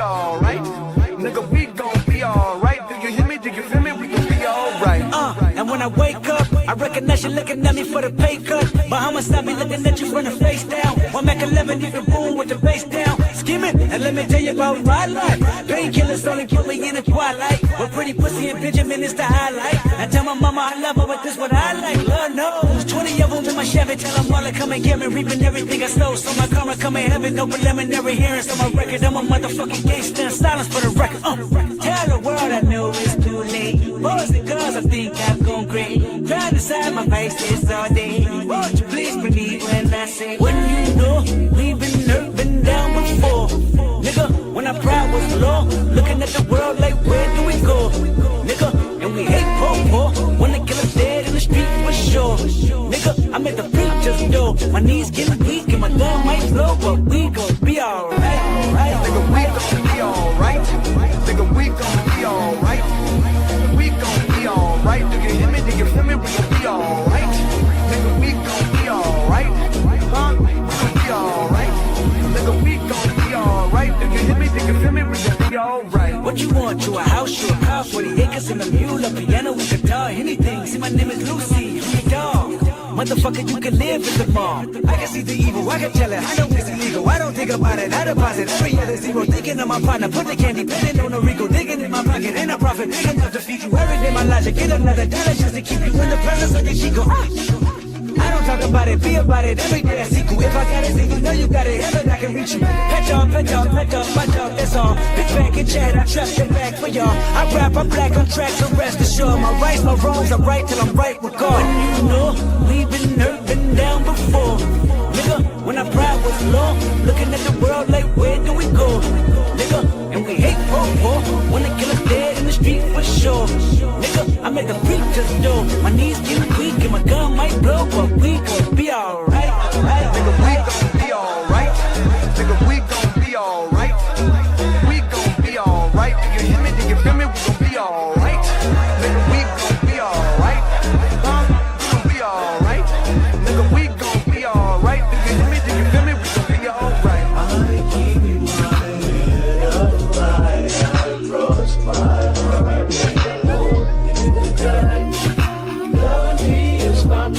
be alright. Nigga, we gon' be alright. Do you hear me? Do you feel me? We gon' be alright. And when I wake up, I recognize you looking at me for the pay cut. Bahamas, I be looking at you from the face down. One Mac 11, you can boom with the bass down. Skimming, and let me tell you about my life. Painkillers only put me in the twilight. With pretty pussy and Benjamin is the highlight. I tell my mama I love her, but this what I like. Lord knows, 20 of them in my Chevy. Tell them all to come and get me, reaping everything I stole. So my karma come in heaven, no preliminary hearings on my record. I'm a motherfucking gangster in silence for the record. Tell the world I know it's too late. Boys and girls, I think I've gone great. Trying to side my face this all day. Won't you please believe when I say, when you know we've been hurt, been down before. Nigga, when our pride was low, looking at the world like where do we go? Nigga, and we hate poor. Wanna kill us dead in the street for sure. Nigga, I'm at the preacher's door. My knees getting weak and my gun might blow, but we gon' be alright. Nigga, we gon' be alright. Nigga, we gon' be alright. We gon' be alright. Do you hear me? Do you feel me? We gon' be alright. Nigga, we gon' be alright. Huh? We gon' be alright. Nigga, we gon' be alright. Do you hear me? Do you feel me? We gon' be alright. What you want? You a house, you a car, 40 acres and a mule, a piano with guitar, anything. See, my name is Lucy, I'm your dog. Motherfucker, you can live in the mall. I can see the evil, I can tell it. I know it's illegal, I don't think about it. I deposit every other zero, thinking of my partner. Put the candy, betting on the Rico, digging in my pocket. Ain't a profit, big enough to feed you every day. My logic, get another dollar just to keep you in the presence of the Chico. I don't talk about it, be about it. Every day I see you. If I got it, then you know you got it. Heaven, I can reach you. Pet dog, my dog, that's all. Big back and chat, I trust your back for y'all. I rap, I'm black on track, so rest assured. My rights, my wrongs, I'm right till I'm right with God. When you know we've been hurt, been down before. Nigga, when our pride was low, looking at the world like where do we go? Nigga, and we hate poor. Wanna kill us dead in the street for sure. Nigga, I'm at the preacher's door. My knees getting weak and my gun might blow, but we gon' be alright. Nigga, we gon' be alright. Nigga, we gon' be alright. We gon' be alright. Do you hear me? Do you feel me? We gon' be alright. Nigga, we gon' be alright. Huh? We gon' be alright. Nigga, we gon' be alright. Do you hear me? Do you feel me? We gon' be alright. I keep my head up high. I cross my heart. Love me is my me.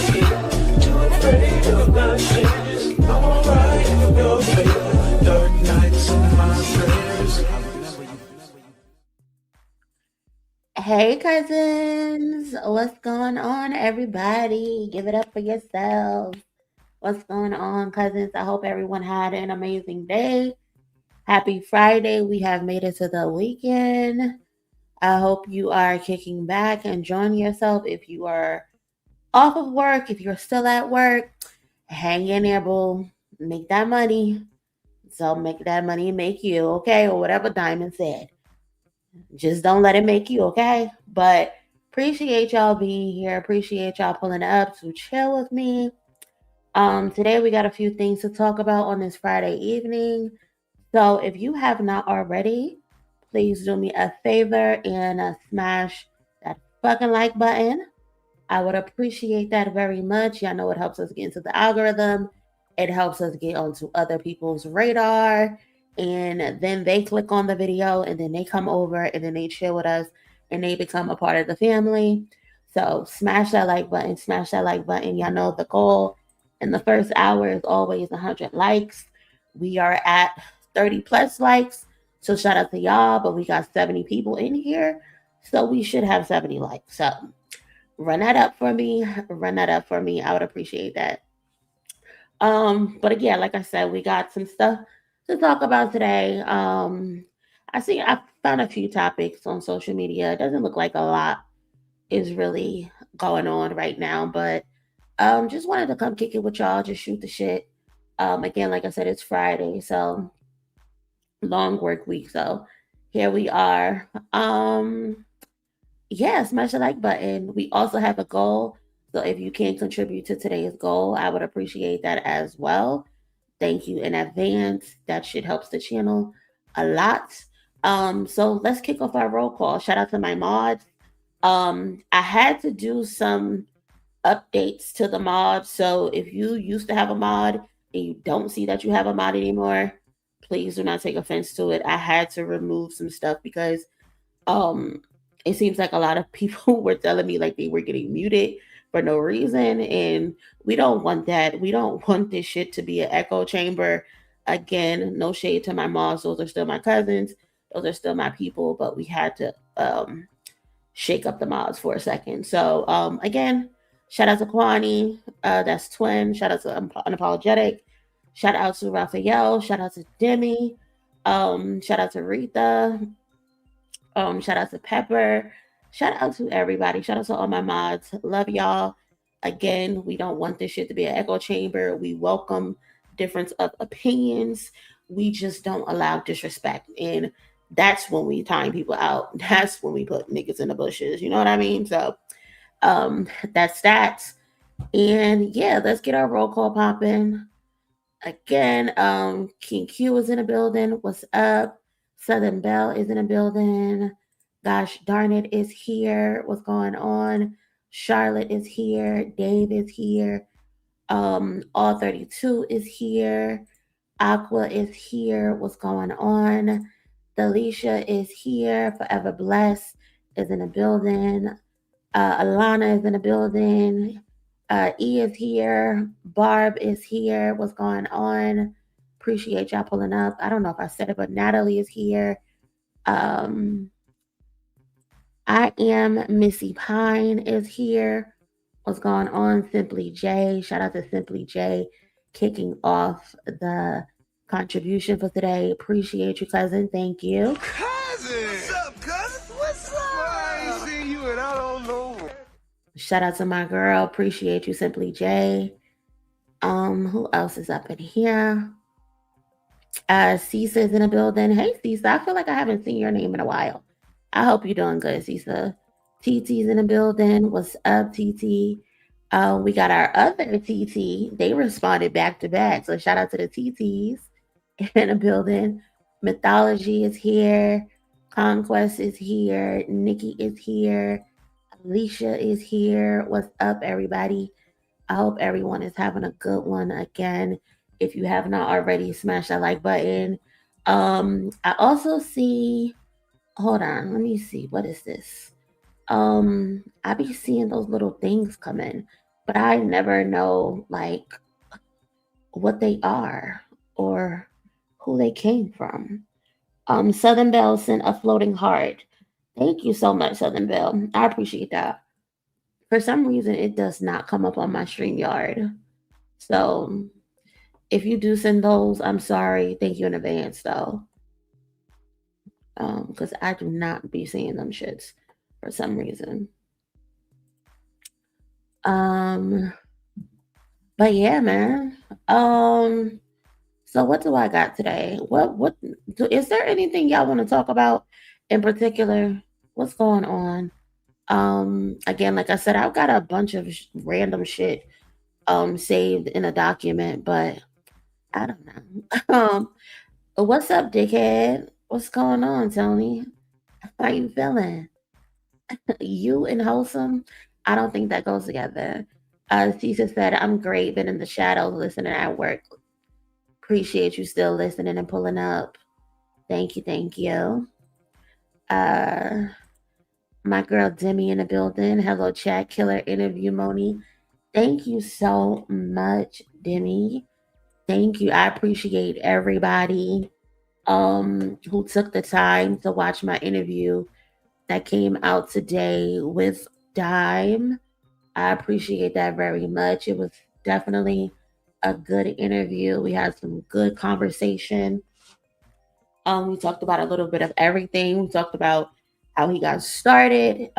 Too afraid of my changes. I'm alright in your way. Dark nights in my prayers. Hey cousins, what's going on everybody? Give it up for yourselves. What's going on cousins? I hope everyone had an amazing day. Happy Friday. We have made it to the weekend. I hope you are kicking back, enjoying yourself. If you are off of work, if you're still at work, hang in there, boo. Make that money. So make that money make you, okay? Or whatever Diamond said. Just don't let it make you, okay? But appreciate y'all being here. Appreciate y'all pulling up to chill with me. Today we got a few things to talk about on this Friday evening. So if you have not already, please do me a favor and smash that fucking like button. I would appreciate that very much. Y'all know it helps us get into the algorithm. It helps us get onto other people's radar. And then they click on the video and then they come over and then they chill with us and they become a part of the family. So smash that like button. Smash that like button. Y'all know the goal in the first hour is always 100 likes. We are at 30 plus likes. So shout out to y'all. But we got 70 people in here. So we should have 70 likes. So run that up for me. Run that up for me. I would appreciate that. But again, like I said, we got some stuff to talk about today. I found a few topics on social media. It doesn't look like a lot is really going on right now, but just wanted to come kick it with y'all, just shoot the shit. Again, like I said, it's Friday, so long work week. So here we are. Yeah, smash the like button. We also have a goal. So if you can contribute to today's goal, I would appreciate that as well. Thank you in advance. That shit helps the channel a lot. So let's kick off our roll call. Shout out to my mods. I had to do some updates to the mod. So if you used to have a mod and you don't see that you have a mod anymore, please do not take offense to it. I had to remove some stuff because um it seems like a lot of people were telling me like they were getting muted for no reason, and we don't want that. We don't want this shit to be an echo chamber. Again, no shade to my moms, those are still my cousins, those are still my people, but we had to shake up the mods for a second. So again, shout out to Kwani, that's twin. Shout out to Unapologetic. Shout out to Raphael. Shout out to Demi. Shout out to Rita. Shout out to Pepper. Shout out to everybody. Shout out to all my mods. Love y'all. Again, we don't want this shit to be an echo chamber. We welcome difference of opinions. We just don't allow disrespect. And that's when we time people out. That's when we put niggas in the bushes. You know what I mean? So that's that. And yeah, let's get our roll call popping. Again, King Q is in the building. What's up? Southern Belle is in the building. Gosh darn it is here. What's going on? Charlotte is here. Dave is here. All 32 is here. Aqua is here. What's going on? Delisha is here. Forever Blessed is in the building. Alana is in the building. E is here. Barb is here. What's going on? Appreciate y'all pulling up. I don't know if I said it, but Natalie is here. I am Missy Pine is here. What's going on? Simply J. Shout out to Simply J kicking off the contribution for today. Appreciate you, cousin. Thank you. Cousin! What's up, cousin? What's up? I ain't seen you and I don't know. Shout out to my girl. Appreciate you, Simply J. Who else is up in here? Cisa is in the building. Hey, Cisa. I feel like I haven't seen your name in a while. I hope you're doing good, Cisa. TT's in the building. What's up, TT? We got our other TT. They responded back to back. So shout out to the TTs in the building. Mythology is here. Conquest is here. Nikki is here. Alicia is here. What's up, everybody? I hope everyone is having a good one. Again, if you have not already, smash that like button. I also see, hold on, let me see. What is this? I be seeing those little things come in, but I never know like what they are or who they came from. Southern Belle sent a floating heart. Thank you so much, Southern Belle. I appreciate that. For some reason, it does not come up on my StreamYard. So if you do send those, I'm sorry. Thank you in advance, though. Because I do not be seeing them shits for some reason. But yeah, man. So what do I got today? Is there anything y'all want to talk about in particular? What's going on? Again, like I said, I've got a bunch of random shit saved in a document, but I don't know. What's up, dickhead? What's going on, Tony? How you feeling? You and wholesome? I don't think that goes together. Cisa said, I'm great, been in the shadows listening at work. Appreciate you still listening and pulling up. Thank you, thank you. My girl Demi in the building. Hello, chat. Killer interview, Monie. Thank you so much, Demi. Thank you. I appreciate everybody who took the time to watch my interview that came out today with Dime. I appreciate that very much. It was definitely a good interview. We had some good conversation. We talked about a little bit of everything. We talked about how he got started,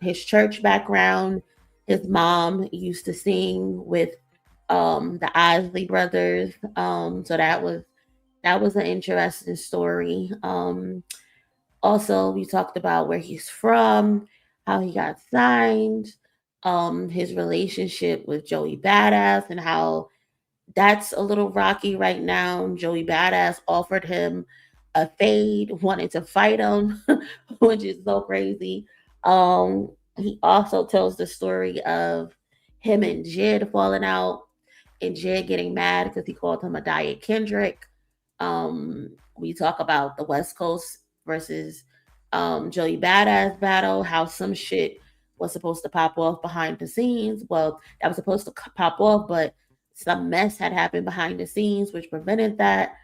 his church background. His mom used to sing with the Isley brothers. So that was an interesting story. Also, we talked about where he's from, how he got signed, his relationship with Joey Badass, and how that's a little rocky right now. Joey Badass offered him a fade, wanted to fight him, which is so crazy. He also tells the story of him and Jid falling out, and Jid getting mad because he called him a diet Kendrick. We talk about the West Coast versus Joey Badass battle, how some shit was supposed to pop off behind the scenes. Well, that was supposed to pop off, but some mess had happened behind the scenes, which prevented that.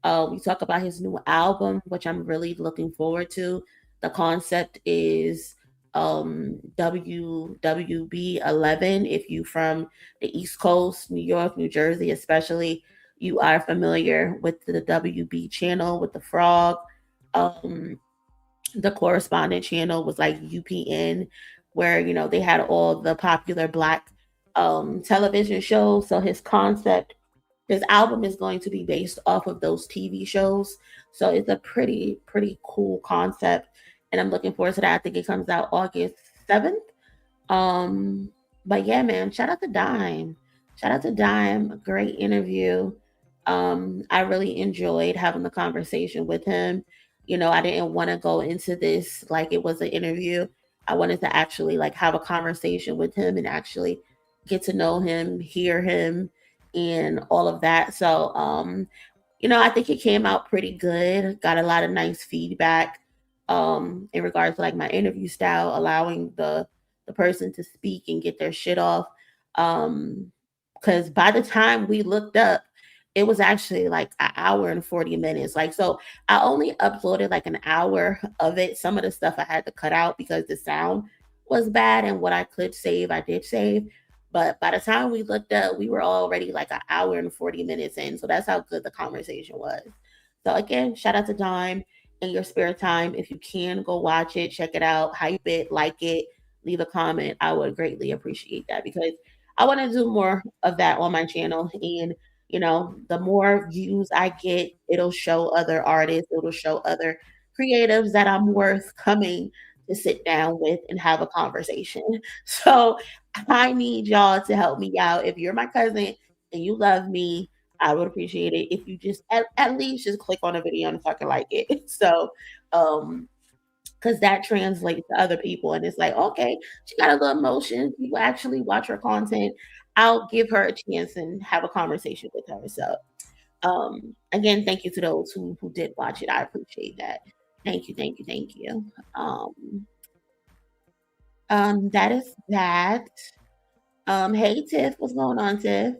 We talk about his new album, which I'm really looking forward to. The concept is WWB 11. If you from the East Coast, New York, New Jersey, especially, you are familiar with the WB channel with the frog. Um, the correspondent channel was like UPN, where they had all the popular black television shows. So his album is going to be based off of those TV shows. So it's a pretty cool concept, and I'm looking forward to that. I think it comes out August 7th. Um, but yeah, man, shout out to Dime. Shout out to Dime. Great interview. I really enjoyed having the conversation with him. I didn't want to go into this like it was an interview. I wanted to actually like have a conversation with him and actually get to know him, hear him, and all of that. So, I think it came out pretty good. Got a lot of nice feedback in regards to like my interview style, allowing the person to speak and get their shit off. Because by the time we looked up, it was actually like an hour and 40 minutes. Like, so I only uploaded like an hour of it. Some of the stuff I had to cut out because the sound was bad, and what I could save, I did save. But by the time we looked up, we were already like an hour and 40 minutes in. So that's how good the conversation was. So again, shout out to Dime. In your spare time, if you can, go watch it, check it out, hype it, like it, leave a comment. I would greatly appreciate that, because I want to do more of that on my channel. And the more views I get, it'll show other artists, it'll show other creatives that I'm worth coming to sit down with and have a conversation. So I need y'all to help me out. If you're my cousin and you love me, I would appreciate it if you just at least just click on a video and fucking like it. So, because that translates to other people, and it's like, okay, she got a little emotion. People actually watch her content. I'll give her a chance and have a conversation with her. So, again, thank you to those who did watch it. I appreciate that. Thank you, thank you, thank you. That is that. Hey Tiff, what's going on, Tiff?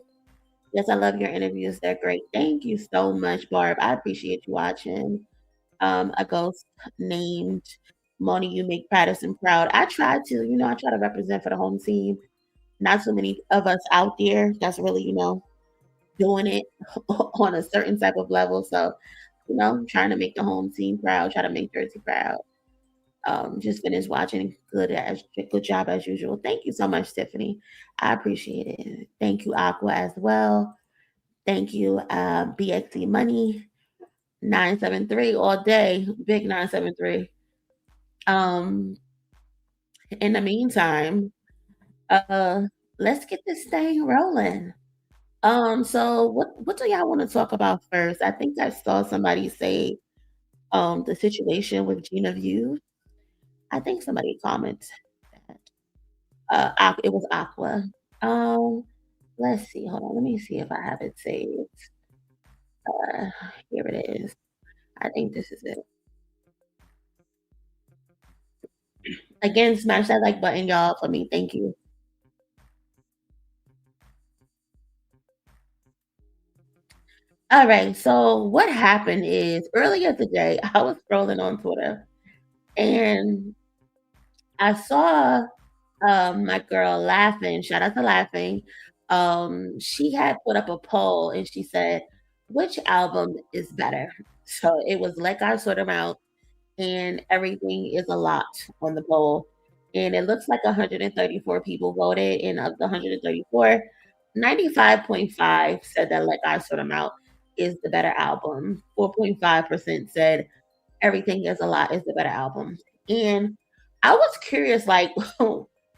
Yes, I love your interviews. They're great. Thank you so much, Barb. I appreciate you watching. A ghost named Monie, you make Patterson proud. I try to, I try to represent for the home team. Not so many of us out there that's really, doing it on a certain type of level. So, trying to make the home team proud, try to make Jersey proud. Just finished watching. Good job as usual. Thank you so much, Tiffany. I appreciate it. Thank you, Aqua, as well. Thank you, BXC Money 973 all day. Big 973. In the meantime, uh, let's get this thing rolling. So what do y'all want to talk about first? I think I saw somebody say the situation with Gina View. I think somebody commented that. It was Aqua. Um, let's see. Hold on. Let me see if I have it saved. Uh, Here it is. I think this is it. Again, smash that like button, y'all, for me. Thank you. All right. So what happened is earlier today, I was scrolling on Twitter and I saw my girl laughing. Shout out to laughing. She had put up a poll and she said, "Which album is better?" So it was "Let God Sort 'Em Out" and "Everything Is a Lot" on the poll. And it looks like 134 people voted, and of the 134, 95.5 said that "Let God Sort 'Em Out" is the better album. 4.5% said "Everything Is a Lot" is the better album. And I was curious, like,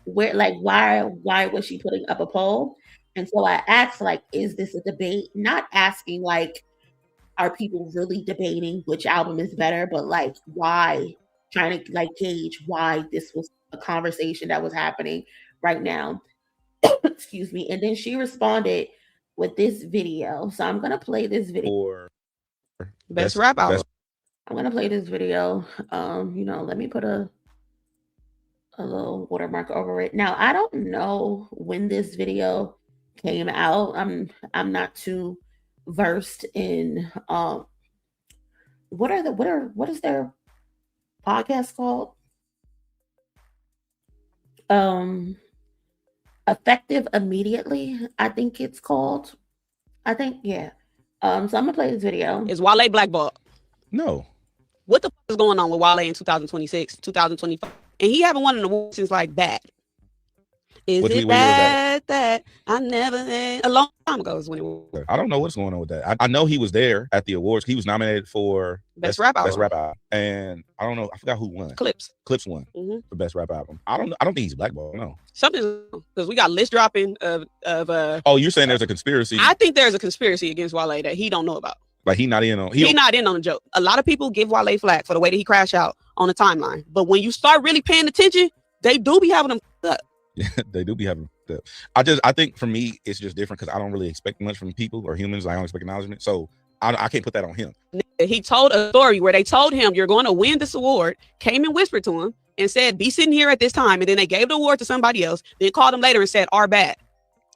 where, like, why was she putting up a poll? And so I asked, like, is this a debate? Not asking, like, are people really debating which album is better, but like, why? Trying to like gauge why this was a conversation that was happening right now. Excuse me. And then she responded with this video. So I'm gonna play this video. Or Best rap album. I'm gonna play this video. Let me put a little watermark over it. Now I don't know when this video came out. I'm not too versed in what is their podcast called? Effective Immediately, I think it's called. I think, yeah. So I'm gonna play this video. Is Wale blackballed? No. What the fuck is going on with Wale in 2026, 2025? And he haven't won an award since like that. Is it that I never had? A long time ago is when it was. I don't know what's going on with that. I know he was there at the awards. He was nominated for Best rap album. And I don't know. I forgot who won. Clips won for best rap album. I don't think he's blackballed. No. Something, because we got list dropping of Oh, you're saying there's a conspiracy? I think there's a conspiracy against Wale that he don't know about. Like he not in on the joke. A lot of people give Wale flack for the way that he crashed out on the timeline. But when you start really paying attention, they do be having them up. Yeah, they do be having that. I think for me, it's just different because I don't really expect much from people or humans. I don't expect acknowledgement. So I can't put that on him. He told a story where they told him, you're going to win this award, came and whispered to him and said, be sitting here at this time. And then they gave the award to somebody else. Then called him later and said, "Our bad."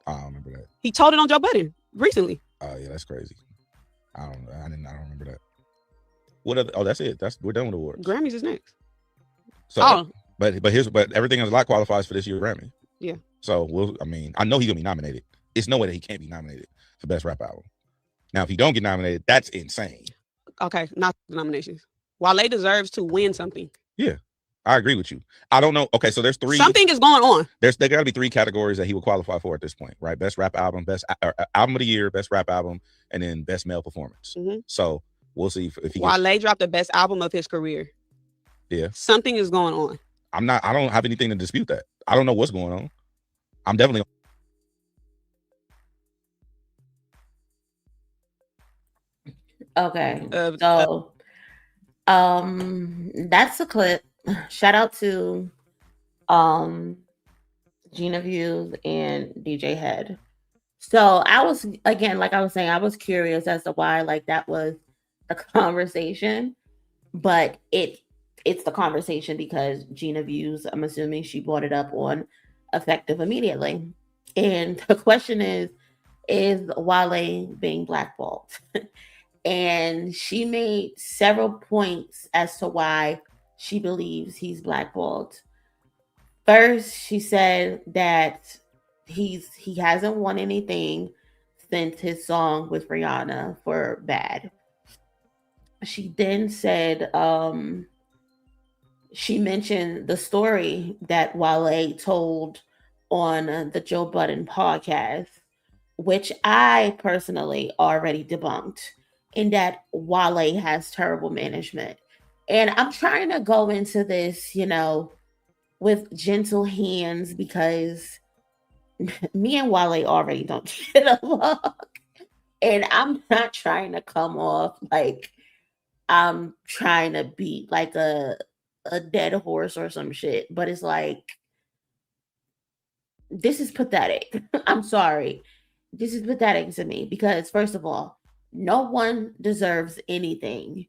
I don't remember that. He told it on Joe Budden recently. Oh yeah, that's crazy. I don't remember that. What other? Oh, that's it. We're done with awards. Grammys is next. So, but everything else a lot qualifies for this year's Grammy. Yeah. So I know he's gonna be nominated. It's no way that he can't be nominated for best rap album. Now, if he don't get nominated, that's insane. Okay, not the nominations. Wale deserves to win something. Yeah, I agree with you. I don't know. Okay, so there's three. Something is going on. There got to be three categories that he would qualify for at this point, right? Best rap album, best album of the year, best rap album, and then best male performance. So we'll see if he. Wale dropped the best album of his career. Yeah. Something is going on. I don't have anything to dispute that. I don't know what's going on. I'm definitely. Okay. So that's the clip. Shout out to Gina Views and DJ Head. So I was, again, like I was saying, I was curious as to why like that was a conversation, but it's the conversation because Gina Views, I'm assuming she brought it up on Effective Immediately. And the question is Wale being blackballed? And she made several points as to why she believes he's blackballed. First, she said that he hasn't won anything since his song with Rihanna for Bad. She then said she mentioned the story that Wale told on the Joe Budden podcast, which I personally already debunked, in that Wale has terrible management. And I'm trying to go into this, with gentle hands because me and Wale already don't get along. And I'm not trying to come off like I'm trying to beat like a dead horse or some shit. But it's like, this is pathetic. I'm sorry. This is pathetic to me because, first of all, no one deserves anything.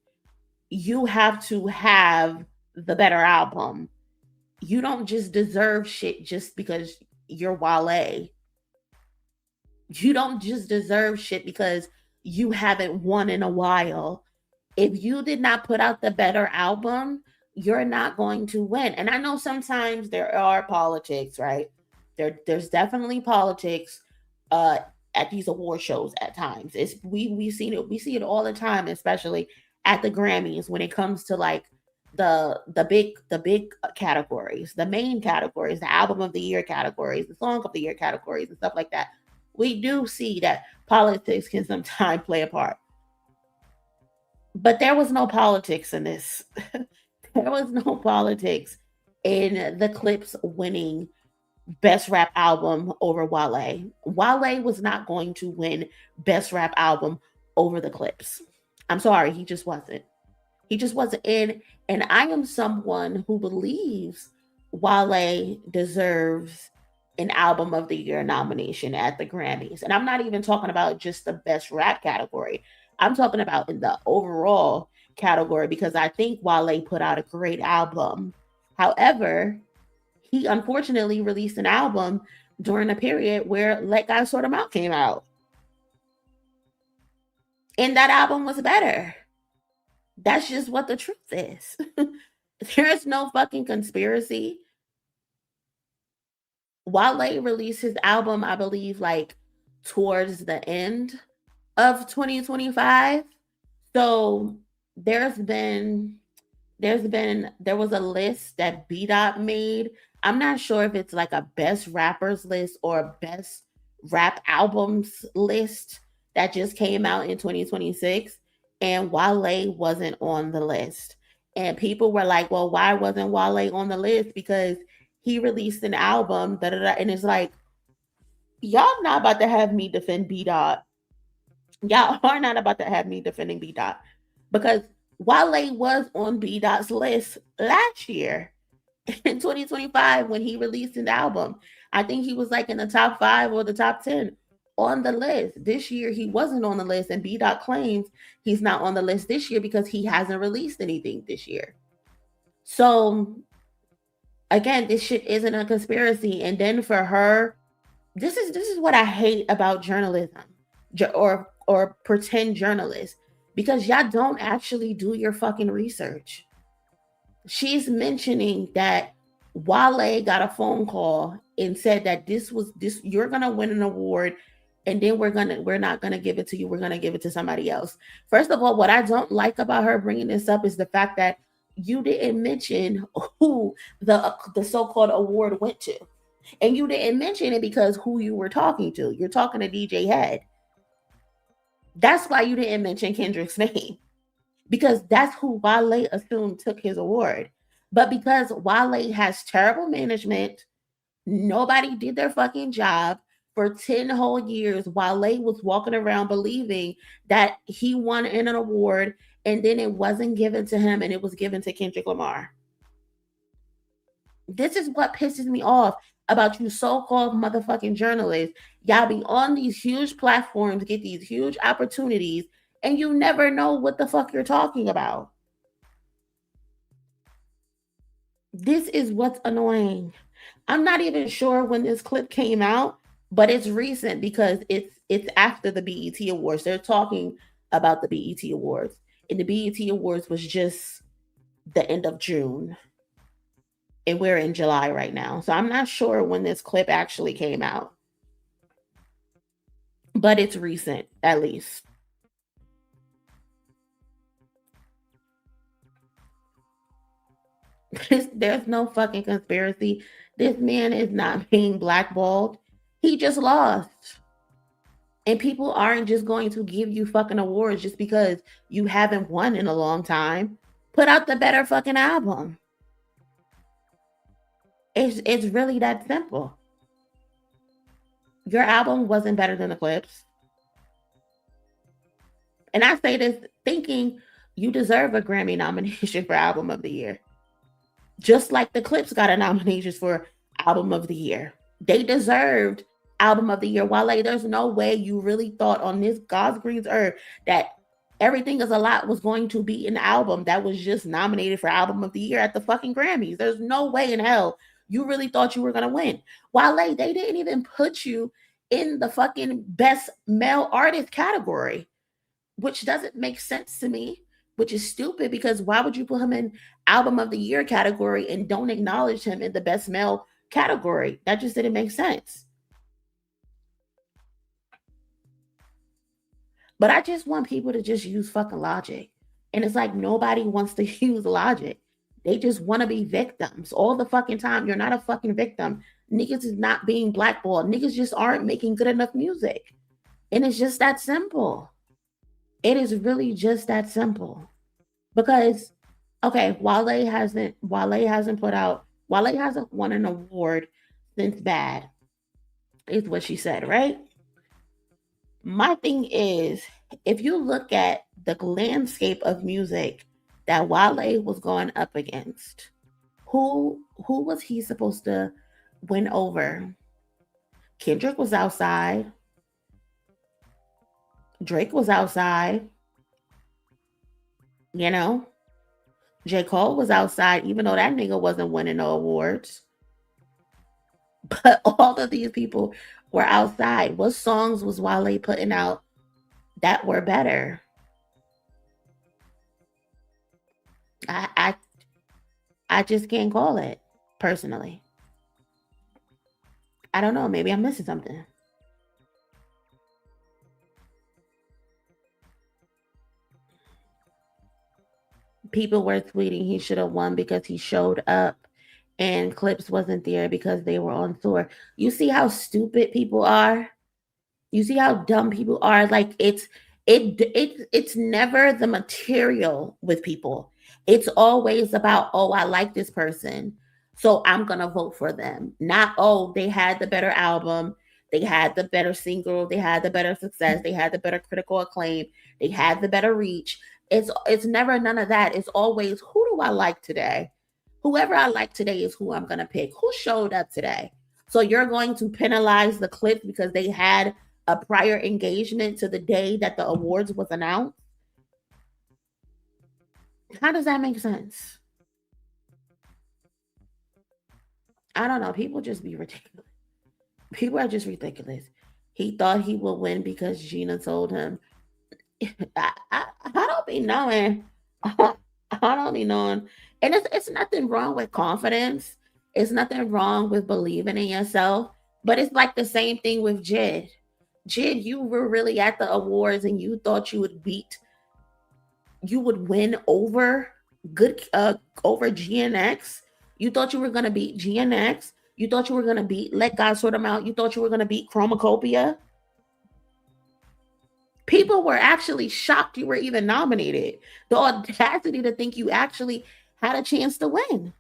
You have to have the better album. You don't just deserve shit just because you're Wale. You don't just deserve shit because you haven't won in a while. If you did not put out the better album, you're not going to win. And I know sometimes there are politics, right? There's definitely politics at these award shows at times. We see it all the time, especially at the Grammys when it comes to like the big categories, the main categories, the album of the year categories, the song of the year categories, and stuff like that. We do see that politics can sometimes play a part. But there was no politics in this. There was no politics in the Clips winning Best Rap Album over Wale. Wale was not going to win Best Rap Album over the Clips. I'm sorry, he just wasn't. He just wasn't in. And I am someone who believes Wale deserves an Album of the Year nomination at the Grammys. And I'm not even talking about just the Best Rap category. I'm talking about in the overall category because I think Wale put out a great album. However, he unfortunately released an album during a period where Let God Sort Him Out came out. And that album was better. That's just what the truth is. There's no fucking conspiracy. Wale released his album, I believe, like towards the end of 2025. So there was a list that B Dot made. I'm not sure if it's like a best rappers list or a best rap albums list that just came out in 2026, and Wale wasn't on the list. And people were like, well, why wasn't Wale on the list? Because he released an album, and it's like, y'all not about to have me defend B Dot. Y'all are not about to have me defending B Dot because Wale was on B Dot's list last year in 2025 when he released an album. I think he was like in the top 5 or the top 10 on the list. This year he wasn't on the list, and B Dot claims he's not on the list this year because he hasn't released anything this year. So again, this shit isn't a conspiracy. And then for her, this is what I hate about journalism or pretend journalists, because y'all don't actually do your fucking research. She's mentioning that Wale got a phone call and said that this you're gonna win an award, and then we're not gonna give it to you. We're gonna give it to somebody else. First of all, what I don't like about her bringing this up is the fact that you didn't mention who the so-called award went to. And you didn't mention it because who you were talking to. You're talking to DJ Head. That's why you didn't mention Kendrick's name. Because that's who Wale assumed took his award. But because Wale has terrible management, nobody did their fucking job. For 10 whole years, Wale was walking around believing that he won an award, and then it wasn't given to him, and it was given to Kendrick Lamar. This is what pisses me off about you so-called motherfucking journalists. Y'all be on these huge platforms, get these huge opportunities, and you never know what the fuck you're talking about. This is what's annoying. I'm not even sure when this clip came out, but it's recent because it's after the BET Awards. They're talking about the BET Awards. And the BET Awards was just the end of June. And we're in July right now. So I'm not sure when this clip actually came out. But it's recent, at least. There's no fucking conspiracy. This man is not being blackballed. He just lost. And people aren't just going to give you fucking awards just because you haven't won in a long time. Put out the better fucking album. It's really that simple. Your album wasn't better than the clips. And I say this thinking you deserve a Grammy nomination for Album of the Year. Just like the clips got a nomination for Album of the Year. They deserved Album of the Year. Wale, there's no way you really thought on this God's green earth that Everything Is a Lot was going to be an album that was just nominated for Album of the Year at the fucking Grammys. There's no way in hell you really thought you were going to win. Wale, they didn't even put you in the fucking best male artist category, which doesn't make sense to me, which is stupid, because why would you put him in Album of the Year category and don't acknowledge him in the best male category? That just didn't make sense. But I just want people to just use fucking logic. And it's like nobody wants to use logic. They just want to be victims all the fucking time. You're not a fucking victim. Niggas is not being blackballed. Niggas just aren't making good enough music. And it's just that simple. It is really just that simple. Because, okay, Wale hasn't won an award since Bad, is what she said, right? My thing is, if you look at the landscape of music that Wale was going up against, who was he supposed to win over? Kendrick was outside. Drake was outside. You know, J. Cole was outside, even though that nigga wasn't winning no awards. But all of these people were outside. What songs was Wale putting out that were better? I just can't call it personally. I don't know. Maybe I'm missing something. People were tweeting he should have won because he showed up and Clips wasn't there because they were on tour. You see how stupid people are? You see how dumb people are? Like it's never the material with people. It's always about, oh, I like this person, so I'm gonna vote for them. Not, oh, they had the better album, they had the better single, they had the better success, they had the better critical acclaim, they had the better reach. It's never none of that. It's always, who do I like today? Whoever I like today is who I'm gonna pick. Who showed up today? So you're going to penalize the Clips because they had a prior engagement to the day that the awards was announced? How does that make sense? I don't know. People just be ridiculous. People are just ridiculous. He thought he would win because Gina told him. I don't be knowing. I don't be knowing. And it's nothing wrong with confidence. It's nothing wrong with believing in yourself. But it's like the same thing with Jid. Jid, you were really at the awards and you thought you would win over over GNX. You thought you were gonna beat GNX. You thought you were gonna beat Let God Sort Them Out. You thought you were gonna beat Chromacopia. People were actually shocked you were even nominated. The audacity to think you actually had a chance to win.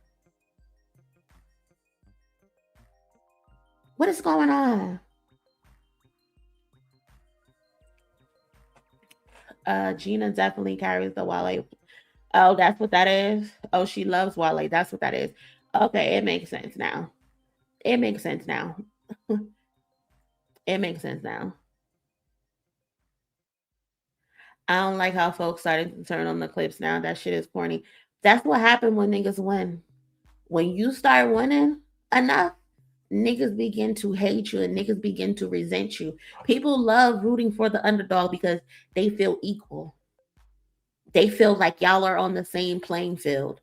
What is going on? Gina definitely carries the Wale. Oh, that's what that is. Oh, she loves Wale. That's what that is. Okay, it makes sense now. It makes sense now. It makes sense now. I don't like how folks started to turn on the Clips now. That shit is corny. That's what happened when niggas win. When you start winning enough, niggas begin to hate you and niggas begin to resent you. People love rooting for the underdog because they feel equal. They feel like y'all are on the same playing field.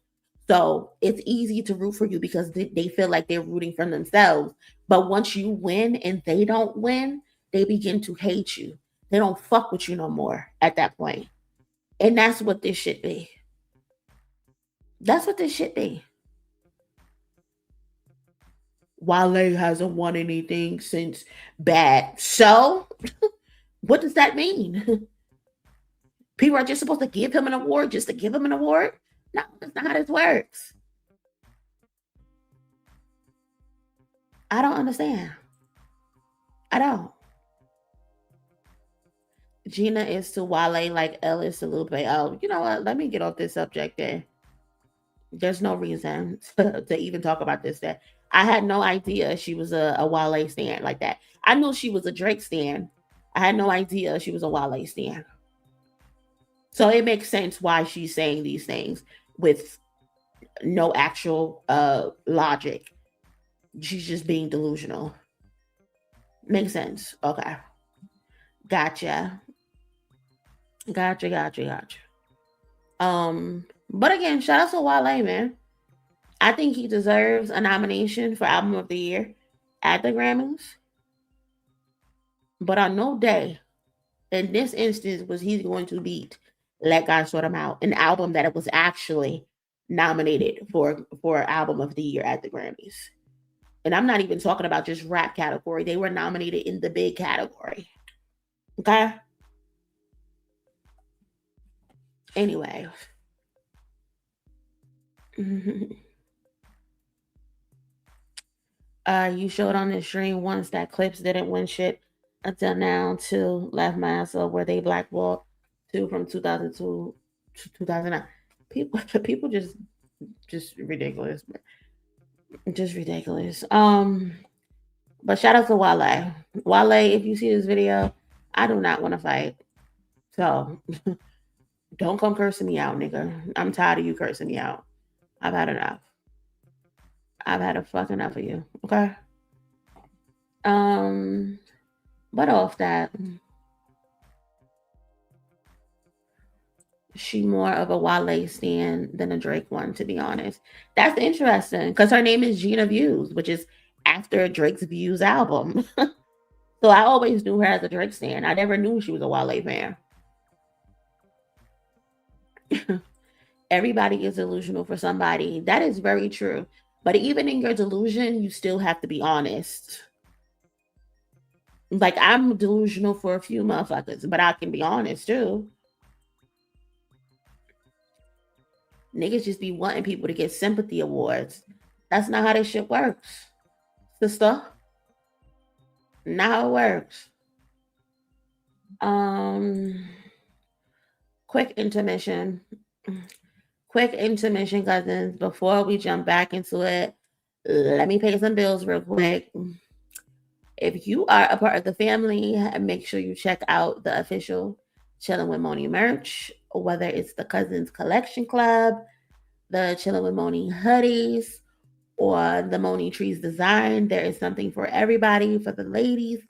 So it's easy to root for you because they feel like they're rooting for themselves. But once you win and they don't win, they begin to hate you. They don't fuck with you no more at that point. And that's what this should be. That's what this should be. Wale hasn't won anything since Bad. So, what does that mean? People are just supposed to give him an award just to give him an award? No, that's not how this works. I don't understand. I don't. Gina is to Wale like Elle is to Lupe. Oh, you know what? Let me get off this subject then. There's no reason to even talk about this. That I had no idea she was a Wale stan like that. I knew she was a Drake stan. I had no idea she was a Wale stan. So it makes sense why she's saying these things with no actual logic. She's just being delusional. Makes sense. Okay. Gotcha. But again, shout out to Wale, man. I think he deserves a nomination for Album of the Year at the Grammys. But on no day, in this instance, was he going to beat Let God Sort Him Out, an album that it was actually nominated for Album of the Year at the Grammys. And I'm not even talking about just rap category. They were nominated in the big category. Okay? Anyway. You showed on the stream once that Clips didn't win shit until now. Two left my ass up where they blackballed. Two from 2002 to 2009. People just ridiculous. Just ridiculous. But shout out to Wale. Wale, if you see this video, I do not want to fight. So Don't come cursing me out, nigga. I'm tired of you cursing me out. I've had enough. I've had a fuck enough of you. Okay. But off that, she more of a Wale stan than a Drake one, to be honest. That's interesting because her name is Gina Views, which is after Drake's Views album. So I always knew her as a Drake stan. I never knew she was a Wale fan. Everybody is delusional for somebody. That is very true. But even in your delusion, you still have to be honest. Like, I'm delusional for a few motherfuckers, but I can be honest too. Niggas just be wanting people to get sympathy awards. That's not how this shit works, sister. Not how it works. Quick intermission, cousins. Before we jump back into it, let me pay some bills real quick. If you are a part of the family, make sure you check out the official Chillin' with Monie merch, whether it's the Cousins Collection Club, the Chillin' with Monie hoodies, or the Monie Trees design. There is something for everybody, for the ladies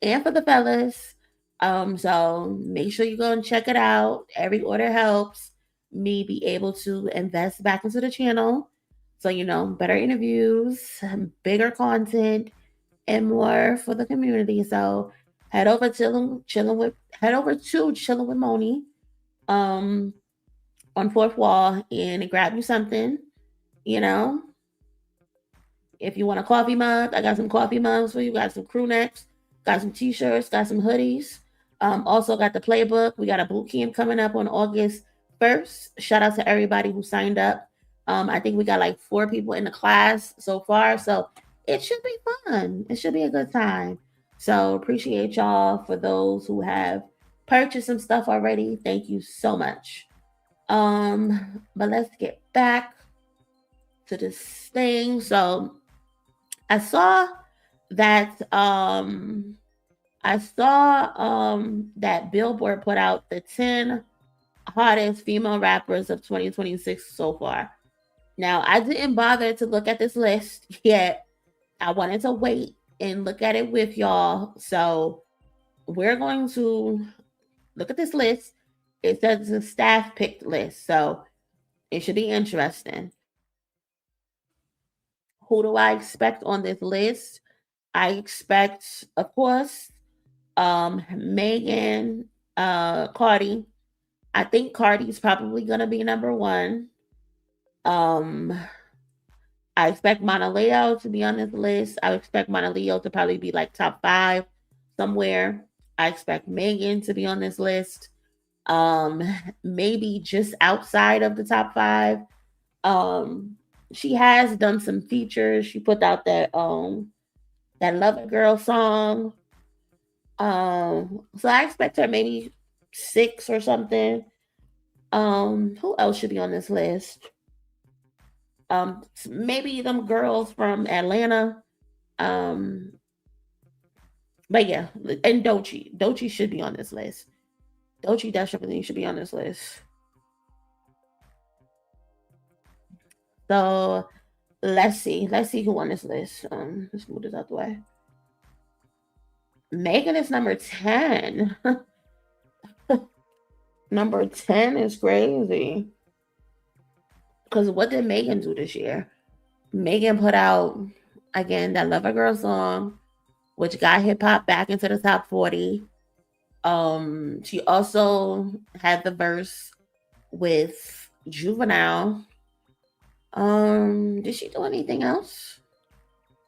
and for the fellas. So make sure you go and check it out. Every order helps me be able to invest back into the channel. So, better interviews, bigger content, and more for the community. So head over to Chillin' with Monie on Fourth Wall and grab you something. If you want a coffee mug, I got some coffee mugs for you. Got some crew necks, got some t-shirts, got some hoodies. Also got the playbook. We got a boot camp coming up on August 1st. Shout out to everybody who signed up. I think we got like 4 people in the class so far. So it should be fun. It should be a good time. So appreciate y'all. For those who have purchased some stuff already, thank you so much. But let's get back to this thing. So I saw that that Billboard put out the 10 hottest female rappers of 2026 so far. Now, I didn't bother to look at this list yet. I wanted to wait and look at it with y'all. So we're going to look at this list. It says it's a staff picked list, so it should be interesting. Who do I expect on this list? I expect, of course, Megan, Cardi. I think Cardi's probably gonna be number 1. I expect Monaleo to be on this list. I expect Monaleo to probably be like top 5 somewhere. I expect Megan to be on this list. Maybe just outside of the top 5. She has done some features. She put out that Love Girl song. So I expect her maybe 6 or something. Who else should be on this list? Maybe them girls from Atlanta. But yeah, and Doechii. Doechii should be on this list. Doechii definitely should be on this list. So let's see who on this list. Let's move this out the way. Megan is number 10. Number 10 is crazy. Because what did Megan do this year? Megan put out, again, that Love a Girl song, which got hip hop back into the top 40. She also had the verse with Juvenile. Did she do anything else?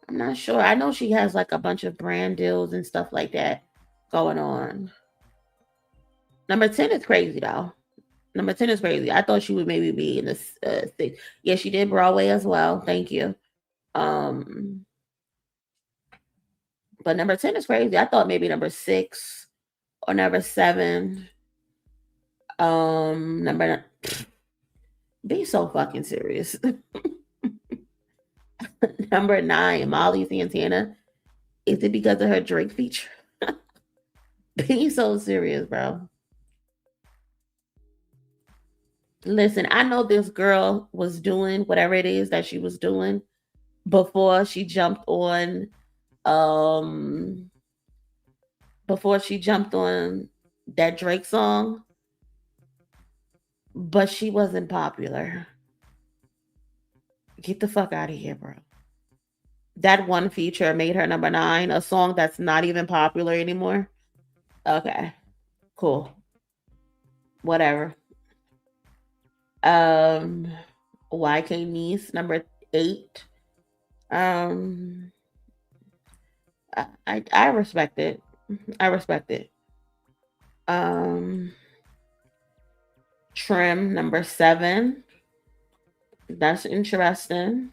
I'm not sure. I know she has like a bunch of brand deals and stuff like that going on. Number 10 is crazy though. Number 10 is crazy. I thought she would maybe be in the 6. Yeah, she did Broadway as well. Thank you. But number 10 is crazy. I thought maybe number 6 or number 7. Be so fucking serious. Number 9, Molly Santana. Is it because of her Drake feature? Be so serious, bro. Listen, I know this girl was doing whatever it is that she was doing before she jumped on um that Drake song, but she wasn't popular. Get the fuck out of here, bro. That one feature made her number 9, a song that's not even popular anymore. Okay, cool. Whatever. YK Niece, number 8. Um, I respect it. I respect it. Trim, number 7. That's interesting.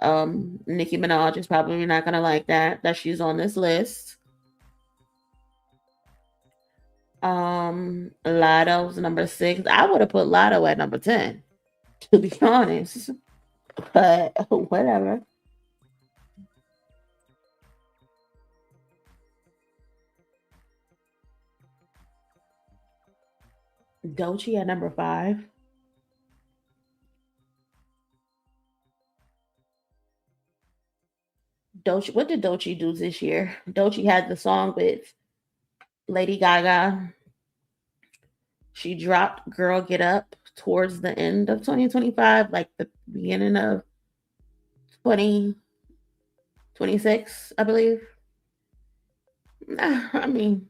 Nicki Minaj is probably not gonna like that she's on this list. Lotto's number 6. I would have put Lotto at number 10, to be honest. But whatever. Doechii at number 5. Doechii, what did Doechii do this year? Doechii had the song with Lady Gaga. She dropped Girl Get Up towards the end of 2025, like the beginning of 2026, I believe. I mean,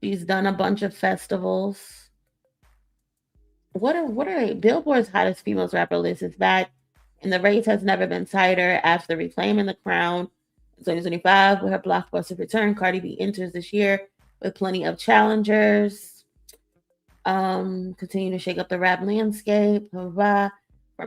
she's done a bunch of festivals. What are Billboard's hottest females rapper list is back, and the race has never been tighter after reclaiming the crown in 2025 with her blockbuster return. Cardi B enters this year with plenty of challengers. Continue to shake up the rap landscape. From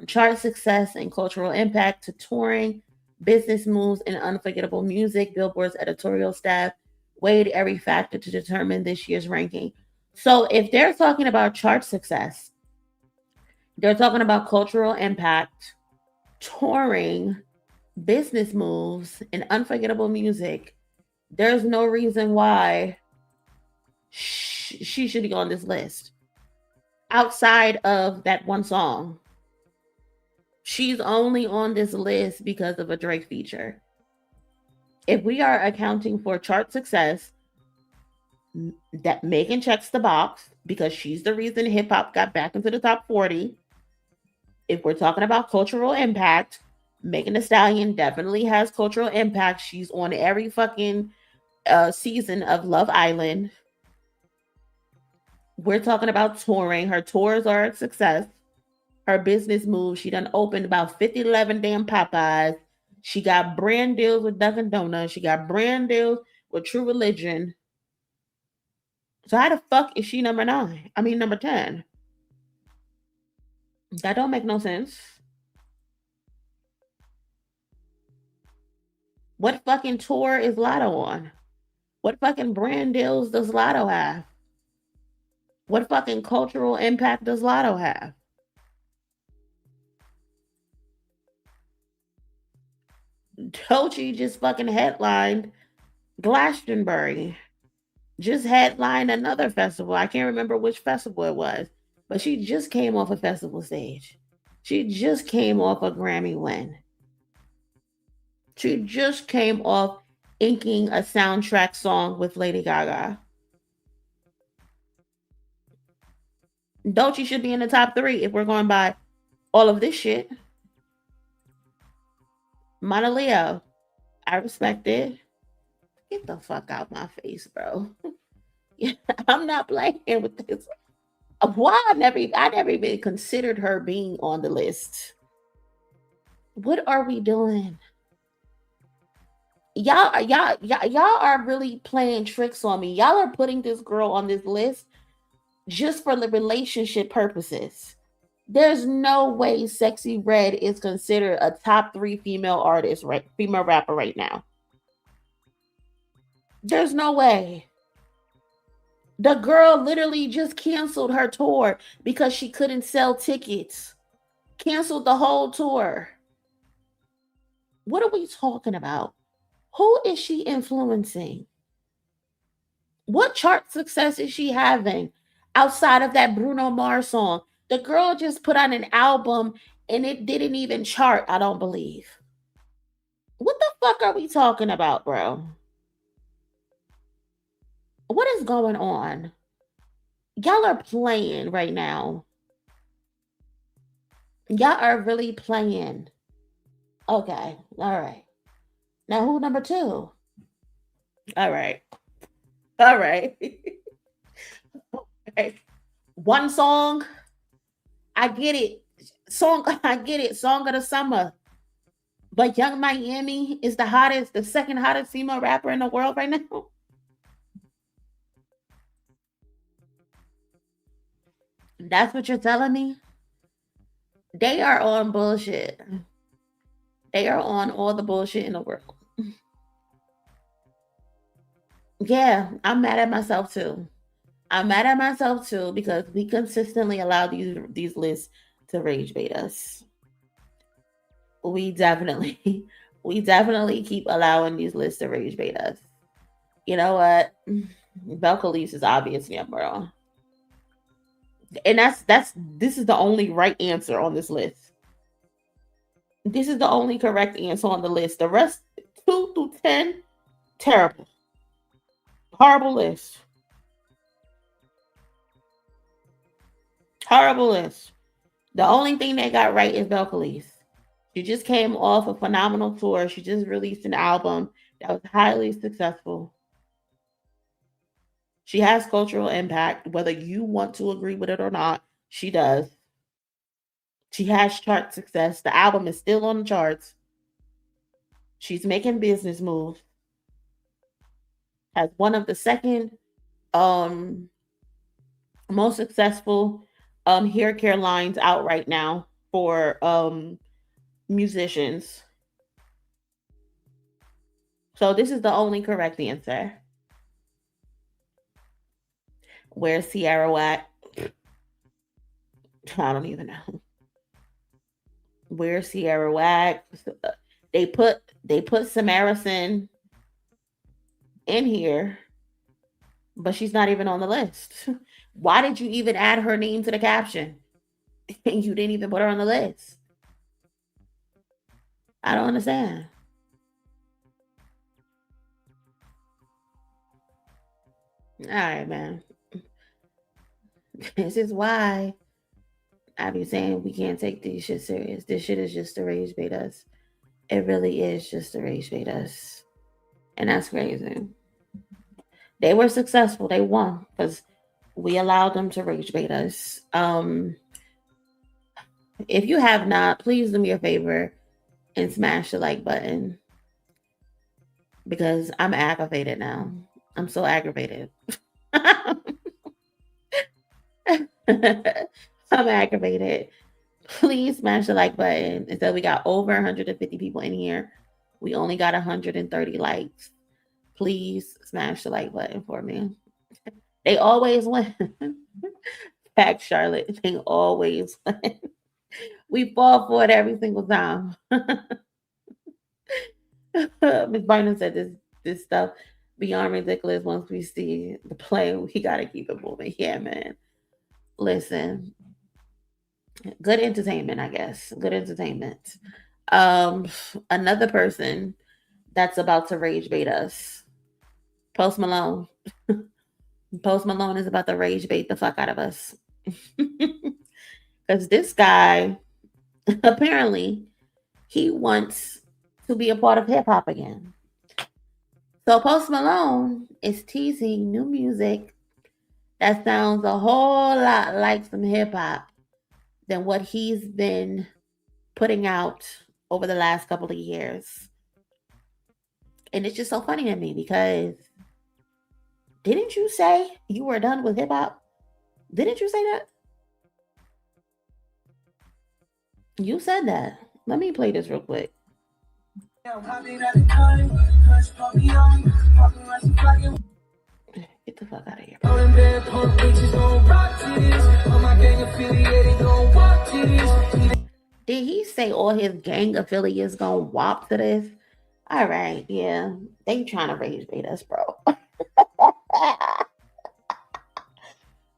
chart success and cultural impact to touring, business moves, and unforgettable music, Billboard's editorial staff weighed every factor to determine this year's ranking. So if they're talking about chart success, they're talking about cultural impact, touring, business moves, and unforgettable music, there's no reason why she should be on this list. Outside of that one song, she's only on this list because of a Drake feature. If we are accounting for chart success, that Megan checks the box because she's the reason hip hop got back into the top 40. If we're talking about cultural impact, Megan Thee Stallion definitely has cultural impact. She's on every fucking season of Love Island. We're talking about touring. Her tours are a success. Her business moves, she done opened about 50-11 damn Popeyes. She got brand deals with Dunkin' Donuts. She got brand deals with True Religion. So how the fuck is she number 9? I mean number 10. That don't make no sense. What fucking tour is Lotto on? What fucking brand deals does Lotto have? What fucking cultural impact does Lotto have? Doechii just fucking headlined Glastonbury. Just headlined another festival. I can't remember which festival it was, but she just came off a festival stage. She just came off a Grammy win. She just came off inking a soundtrack song with Lady Gaga. Doechii should be in the top 3 if we're going by all of this shit. Mana Leo, I respect it. Get the fuck out my face, bro. I'm not playing with this. Why I never even considered her being on the list. What are we doing? Y'all are really playing tricks on me. Y'all are putting this girl on this list just for the relationship purposes. There's no way Sexy Red is considered a top 3 female artist, right? Female rapper right now. There's no way. The girl literally just canceled her tour because she couldn't sell tickets. Canceled the whole tour. What are we talking about? Who is she influencing? What chart success is she having outside of that Bruno Mars song. The girl just put on an album and it didn't even chart, I don't believe. What the fuck are we talking about, bro? What is going on? Y'all are playing right now. Y'all are really playing. Okay, all right. Now who number 2? All right. All right. Okay. One song. I get it. I get it. Song of the summer. But Young Miami is the second hottest female rapper in the world right now. That's what you're telling me? They are on bullshit. They are on all the bullshit in the world. Yeah, I'm mad at myself too. I'm mad at myself too because we consistently allow these lists to rage bait us. We definitely keep allowing these lists to rage bait us. You know what? Belcalis is obvious number one. And this is the only right answer on this list. This is the only correct answer on the list. The rest, 2 through 10, terrible. Horrible list. Horrible list. The only thing they got right is Belcalis. She just came off a phenomenal tour. She just released an album that was highly successful. She has cultural impact, whether you want to agree with it or not. She does. She has chart success. The album is still on the charts. She's making business moves. Has one of the second most successful hair care lines out right now for musicians. So this is the only correct answer. Where's Sierra at? I don't even know. Where's Sierra at? They put Samarison in here, but she's not even on the list. Why did you even add her name to the caption? And you didn't even put her on the list. I don't understand. All right, man. This is why I be saying we can't take this shit serious. This shit is just to rage bait us. It really is just to rage bait us. And that's crazy. They were successful. They won because we allowed them to rage bait us. If you have not, please do me a favor and smash the like button because I'm aggravated now. I'm so aggravated. I'm aggravated. Please smash the like button. Instead, we got over 150 people in here. We only got 130 likes. Please smash the like button for me. They always win. Pack Charlotte. They always win. We fall for it every single time. Miss Barnum said this stuff beyond ridiculous. Once we see the play, we gotta keep it moving. Yeah, man. Listen. Good entertainment, I guess. Good entertainment. Another person that's about to rage bait us. Post Malone. Post Malone is about to rage bait the fuck out of us. Because this guy, apparently, he wants to be a part of hip hop again. So Post Malone is teasing new music that sounds a whole lot like some hip hop than what he's been putting out over the last couple of years. And it's just so funny to me because didn't you say you were done with hip hop? Didn't you say that? You said that. Let me play this real quick. Get the fuck out of here. Did he say all his gang affiliates gonna wop to this? All right, yeah. They trying to rage bait us, bro.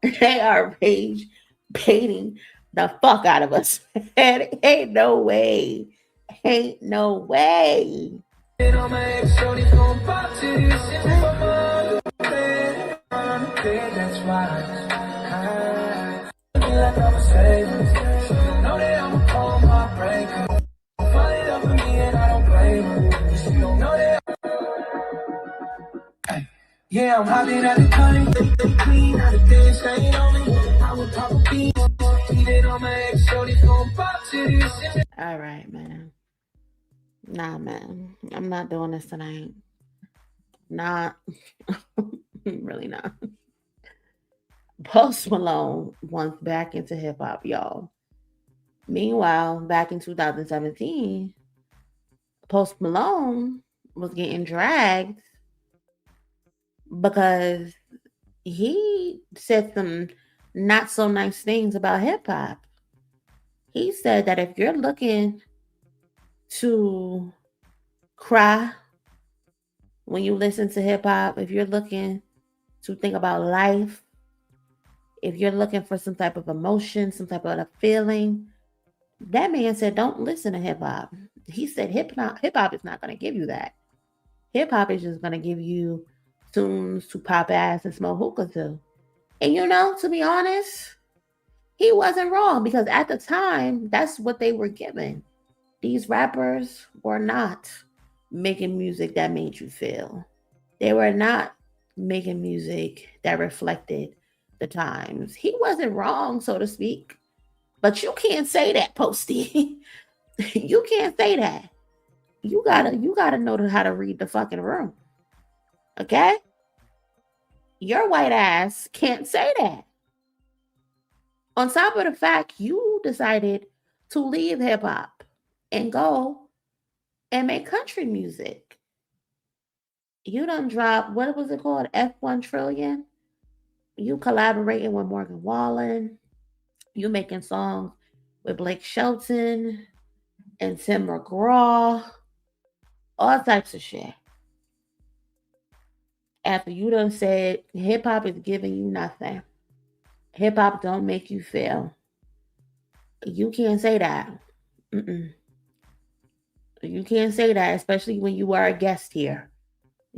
They are rage baiting the fuck out of us. Ain't no way. Ain't no way. Yeah, I'm hopping at the time, clean out of this, ain't on me. I would pop a bean, eat it on my ex, shorty's gon' pop to this. All right, man. Nah, man. I'm not doing this tonight. Not. Really not. Post Malone wants back into hip hop, y'all. Meanwhile, back in 2017, Post Malone was getting dragged because he said some not so nice things about hip hop. He said that if you're looking to cry when you listen to hip hop, if you're looking to think about life, if you're looking for some type of emotion, some type of a feeling, that man said don't listen to hip hop. He said hip hop is not going to give you that. Hip hop is just going to give you tunes to pop ass and smoke hookah to. And to be honest, he wasn't wrong because at the time, that's what they were given. These rappers were not making music that made you feel. They were not making music that reflected the times. He wasn't wrong, so to speak. But you can't say that, Posty. You can't say that. You gotta know how to read the fucking room. Okay? Your white ass can't say that. On top of the fact you decided to leave hip hop and go and make country music. You done dropped, what was it called? F1 Trillion. You collaborating with Morgan Wallen. You making songs with Blake Shelton and Tim McGraw. All types of shit. After you done said hip hop is giving you nothing. Hip hop don't make you feel. You can't say that. Mm-mm. You can't say that, especially when you were a guest here.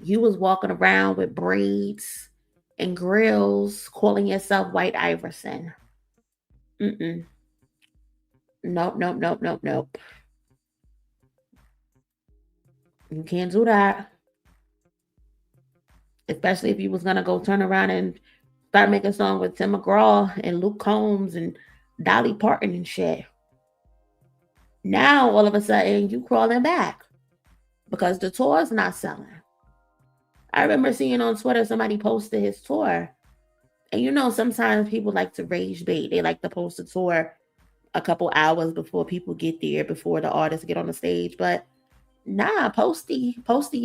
You was walking around with braids and grills, calling yourself White Iverson. Mm-mm. Nope. You can't do that. Especially if you was gonna go turn around and start making a song with Tim McGraw and Luke Combs and Dolly Parton and shit. Now all of a sudden you crawling back because the tour's not selling. I remember seeing on Twitter somebody posted his tour. And sometimes people like to rage bait. They like to post a tour a couple hours before people get there, before the artists get on the stage. But nah, Posty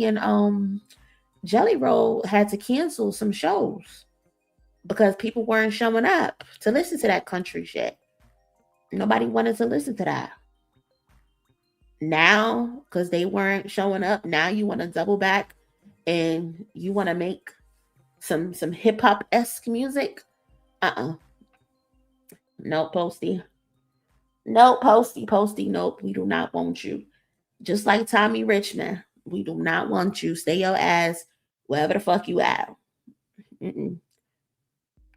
and Jelly Roll had to cancel some shows because people weren't showing up to listen to that country shit. Nobody wanted to listen to that. Now, because they weren't showing up, now you want to double back and you want to make some hip hop esque music. No, Posty. No, Posty. Nope, we do not want you. Just like Tommy Richmond, we do not want you. Stay your ass wherever the fuck you at. Mm-mm.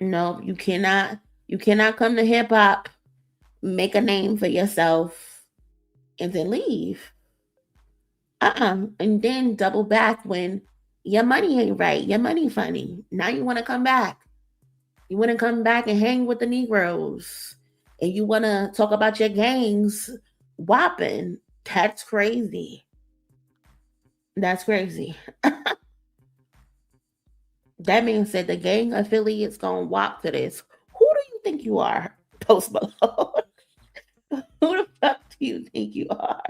No, you cannot. You cannot come to hip hop, make a name for yourself, and then leave. And then double back when your money ain't right. Your money funny. Now you want to come back. You want to come back and hang with the Negroes. And you want to talk about your gangs whopping. That's crazy. That's crazy. That man said the gang affiliates gonna whop to this. Who do you think you are, Post Malone? Who the fuck do you think you are?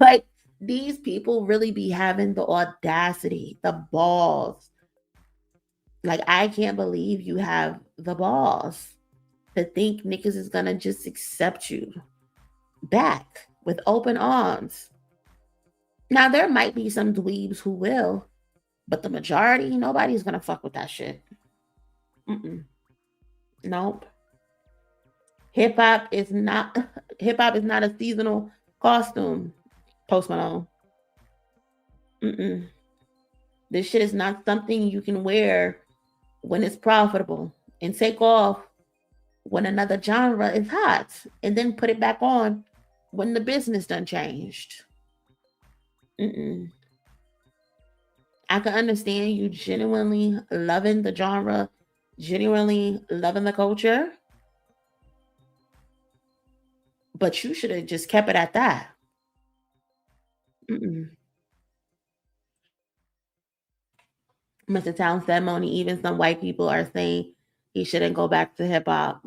Like, these people really be having the audacity, the balls. Like, I can't believe you have the balls to think niggas is gonna just accept you back with open arms. Now, there might be some dweebs who will, but the majority, nobody's gonna fuck with that shit. Mm-mm. Nope. Hip hop is not a seasonal costume. Post Malone. Mm-mm. This shit is not something you can wear when it's profitable and take off when another genre is hot and then put it back on when the business done changed. Mm-mm. I can understand you genuinely loving the genre, genuinely loving the culture, but you should have just kept it at that. Mm-mm. Mr. Towns said, Monie, even some white people are saying he shouldn't go back to hip hop.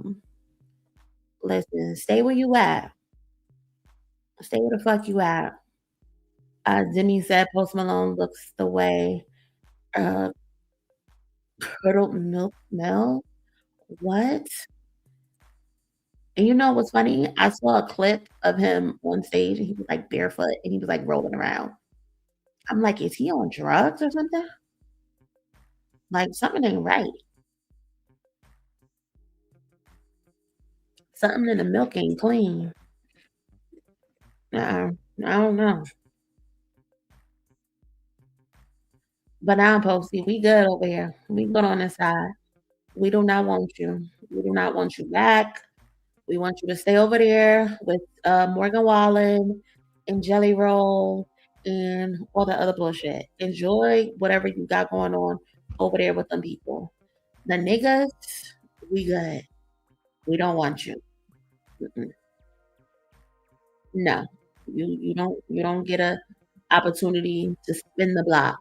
Listen, stay where you at. Stay where the fuck you at. Jimmy said Post Malone looks the way uh, curdled milk. What? And you know what's funny? I saw a clip of him on stage and he was like barefoot and he was like rolling around. I'm like, is he on drugs or something? Like something ain't right. Something in the milk ain't clean. I don't know. But now, Posty, we good over here. We good on this side. We do not want you. We do not want you back. We want you to stay over there with Morgan Wallen and Jelly Roll and all the other bullshit. Enjoy whatever you got going on over there with them people. The niggas, we good. We don't want you. Mm-mm. No, you don't get a opportunity to spin the block.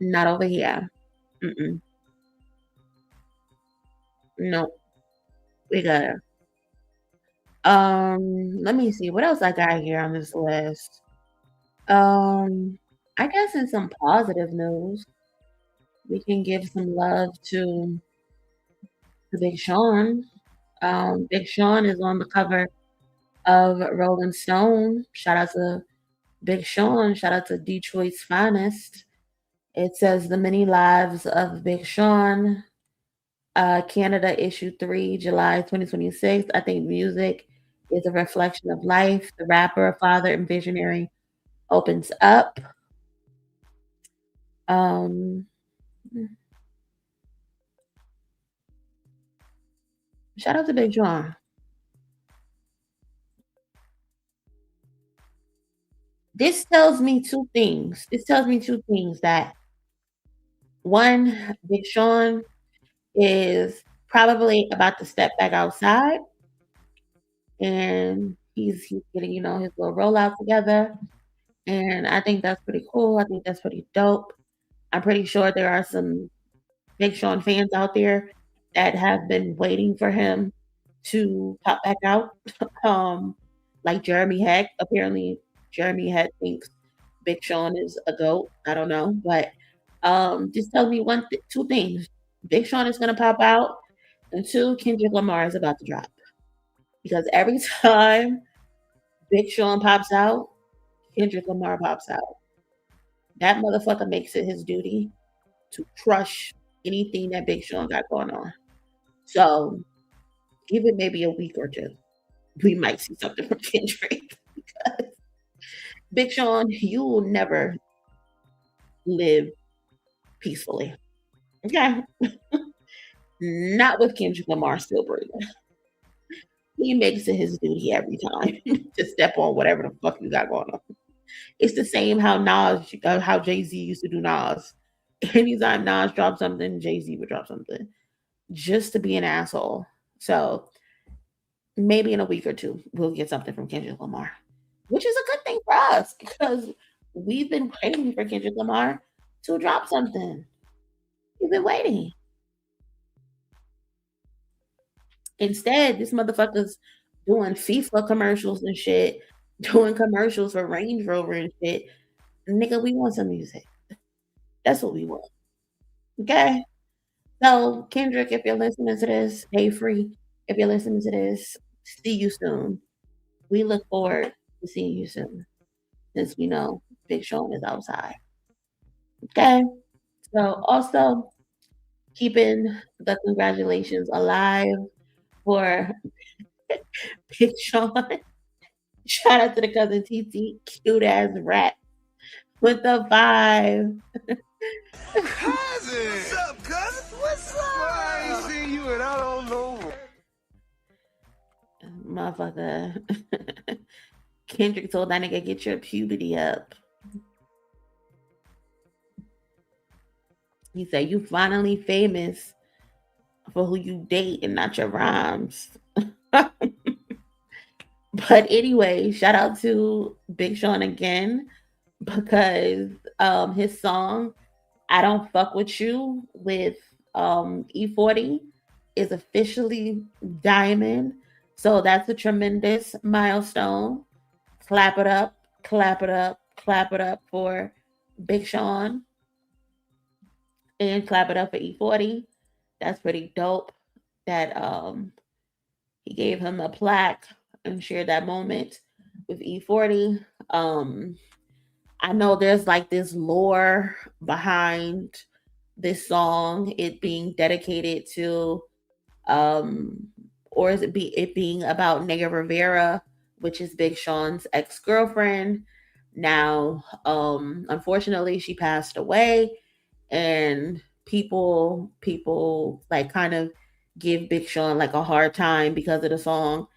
Not over here. Mm-mm. No, we got. Let me see what else I got here on this list. I guess in some positive news, we can give some love to Big Sean. Big Sean is on the cover of Rolling Stone. Shout out to Big Sean. Shout out to Detroit's finest. It says the many lives of Big Sean. Canada issue 3, July 2026. I think music is a reflection of life. The rapper, father, and visionary opens up. Um, Shout out to Big Sean. This tells me two things. This tells me two things that one, Big Sean is probably about to step back outside and he's getting, his little rollout together. And I think that's pretty cool. I think that's pretty dope. I'm pretty sure there are some Big Sean fans out there that have been waiting for him to pop back out. Like Jeremy Heck. Apparently, Jeremy Heck thinks Big Sean is a goat. I don't know, but just tell me two things. Big Sean is gonna pop out, and two, Kendrick Lamar is about to drop. Because every time Big Sean pops out, Kendrick Lamar pops out. That motherfucker makes it his duty to crush anything that Big Sean got going on. So give it maybe a week or two. We might see something from Kendrick because Big Sean, you will never live peacefully. Okay. Not with Kendrick Lamar still breathing. He makes it his duty every time to step on whatever the fuck you got going on. It's the same how Jay-Z used to do Nas. Anytime Nas dropped something, Jay-Z would drop something just to be an asshole. So maybe in a week or two, we'll get something from Kendrick Lamar, which is a good thing for us because we've been waiting for Kendrick Lamar to drop something. We've been waiting. Instead, this motherfucker's doing FIFA commercials and shit, doing commercials for Range Rover and shit. Nigga, we want some music. That's what we want. Okay? So, Kendrick, if you're listening to this, pay free. If you're listening to this, see you soon. We look forward to seeing you soon since we know Big Sean is outside. Okay? So, also, keeping the congratulations alive for Big Sean. Shout out to the cousin TT, cute ass rat with the 5. Cousin! What's up, cousin? What's up? I ain't seen you and I don't know. Motherfucker. Kendrick told that nigga, get your puberty up. He said, you finally famous for who you date and not your rhymes. But anyway, shout out to Big Sean again because his song I Don't Fuck With You with E40 is officially diamond. So that's a tremendous milestone. Clap it up, clap it up, clap it up for Big Sean. And clap it up for E40. That's pretty dope that he gave him a plaque and shared that moment with E40. I know there's like this lore behind this song, it being dedicated to or is it being about Naya Rivera, which is Big Sean's ex-girlfriend. Now, unfortunately she passed away, and people like kind of give Big Sean like a hard time because of the song.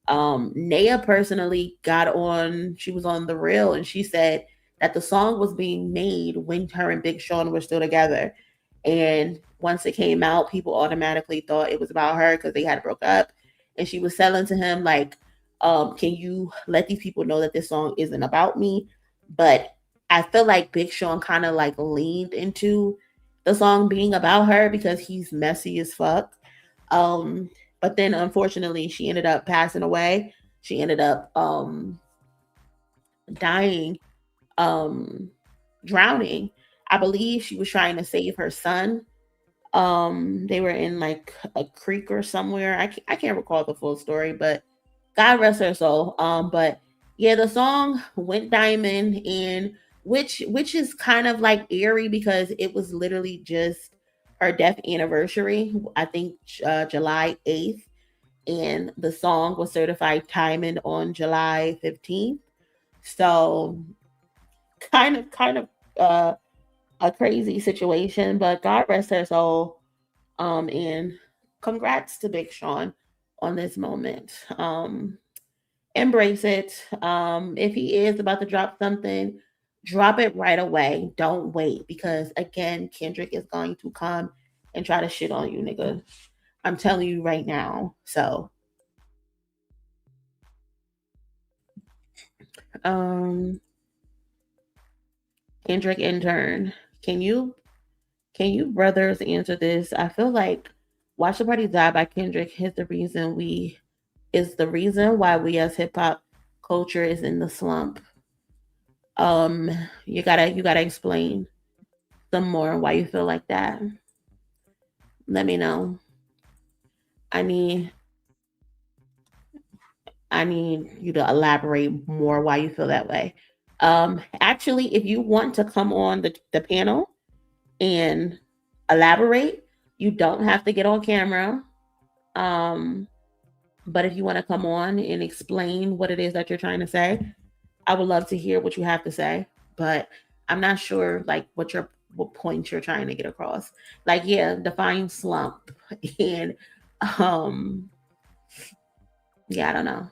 Naya personally got on, she was on The Real, and she said that the song was being made when her and Big Sean were still together. And once it came out, people automatically thought it was about her because they had broke up. And she was selling to him like, can you let these people know that this song isn't about me? But I feel like Big Sean kind of like leaned into the song being about her because he's messy as fuck. But then unfortunately she ended up passing away. She ended up dying, drowning. I believe she was trying to save her son. They were in like a creek or somewhere. I can't recall the full story, but God rest her soul. But yeah, the song went diamond, and which is kind of like eerie because it was literally just her death anniversary. I think July 8th, and the song was certified diamond on July 15th. So kind of a crazy situation, but God rest her soul. And congrats to Big Sean on this moment. Embrace it. If he is about to drop something, drop it right away. Don't wait, because again, Kendrick is going to come and try to shit on you, nigga. I'm telling you right now. So Kendrick intern, can you brothers answer this? I feel like Watch the Party Die by Kendrick is the reason why we as hip hop culture is in the slump. You gotta explain some more why you feel like that. Let me know. I need you to elaborate more why you feel that way. Actually, if you want to come on the panel and elaborate, you don't have to get on camera. But if you want to come on and explain what it is that you're trying to say, I would love to hear what you have to say. But I'm not sure like what point you're trying to get across. Like, yeah, define slump. And yeah, I don't know.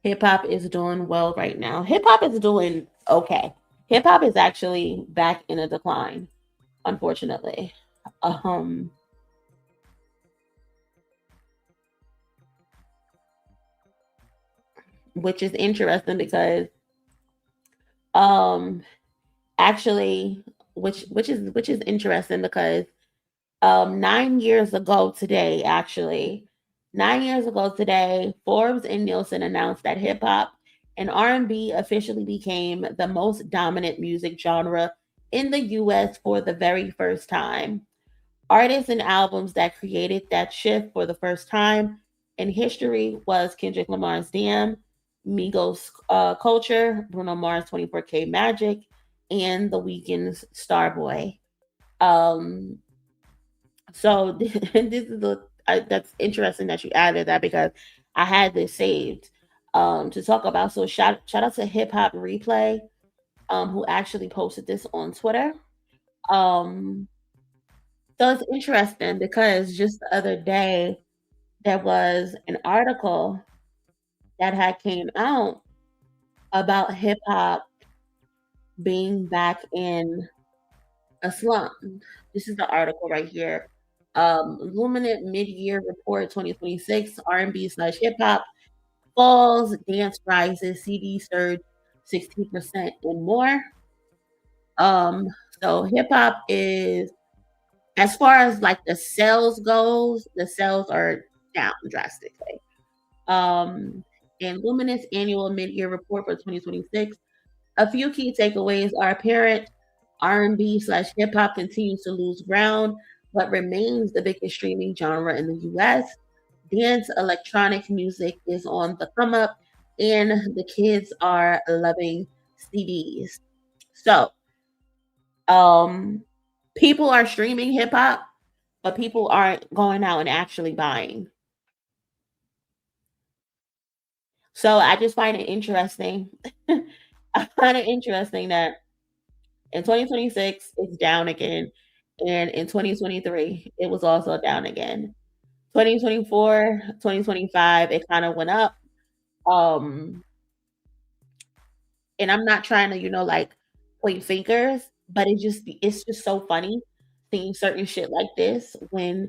Hip hop is doing well right now. Hip hop is doing okay. Hip hop is actually back in a decline, unfortunately. Which is interesting because actually which is interesting because 9 years ago today, actually, 9 years ago today, Forbes and Nielsen announced that hip hop and R&B officially became the most dominant music genre in the US for the very first time. Artists and albums that created that shift for the first time in history was Kendrick Lamar's Damn, Migos Culture, Bruno Mars 24K Magic, and The Weeknd's Starboy. Um, so this is that's interesting that you added that because I had this saved to talk about. So shout out to Hip Hop Replay, who actually posted this on Twitter. Um, so it's interesting because just the other day there was an article that had came out about hip hop being back in a slump. This is the article right here. Luminant Mid-Year Report 2026, R&B slash hip hop falls, dance rises, CD surge 16% and more. Um, so hip hop is, as far as like the sales goes, the sales are down drastically. In Luminous Annual Mid-Year Report for 2026, a few key takeaways are apparent. R&B slash hip hop continues to lose ground, but remains the biggest streaming genre in the U.S. Dance electronic music is on the come up, and the kids are loving CDs. So, people are streaming hip hop, but people aren't going out and actually buying. So I just find it interesting. I find it interesting that in 2026 it's down again, and in 2023 it was also down again. 2024, 2025 it kind of went up. Um, and I'm not trying to, like point fingers, but it's just so funny seeing certain shit like this when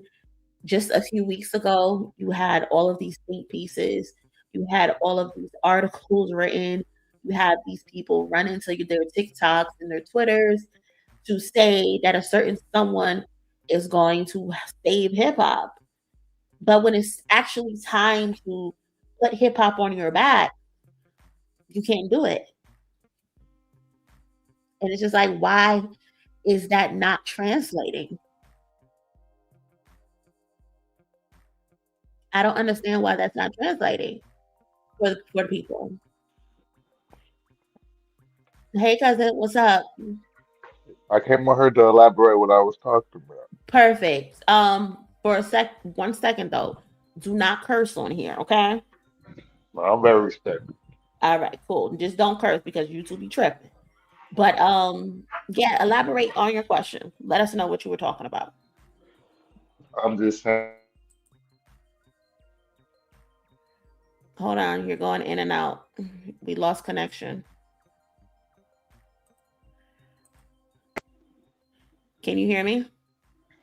just a few weeks ago you had all of these think pieces, you had all of these articles written, you had these people running to their TikToks and their Twitters to say that a certain someone is going to save hip hop. But when it's actually time to put hip hop on your back, you can't do it. And it's just like, why is that not translating? I don't understand why that's not translating for people. Hey, cousin, what's up? I came on here to elaborate what I was talking about. Perfect. For 1 second though, do not curse on here, okay? I'm very respectful. All right, cool. Just don't curse because YouTube be tripping. But yeah, elaborate on your question. Let us know what you were talking about. I'm just saying. Hold on, you're going in and out. We lost connection. Can you hear me?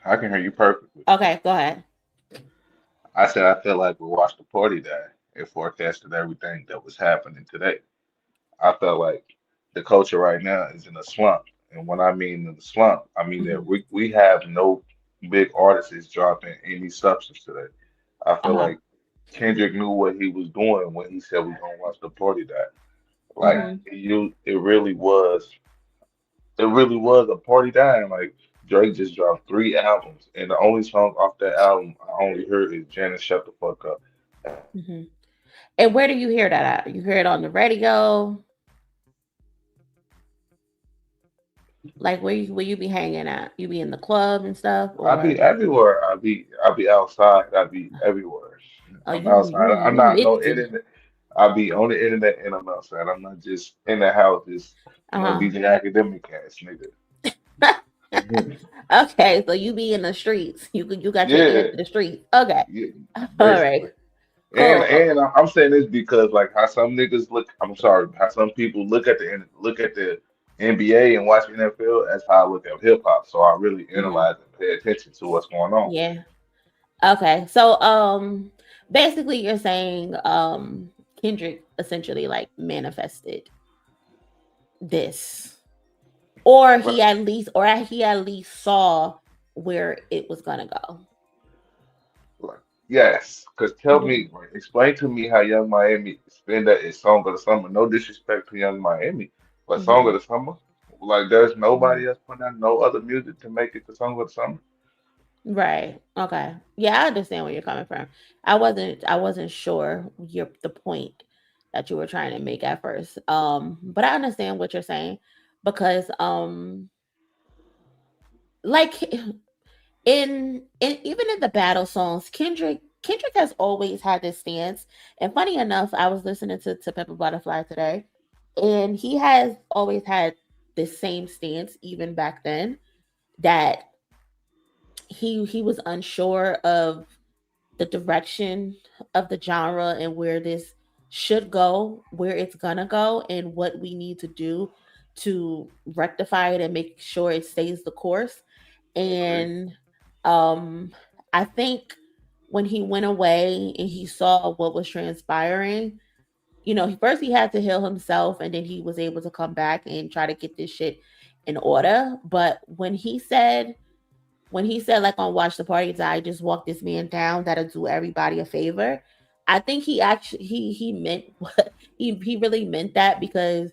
I can hear you perfectly. Okay, go ahead. I said I feel like we watched the party die and forecasted everything that was happening today. I felt like the culture right now is in a slump. And when I mean in the slump, I mean that Mm-hmm. we have no big artists dropping any substance today. I feel Uh-huh. like Kendrick knew what he was doing when he said we're gonna watch the party die. Like Mm-hmm. it really was a party time. Like Drake just dropped 3 albums, and the only song off that album I only heard is "Janet Shut the Fuck Up." Mm-hmm. And where do you hear that at? You hear it on the radio? Like where you be hanging at? You be in the club and stuff, I be or everywhere. I be outside. I be everywhere. oh, I'm you outside. you I'm you not no mixing? internet. I be on the internet and I'm outside. I'm not just in the house, just Uh DJ academic ass nigga. huh. Mhm. Okay, so you be in the streets. You got your ear Yeah, to the streets. Okay, yeah, all right, basically. And cool. and I'm saying this because like how some niggas look, I'm sorry, how some people look at the NBA and watch NFL, that's how I look at hip hop. So I really Hmm. analyze and pay attention to what's going on. Yeah. Okay. So basically you're saying Kendrick essentially like manifested this, or But he at least saw where it was gonna go. like, yes, because tell Hmm. me, like, explain to me how Young Miami spend that is song of the summer. No disrespect to Young Miami, but song of Hmm. the summer, like there's Hmm. nobody else putting out no other music to make it the song of the summer. Right. Okay. Yeah, I understand where you're coming from. I wasn't sure the point. that you were trying to make at first. But I understand what you're saying because like in even in the battle songs, Kendrick has always had this stance. And funny enough, I was listening to Pepper Butterfly today, and he has always had this same stance even back then, that he was unsure of the direction of the genre and where this should go, where it's gonna go, and what we need to do to rectify it and make sure it stays the course. Agree. And I think when he went away and he saw what was transpiring, first he had to heal himself, and then he was able to come back and try to get this shit in order. But when he said like on Watch the Party Die, just walk this man down, that'll do everybody a favor. I think he actually he meant what he really meant that, because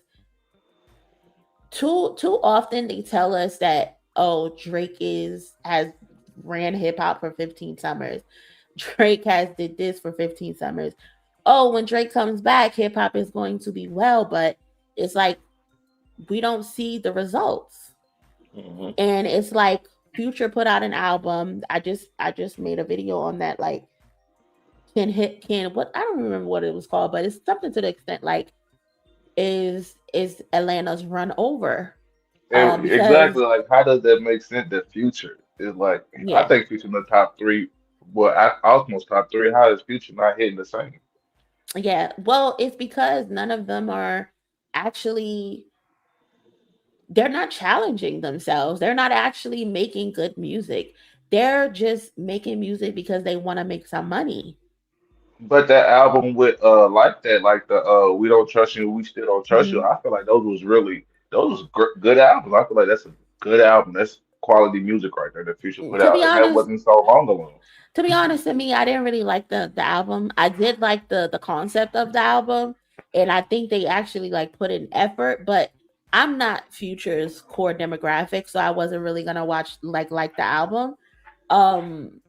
too often they tell us that, oh, Drake has ran hip hop for 15 summers. Drake has did this for 15 summers. Oh, when Drake comes back, hip hop is going to be well, but it's like we don't see the results. Mm-hmm. And it's like Future put out an album. I just made a video on that, like can what, I don't remember what it was called, but it's something to the extent like, is Atlanta's run over? Because Exactly. Like, how does that make sense? That Future is like, I yeah, think Future in the top three. Well, almost top three. How is Future not hitting the same? yeah. Well, it's because none of them are actually, they're not challenging themselves. They're not actually making good music. They're just making music because they want to make some money. But that album with like that, like the We Don't Trust You, We Still Don't Trust You. Mhm. I feel like those was good albums. I feel like that's a good album. That's quality music right there that Future put To out, be and that honest, wasn't so long ago. to me, I didn't really like the album. I did like the concept of the album, and I think they actually like put in effort. But I'm not Future's core demographic, so I wasn't really gonna watch like the album. Um,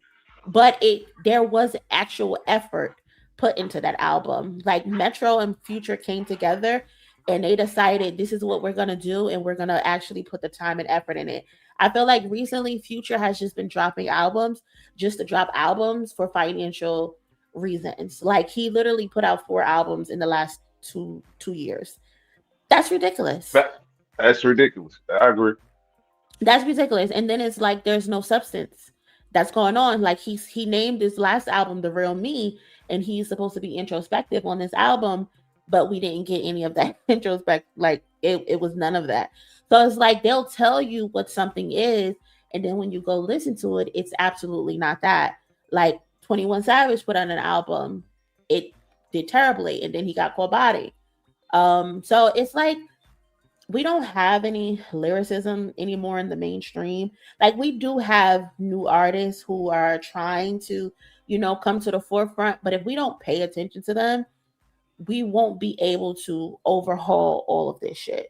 but there was actual effort put into that album. Like Metro and Future came together and they decided this is what we're gonna do, and we're gonna actually put the time and effort in it. I feel like recently Future has just been dropping albums just to drop albums for financial reasons. Like he literally put out 4 albums in the last two years. That's ridiculous. That, that's ridiculous. I agree. That's ridiculous. And then it's like there's no substance that's going on. Like he named his last album The Real Me, and he's supposed to be introspective on this album, but we didn't get any of that introspect. Like it was none of that. So it's like they'll tell you what something is, and then when you go listen to it, it's absolutely not that. Like 21 Savage put out an album, it did terribly, and then he got called body. So it's like we don't have any lyricism anymore in the mainstream. Like we do have new artists who are trying to, come to the forefront, but if we don't pay attention to them, we won't be able to overhaul all of this shit.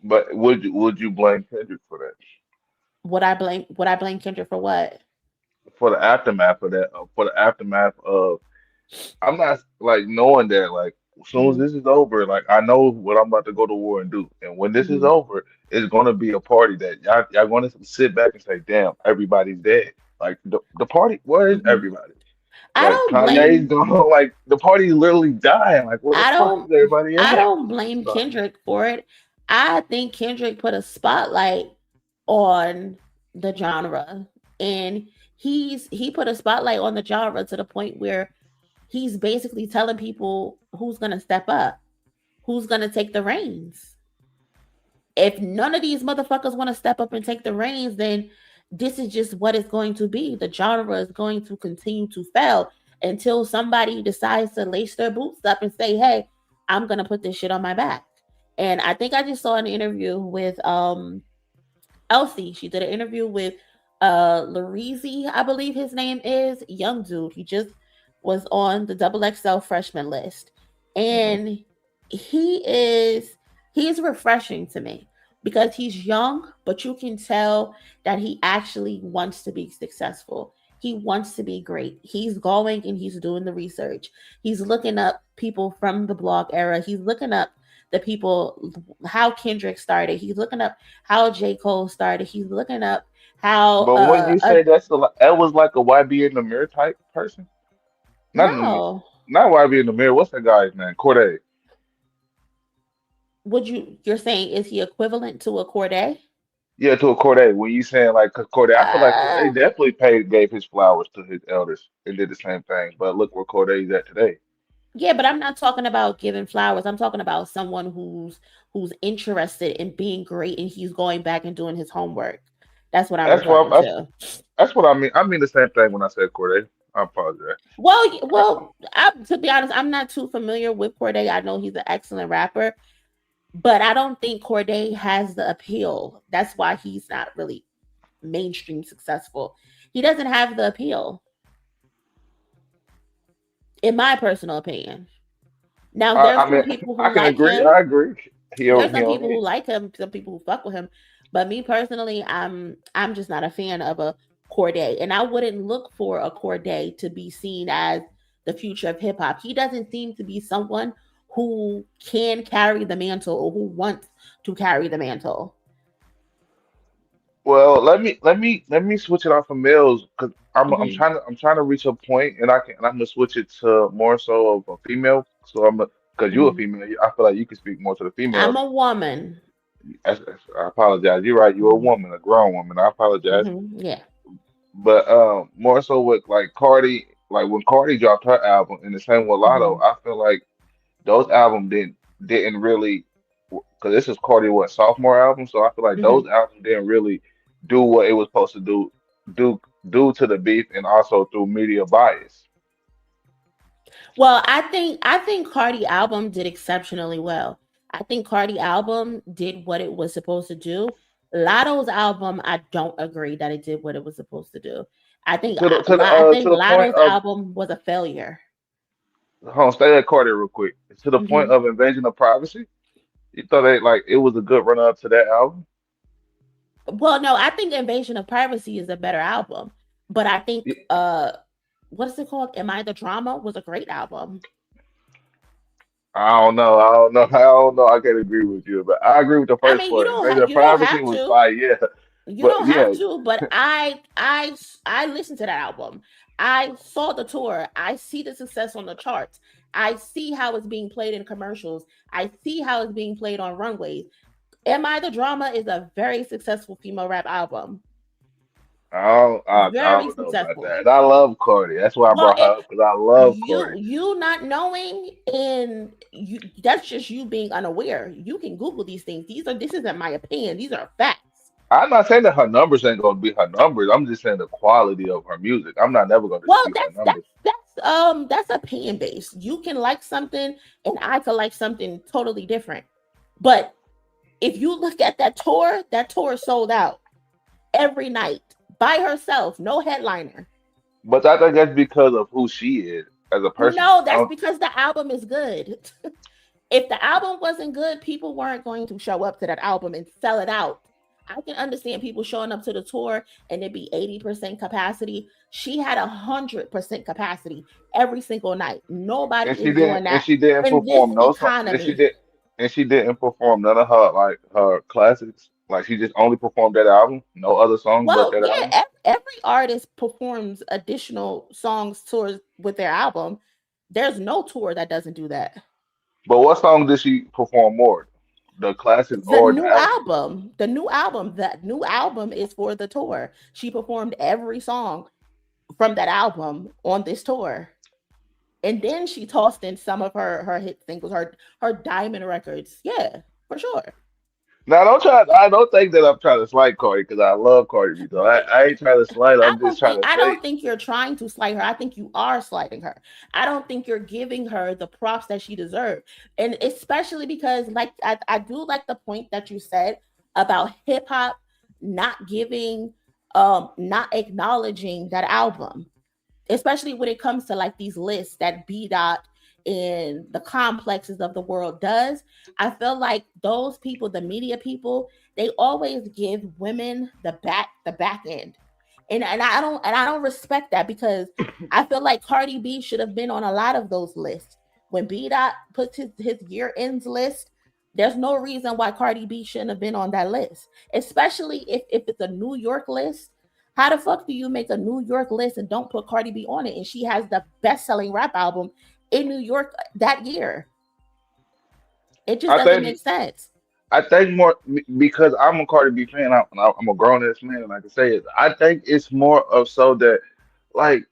But would you blame Kendrick for that? Would I blame Kendrick for what? For the aftermath of that? For the aftermath of I'm not like knowing that like as soon as Hmm. this is over, like I know what I'm about to go to war and do. And when this is Hmm. over, it's gonna be a party that y'all gonna sit back and say, damn, everybody's dead. Like the party, where is Hmm. everybody? I Like don't Kanye's blame gonna like the party's literally dying. Like where the I fuck don't is everybody I at? don't blame So, Kendrick for it. I think Kendrick put a spotlight on the genre, and he put a spotlight on the genre to the point where he's basically telling people who's going to step up, who's going to take the reins. If none of these motherfuckers want to step up and take the reins, then this is just what it's going to be. The genre is going to continue to fail until somebody decides to lace their boots up and say, "Hey, I'm going to put this shit on my back." And I think I just saw an interview with Elsie. She did an interview with Larizi, I believe his name is, young dude. He just was on the double XL freshman list. mhm. And he is he's refreshing to me because he's young, but you can tell that he actually wants to be successful. He wants to be great. He's going and he's doing the research. He's looking up people from the blog era. He's looking up the people, how Kendrick started. He's looking up how J. Cole started. He's looking up how But when you say that was like a YB in the mirror type person, not in the, no. not YB in the mirror. What's that guy's name? Corday. You're saying, is he equivalent to a Corday? Yeah, to a Corday. When you saying like 'cause Corday, I feel like Corday Uh, definitely gave his flowers to his elders and did the same thing. But look where Corday's at today. yeah, but I'm not talking about giving flowers. I'm talking about someone who's interested in being great and he's going back and doing his homework. That's what I'm That's what referring I'm, to. that's what I mean. I mean the same thing when I said Corday. I apologize. Well, to be honest, I'm not too familiar with Corday. I know he's an excellent rapper, but I don't think Corday has the appeal. That's why he's not really mainstream successful. He doesn't have the appeal, in my personal opinion. Now, there's I some mean, people I who can like agree. him. I agree. There's He some on people me. who like him, some people who fuck with him. But me personally, I'm just not a fan of a Corday. And I wouldn't look for a Corday to be seen as the future of hip hop. He doesn't seem to be someone who can carry the mantle or who wants to carry the mantle. Well, let me switch it off from males because Mhm. I'm trying to reach a point and I'm gonna switch it to more so of a female. So because you're a Mhm. female, I feel like you can speak more to the I'm females. a woman. I apologize. You're right. You're a Mhm. woman, a grown woman. I apologize. Yeah. But more so with like Cardi, like when Cardi dropped her album, and the same with Lotto, Mhm. I feel like those albums didn't really because this is Cardi what sophomore album, so I feel like those Mhm. albums didn't really do what it was supposed to do due to the beef and also through media bias. Well, I think Cardi album did exceptionally well. I think Cardi album did what it was supposed to do. Lotto's album, I don't agree that it did what it was supposed to do. I To think the point Lotto's of album was a failure. hold on, stay at Cardi real quick. To the point Hmm. of invasion of privacy, you thought it was a good run up to that album? Well, no, I think Invasion of Privacy is a better album, but I think what is it called? Am I the Drama was a great album. I don't know. I don't know. I don't know. I can't agree with you, but I agree with the I first mean, you part. don't Invasion of you don't privacy have was to. fire, yeah. You But don't have yeah, to, but I listened to that album. I saw the tour. I see the success on the charts. I see how it's being played in commercials. I see how it's being played on runways. Am I the Drama is a very successful female rap album. I Very don't know about successful. that. And I love Cardi. That's why I Well, brought her up because I love Cardi. you not knowing, and you that's just you being unaware. You can Google these things. This isn't my opinion. These are facts. I'm not saying that her numbers ain't gonna be her numbers. I'm just saying the quality of her music. I'm not never gonna Well, dispute her numbers. that's opinion based. You can like something, and I could like something totally different. But if you look at that tour sold out every night by herself, no headliner. But I think that's because of who she is as a person. No, I that's don't, because the album is good. If the album wasn't good, people weren't going to show up to that album and sell it out. I can understand people showing up to the tour and it be 80% capacity. She had 100% capacity every single night. Nobody is doing and that she didn't in this perform no song economy. and she didn't perform none of her like her classics. Like she just only performed that album, no other songs but Well, that yeah, album. every artist performs additional songs tours with their album. There's no tour that doesn't do that. But what song did she perform more? The classic or the album? That new album is for the tour. She performed every song from that album on this tour. And then she tossed in some of her hit singles, her diamond records. Yeah, for sure. Now don't try. I don't think that I'm trying to slight Cardi because I love Cardi B. So I ain't trying to slight. I'm just trying to I say. don't think you're trying to slight her. I think you are slighting her. I don't think you're giving her the props that she deserves. And especially because like I do like the point that you said about hip hop not giving not acknowledging that album, especially when it comes to like these lists that B dot in the complexes of the world does. I feel like those people, the media people, they always give women the back end. And I don't respect that because I feel like Cardi B should have been on a lot of those lists. when B-Dot puts his year ends list, there's no reason why Cardi B shouldn't have been on that list, especially if it's a New York list. How the fuck do you make a New York list and don't put Cardi B on it? And she has the best-selling rap album in New York that year. It just doesn't make sense. I think more because I'm a Cardi B fan. I'm a grown ass man, and I can say it. I think it's more of so that, like,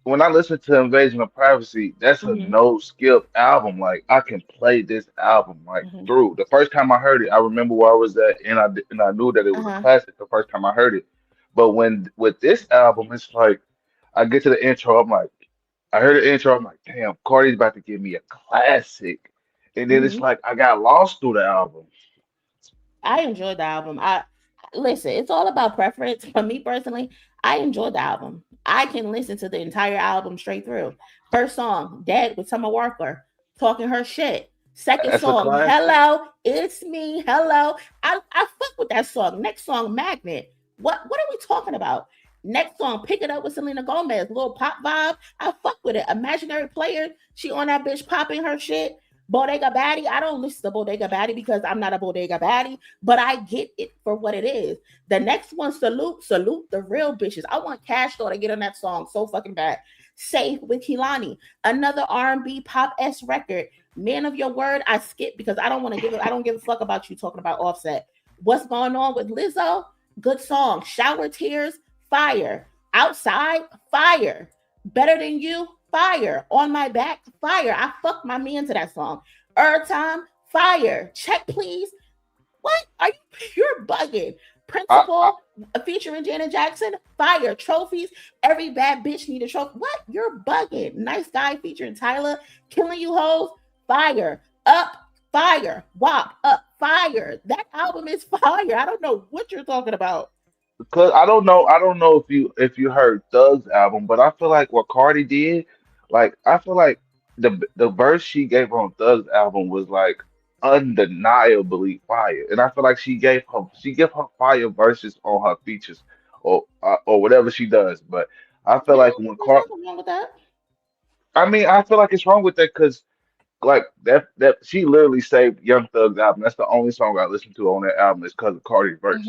when I listen to Invasion of Privacy, that's a no skip album. Like, I can play this album like through. The first time I heard it, I remember where I was at, and I knew that it was a classic the first time I heard it. But when with this album, it's like I get to the intro, I'm like, I heard the intro, I'm like, damn, Cardi's about to give me a classic, and then it's like I got lost through the album. I enjoyed the album. I listen, it's all about preference. For me personally, I enjoyed the album. I can listen to the entire album straight through. First song, Dead with Summer Walker, talking her shit. Second song, Hello, It's Me, Hello. I fuck with that song. Next song, Magnet. What are we talking about? Next song, Pick It Up with Selena Gomez, little pop vibe. I fuck with it. Imaginary Player, she on that bitch popping her shit. Bodega Baddie, I don't listen to Bodega Baddie because I'm not a Bodega Baddie, but I get it for what it is. The next one, Salute the real bitches. I want Cash Doll to get on that song so fucking bad. Safe with Kehlani, another R&B pop-esque record. Man of Your Word, I skip because I don't give a fuck about you talking about Offset. What's Going On with Lizzo? Good song. Shower Tears, fire. Outside, fire. Better Than You, fire. On My Back, fire. I fucked my man to that song. Time, fire. Check Please. What? You're bugging. Principal, featuring Janet Jackson, fire. Trophies, Every Bad Bitch Need a Trophy. What? You're bugging. Nice Guy featuring Tyler, Killing You Hoes, fire. Up, fire. WAP, up, fire. That album is fire. I don't know what you're talking about. Because I don't know if you heard Thug's album, but I feel like what Cardi did, like I feel like the verse she gave on Thug's album was like undeniably fire, and I feel like she gave her fire verses on her features or whatever she does. But I feel like when Cardi, wrong with that. I mean, I feel like it's wrong with that because like that she literally saved Young Thug's album. That's the only song I listened to on that album is because of Cardi's verse.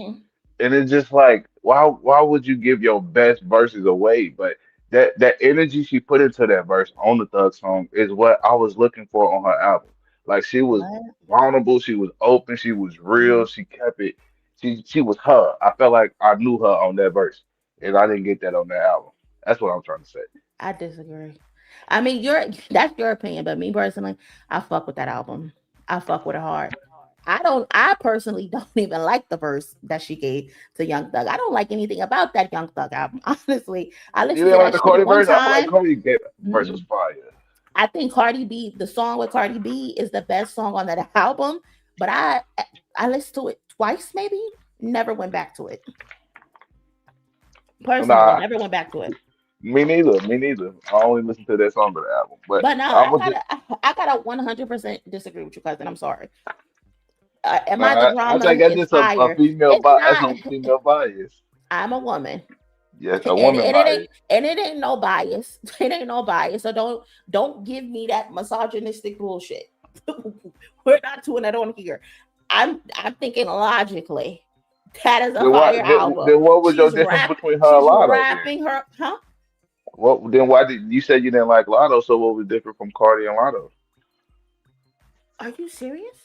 And it's just like, why would you give your best verses away? But that energy she put into that verse on the Thug song is what I was looking for on her album. Like she was vulnerable, she was open, she was real, she kept it. She was her. I felt like I knew her on that verse, and I didn't get that on that album. That's what I'm trying to say. I disagree. I mean, that's your opinion, but me personally, I fuck with that album. I fuck with it hard. I personally don't even like the verse that she gave to Young Thug. I don't like anything about that Young Thug album. Honestly, I listened to that the Cardi one verse. time. I feel like Cardi gave verse was fire. I think Cardi B, the song with Cardi B, is the best song on that album. But I listened to it twice, maybe. Never went back to it. Personally, never went back to it. Me neither. I only listened to that song of the album. But no, I gotta 100% disagree with you, cousin. I'm sorry. Am I the drama? I think that's just a female bias. I'm a woman. Yes, a woman bias. It ain't no bias. It ain't no bias. So don't give me that misogynistic bullshit. We're not doing that on here. I'm thinking logically. That is a fire album. Then what was your difference between her and Lotto? Rapping her, huh? What? Then why did you say you didn't like Lotto? So what was different from Cardi and Lotto? Are you serious?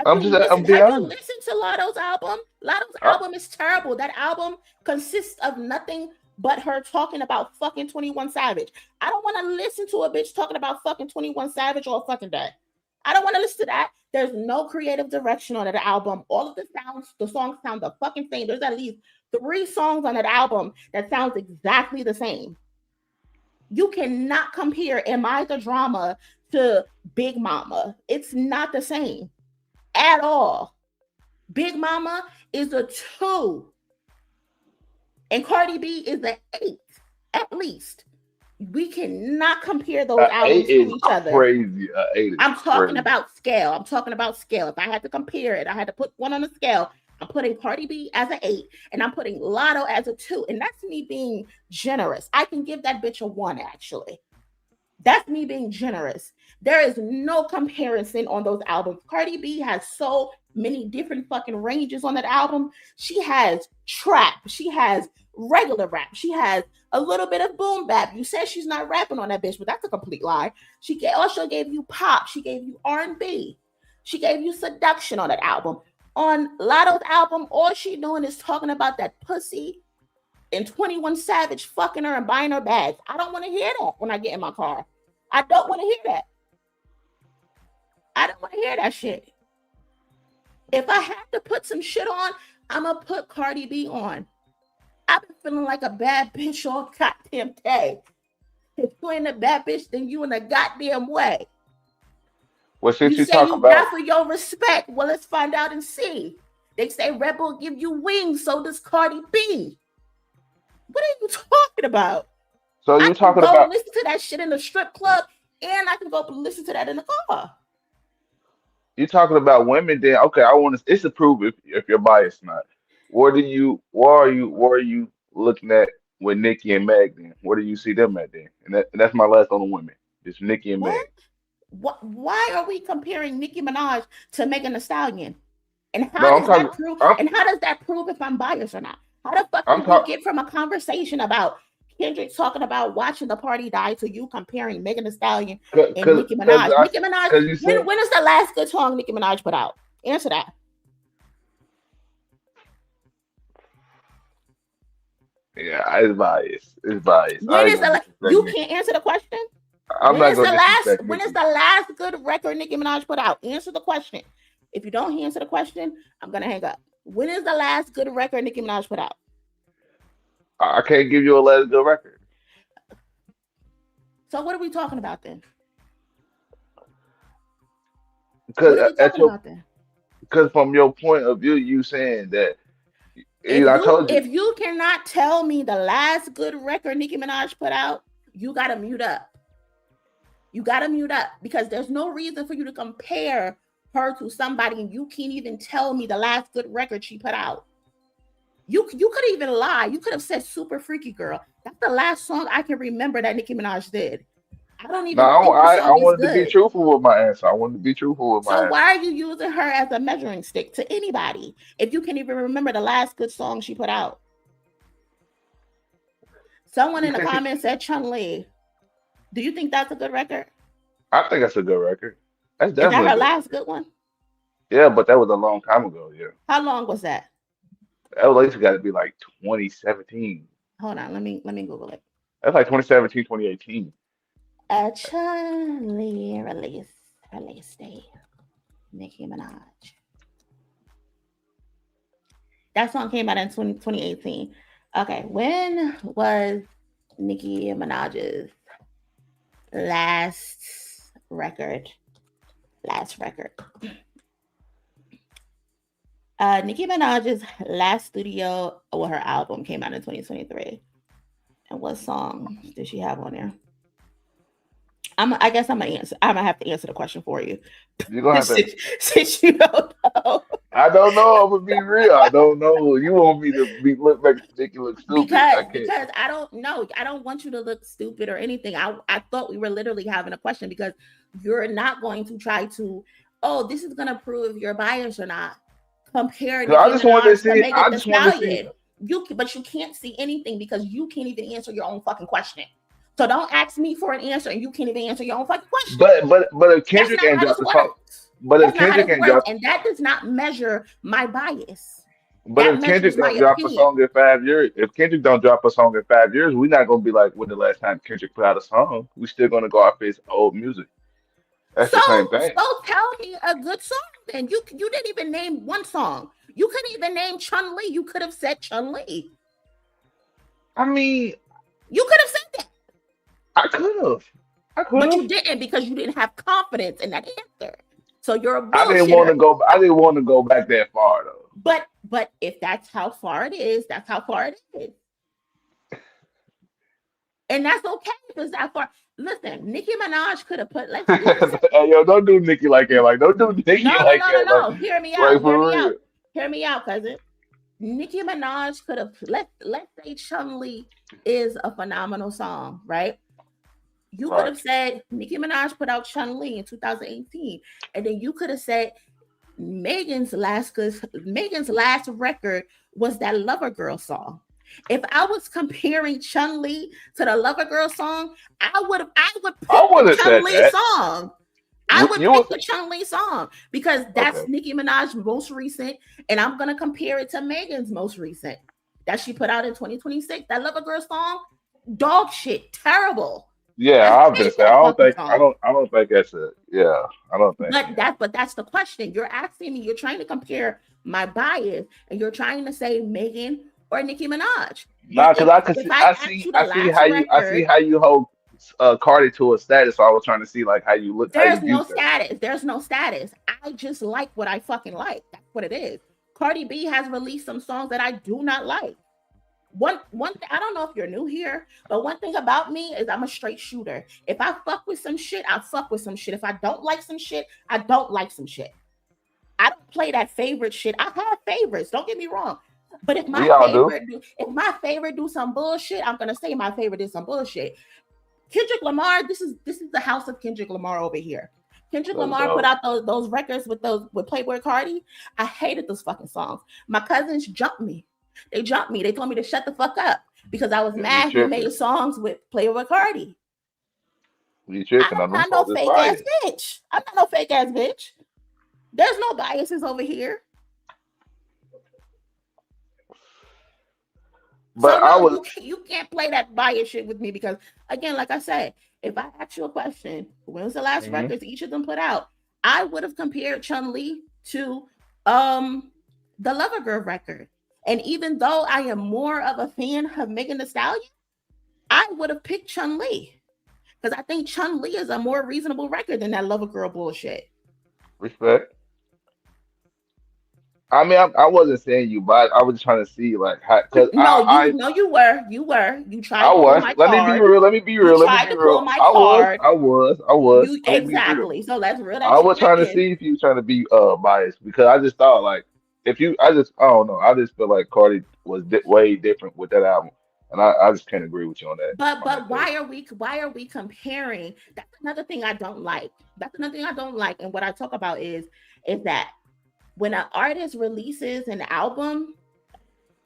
I'm being honest. Have you listened to Lotto's album? Lotto's album is terrible. That album consists of nothing but her talking about fucking 21 Savage. I don't want to listen to a bitch talking about fucking 21 Savage all fucking day. I don't want to listen to that. There's no creative direction on that album. All of the songs sound the fucking same. There's at least 3 songs on that album that sounds exactly the same. You cannot compare Am I the Drama to Big Mama. It's not the same at all. Big Mama is a 2. And Cardi B is an 8, at least. We cannot compare those albums to each other. Crazy. I'm talking about scale. If I had to compare it, I had to put one on the scale. I'm putting Cardi B as an 8, and I'm putting Lotto as a 2. And that's me being generous. I can give that bitch a 1, actually. That's me being generous. There is no comparison on those albums. Cardi B has so many different fucking ranges on that album. She has trap. She has regular rap. She has a little bit of boom bap. You said she's not rapping on that bitch, but that's a complete lie. She also gave you pop. She gave you R&B. She gave you seduction on that album. On Lotto's album, all she doing is talking about that pussy and 21 Savage fucking her and buying her bags. I don't want to hear that when I get in my car. I don't want to hear that. I don't want to hear that shit. If I have to put some shit on, I'm going to put Cardi B on. I've been feeling like a bad bitch all goddamn day. If you ain't a bad bitch, then you in a goddamn way. Well, since you you say talk you about got for your respect, well, let's find out and see. They say Red Bull give you wings, so does Cardi B. What are you talking about? So you talking go about listen to that shit in the strip club, and I can go listen to that in the car. you talking about women? Then okay, I want to. It's to prove if you're biased or not. Where are you looking at with Nicki and Meg? Then where do you see them at then? And that's my last on the women. It's Nicki and Meg. What? Why are we comparing Nicki Minaj to Megan Thee Stallion? And how No, does that prove? And how does that prove if I'm biased or not? How the fuck did we get from a conversation about Kendrick talking about watching the party die to you comparing Megan Thee Stallion and Nicki Minaj? Nicki Minaj. When is the last good song Nicki Minaj put out? Answer that. Yeah, it's biased. It's biased. When is the you can't answer the question? When is the last good record Nicki Minaj put out? Answer the question. If you don't answer the question, I'm gonna hang up. When is the last good record Nicki Minaj put out? I can't give you a last good record. So what are we talking about then? Because from your point of view, you saying that if you cannot tell me the last good record Nicki Minaj put out, you gotta mute up. You gotta mute up because there's no reason for you to compare her to somebody and you can't even tell me the last good record she put out. You could even lie. You could have said Super Freaky Girl. That's the last song I can remember that Nicki Minaj did. I don't even think I wanted to be truthful with my answer. I wanted to be truthful with my answer. So why are you using her as a measuring stick to anybody if you can't even remember the last good song she put out? Someone in the comments said Chun-Li. Do you think that's a good record? I think that's a good record. That's definitely. Is that her last good one? Yeah, but that was a long time ago. Yeah. How long was that? That was at least got to be like 2017. Hold on, let me Google it. That's like 2017, 2018. Chun-Li release date. Nicki Minaj. That song came out in 2018. Okay, when was Nicki Minaj's last record? Nicki Minaj's last studio, her album came out in 2023. And what song did she have on there? I guess I'm gonna have to answer the question for you. You're gonna have to since you don't know. I don't know. I'm gonna be real. I don't know. You want me to look like Nicki look stupid? Because I don't know. I don't want you to look stupid or anything. I thought we were literally having a question because you're not going to try to. Oh, this is gonna prove if you're biased or not. Compare. I just want to see. I just want to see. But you can't see anything because you can't even answer your own fucking question. So don't ask me for an answer and you can't even answer your own fucking question. But if Kendrick ain't dropped the song, and that does not measure my bias. But if Kendrick don't drop a song in 5 years, we're not gonna be like when the last time Kendrick put out a song. We're still gonna go off his old music. That's the same thing. So tell me a good song then. You didn't even name one song. You couldn't even name Chun-Li. You could have said Chun-Li. I mean, you could have said that. I could have. But you didn't because you didn't have confidence in that answer. So you're a bullshitter. I didn't want to go back that far though. But if that's how far it is, that's how far it is. And that's okay if it's that far. Listen, Nicki Minaj could have put hey, yo, don't do Nicki like that. Like, don't do Nicki like that. No. Hear me out. Hear me out, cousin. Nicki Minaj could have let's say Chun-Li is a phenomenal song, right? You could have said Nicki Minaj put out Chun-Li in 2018, and then you could have said Megan's last record was that Lover Girl song. If I was comparing Chun-Li to the Lover Girl song, I would pick the Chun-Li song. I would pick the Chun-Li song because that's Nicki Minaj's most recent, and I'm gonna compare it to Megan's most recent that she put out in 2026. That Lover Girl song, dog shit, terrible. Yeah, I was gonna say I don't think that's it. Yeah, I don't think. But that's the question. You're asking me. You're trying to compare my bias, and you're trying to say Megan or Nicki Minaj. Nah, because I see how you hold Cardi to a status. So I was trying to see like how you look. There's no status. There's no status. I just like what I fucking like. That's what it is. Cardi B has released some songs that I do not like. One thing, I don't know if you're new here, but one thing about me is I'm a straight shooter. If I fuck with some shit, I fuck with some shit. If I don't like some shit, I don't like some shit. I don't play that favorite shit. I have favorites, don't get me wrong. But if my favorite do some bullshit, I'm gonna say my favorite is some bullshit. Kendrick Lamar, this is the house of Kendrick Lamar over here. Kendrick Lamar put out those records with Playboy Cardi. I hated those fucking songs. My cousins jumped me. They jumped me. They told me to shut the fuck up because I was mad he made songs with Playboy Cardi. I'm not no fake ass bitch. I'm not no fake ass bitch. There's no biases over here. But so you can't play that bias shit with me because again, like I said, if I ask you a question, when was the last records each of them put out? I would have compared Chun-Li to the Lover Girl record. And even though I am more of a fan of Megan Thee Stallion, I would have picked Chun-Li because I think Chun-Li is a more reasonable record than that Lover Girl bullshit. Respect. I mean, I wasn't saying you, but I was trying to see like how. Cause you were. You tried. I was. Let me be real. Let me be real. I was. Exactly. So that's real. I was trying to see if you were trying to be biased because I just thought like I don't know. I just feel like Cardi was way different with that album, and I just can't agree with you on that. But why are we comparing? That's another thing I don't like. And what I talk about is that when an artist releases an album,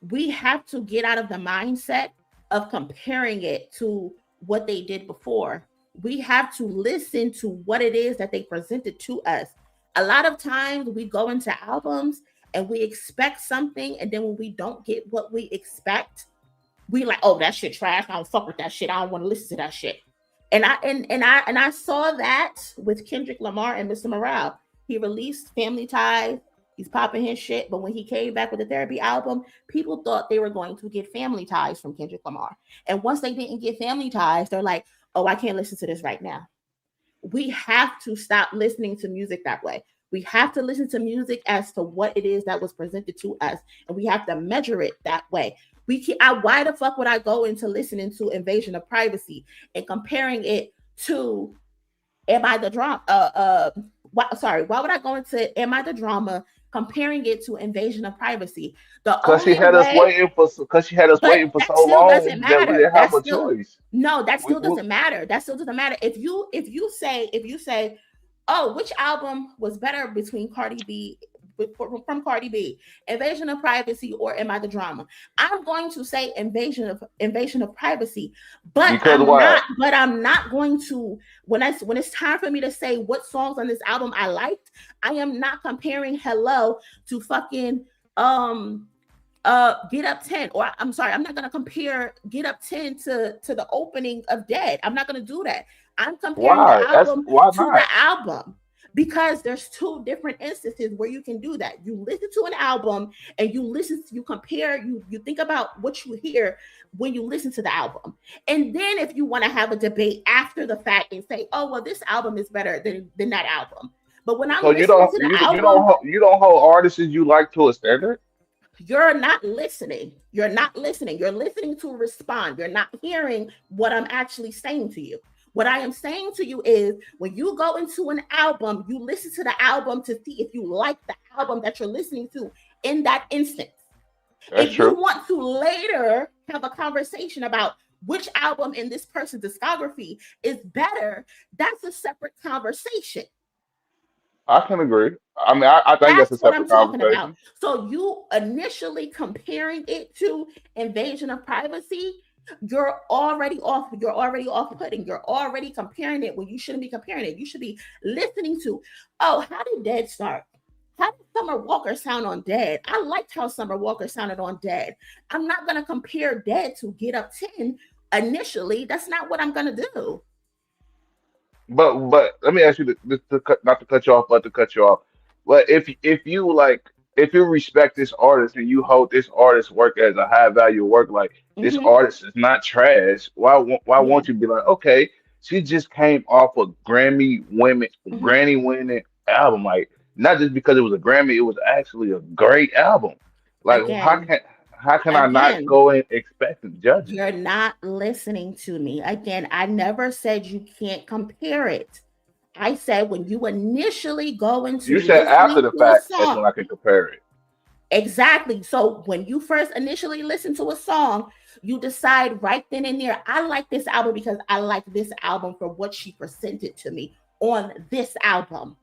we have to get out of the mindset of comparing it to what they did before. We have to listen to what it is that they presented to us. A lot of times we go into albums and we expect something, and then when we don't get what we expect, we like, oh, that shit trash. I don't fuck with that shit. I don't want to listen to that shit. And I saw that with Kendrick Lamar and Mr. Morale. He released Family Ties. He's popping his shit, but when he came back with the Therapy album, people thought they were going to get Family Ties from Kendrick Lamar. And once they didn't get Family Ties, they're like, oh, I can't listen to this right now. We have to stop listening to music that way. We have to listen to music as to what it is that was presented to us, and we have to measure it that way. Why the fuck would I go into listening to Invasion of Privacy and comparing it to Am I the Drama? Why would I go into Am I the Drama? Comparing it to Invasion of Privacy, because she had us waiting for so long that we didn't have a choice. No, that still doesn't matter. That still doesn't matter. If you say, oh, which album was better between from Cardi B, Invasion of Privacy or Am I the Drama? I'm going to say Invasion of Privacy, but I'm not going to when it's time for me to say what songs on this album I liked. I am not comparing Hello to fucking Get Up 10, or I'm sorry, I'm not gonna compare Get Up 10 to the opening of Dead. I'm not gonna do that. I'm comparing the album to the album. Because there's two different instances where you can do that. You listen to an album and you compare, you think about what you hear when you listen to the album. And then if you want to have a debate after the fact and say, oh, well, this album is better than that album. But when I'm listening to the album, you don't hold artists you like to a standard? You're not listening. You're listening to respond. You're not hearing what I'm actually saying to you. What I am saying to you is when you go into an album, you listen to the album to see if you like the album that you're listening to in that instance. That's true. You want to later have a conversation about which album in this person's discography is better, that's a separate conversation. I can agree. I mean, I think that's a That's what I'm separate talking about. conversation. So you initially comparing it to Invasion of Privacy, you're already off. You're already off-putting. You're already comparing it when you shouldn't be comparing it. You should be listening to, oh, how did Dead start? How did Summer Walker sound on Dead? I liked how Summer Walker sounded on Dead. I'm not going to compare Dead to Get Up 10 initially. That's not what I'm going to do. But let me ask you not to cut you off, but to cut you off. But if you respect this artist and you hold this artist's work as a high value work, like this Mm-hmm. artist is not trash, why Yeah. won't you be like, okay, she just came off a Grammy winning album, like not just because it was a Grammy, it was actually a great album. Like Again, how can I not again, go and expect and judge it? you're not listening to me. Again, I never said you can't compare it. I said when you initially go into You said after listening the to a fact that's song, when I can compare it. exactly. So when you first initially listen to a song, you decide right then and there, I like this album because I like this album for what she presented to me on this album.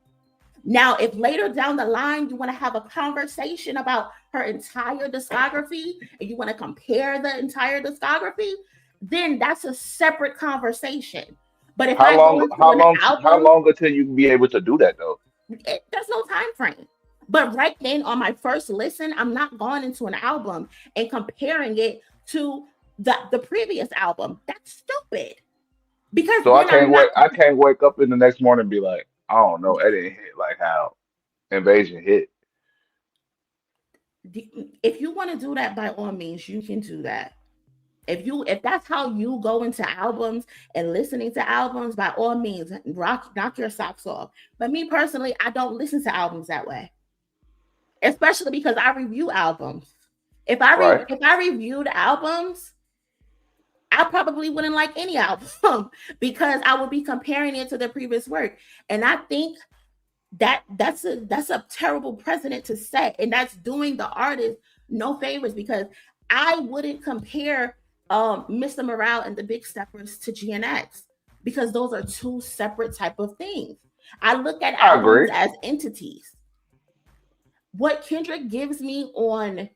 Now, if later down the line you want to have a conversation about her entire discography and you want to compare the entire discography, then that's a separate conversation. But if I go into an How album, long until you can be able to do that though? there's no time frame. But right then on my first listen, I'm not going into an album and comparing it to the previous album. That's stupid. Because So then I'm not. I can't wake up in the next morning and be like, I don't know, it didn't hit like how Invasion hit. If you want to do that, by all means, you can do that. If that's how you go into albums and listening to albums, by all means, knock your socks off. But me personally, I don't listen to albums that way, especially because I review albums. Right. If I reviewed albums, I probably wouldn't like any album because I would be comparing it to the previous work, and I think that's a terrible precedent to set, and that's doing the artist no favors because I wouldn't compare Mr. Morale and the Big Steppers to GNX because those are two separate type of things. I look at I albums agree. as entities. What Kendrick gives me on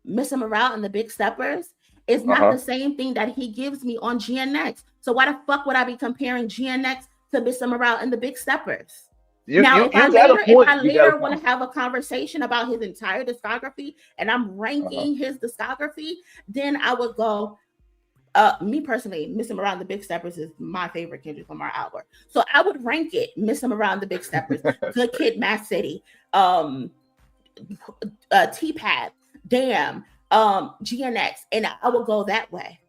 Mr. Morale and the Big Steppers is not Uh-huh. the same thing that he gives me on GNX. So why the fuck would I be comparing GNX to Mr. Morale and the Big Steppers? Now, You got a if point. I You got a later want point. to have a conversation about his entire discography and I'm Uh-huh. ranking his discography, then I would go. Me personally, Mr. Around the Big Steppers is my favorite Kendrick Lamar album. So I would rank it: Mr. Around the Big Steppers, Good Kid, Mad City, T-Pad, Damn, GNX, and I would go that way.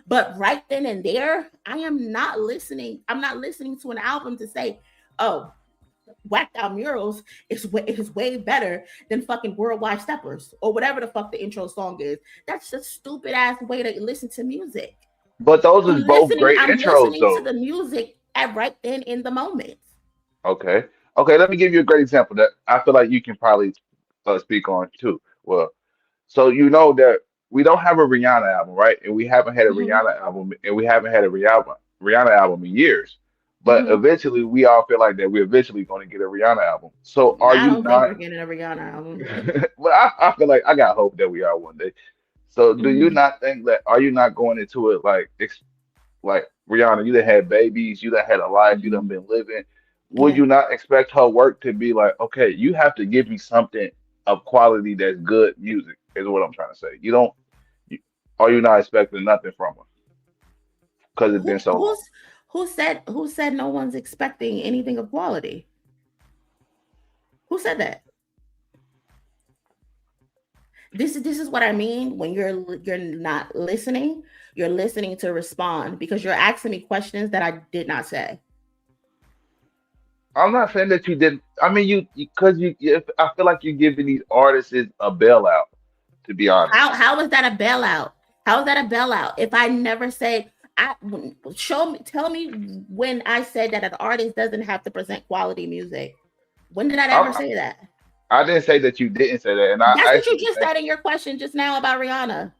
But right then and there, I'm not listening to an album to say, oh, Whacked Out Murals is way better than fucking Worldwide Steppers or whatever the fuck the intro song is. That's a stupid ass way to listen to music. But those is both great I'm intros listening to though. the music at right then in the moment. Okay. Okay, let me give you a great example that I feel like you can probably speak on too. Well, so you know that we don't have a Rihanna album, right? And we haven't had a Mm-hmm. Rihanna album, and we haven't had a Rihanna album in years. But Mm-hmm. eventually, we all feel like that we're eventually going to get a Rihanna album. So are I you don't think not? we're getting a Rihanna album. Well, I feel like I got hope that we are one day. So do you Mm-hmm. not think that? Are you not going into it like like Rihanna? You done had babies, you done had a life, you done Mm-hmm. been living. Would Yeah. you not expect her work to be like, okay, you have to give me something of quality that's good music? Is what I'm trying to say. You don't. You, are you not expecting nothing from her because it's Who been so long? who's who said no one's expecting anything of quality? Who said that? This is what I mean when you're not listening. You're listening to respond because you're asking me questions that I did not say. I'm not saying that you didn't. I mean, because I feel like you're giving these artists a bailout. To be honest. How is that a bailout? How is that a bailout? If I never said tell me when I said that an artist doesn't have to present quality music. When did I ever I, say that? I didn't say that you didn't say that, and I That's what you actually just think said in your question just now about Rihanna.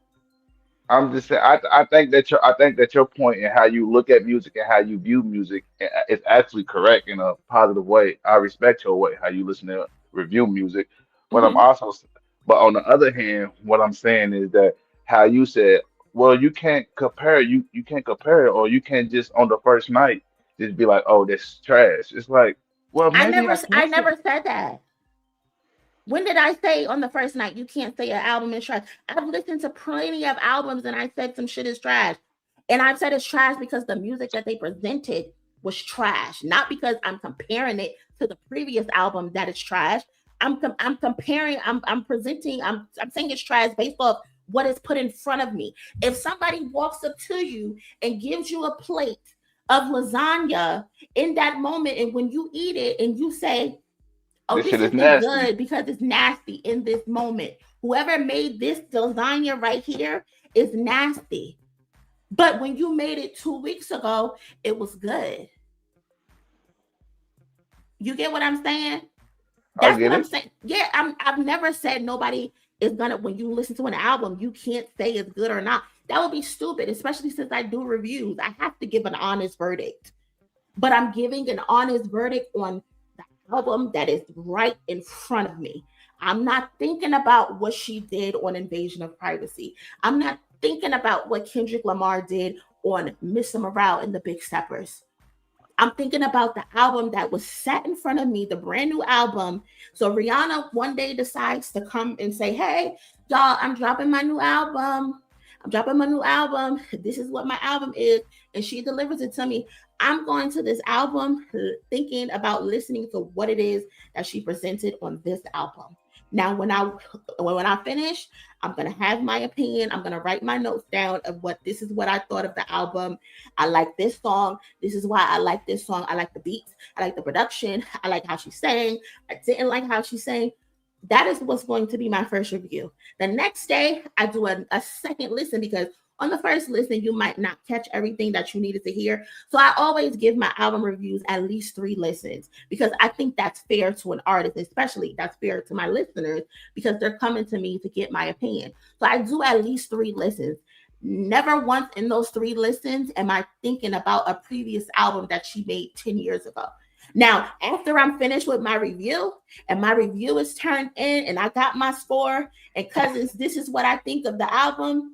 I'm just saying. I think that your point and how you look at music and how you view music is actually correct in a positive way. I respect your way how you listen to review music, but I'm Mhm. also, but on the other hand, what I'm saying is that how you said, well, you can't compare. You can't compare it, or you can't just on the first night just be like, oh, this trash. It's like, well, maybe I I can say. never said that. When did I say on the first night you can't say an album is trash? I've listened to plenty of albums and I said some shit is trash. And I've said it's trash because the music that they presented was trash, not because I'm comparing it to the previous album that is trash. I'm comparing, I'm presenting, I'm saying it's trash based off what is put in front of me. If somebody walks up to you and gives you a plate of lasagna in that moment, and when you eat it and you say, oh, This this shit is isn't nasty. good because it's nasty in this moment. Whoever made this lasagna right here is nasty. But when you made it 2 weeks ago, it was good. You get what I'm saying? I That's what get I'm it. saying. Yeah, I've never said nobody is gonna, when you listen to an album, you can't say it's good or not. That would be stupid, especially since I do reviews. I have to give an honest verdict. But I'm giving an honest verdict on the album that is right in front of me. I'm not thinking about what she did on Invasion of Privacy. I'm not thinking about what Kendrick Lamar did on Mr. Morale and the Big Steppers. I'm thinking about the album that was set in front of me, the brand new album. So Rihanna one day decides to come and say, hey, y'all, I'm dropping my new album. I'm dropping my new album. This is what my album is. And she delivers it to me. I'm going to this album thinking about listening to what it is that she presented on this album. Now, when I finish, I'm gonna have my opinion. I'm gonna write my notes down of what this is what I thought of the album. I like this song. This is why I like this song. I like the beats. I like the production. I like how she sang. I didn't like how she sang. That is what's going to be my first review. The next day, I do a second listen because on the first listen, you might not catch everything that you needed to hear. So I always give my album reviews at least 3 listens because I think that's fair to an artist, especially that's fair to my listeners because they're coming to me to get my opinion. So I do at least 3 listens. Never once in those 3 listens am I thinking about a previous album that she made 10 years ago. Now, after I'm finished with my review and my review is turned in and I got my score, and cousins, this is what I think of the album,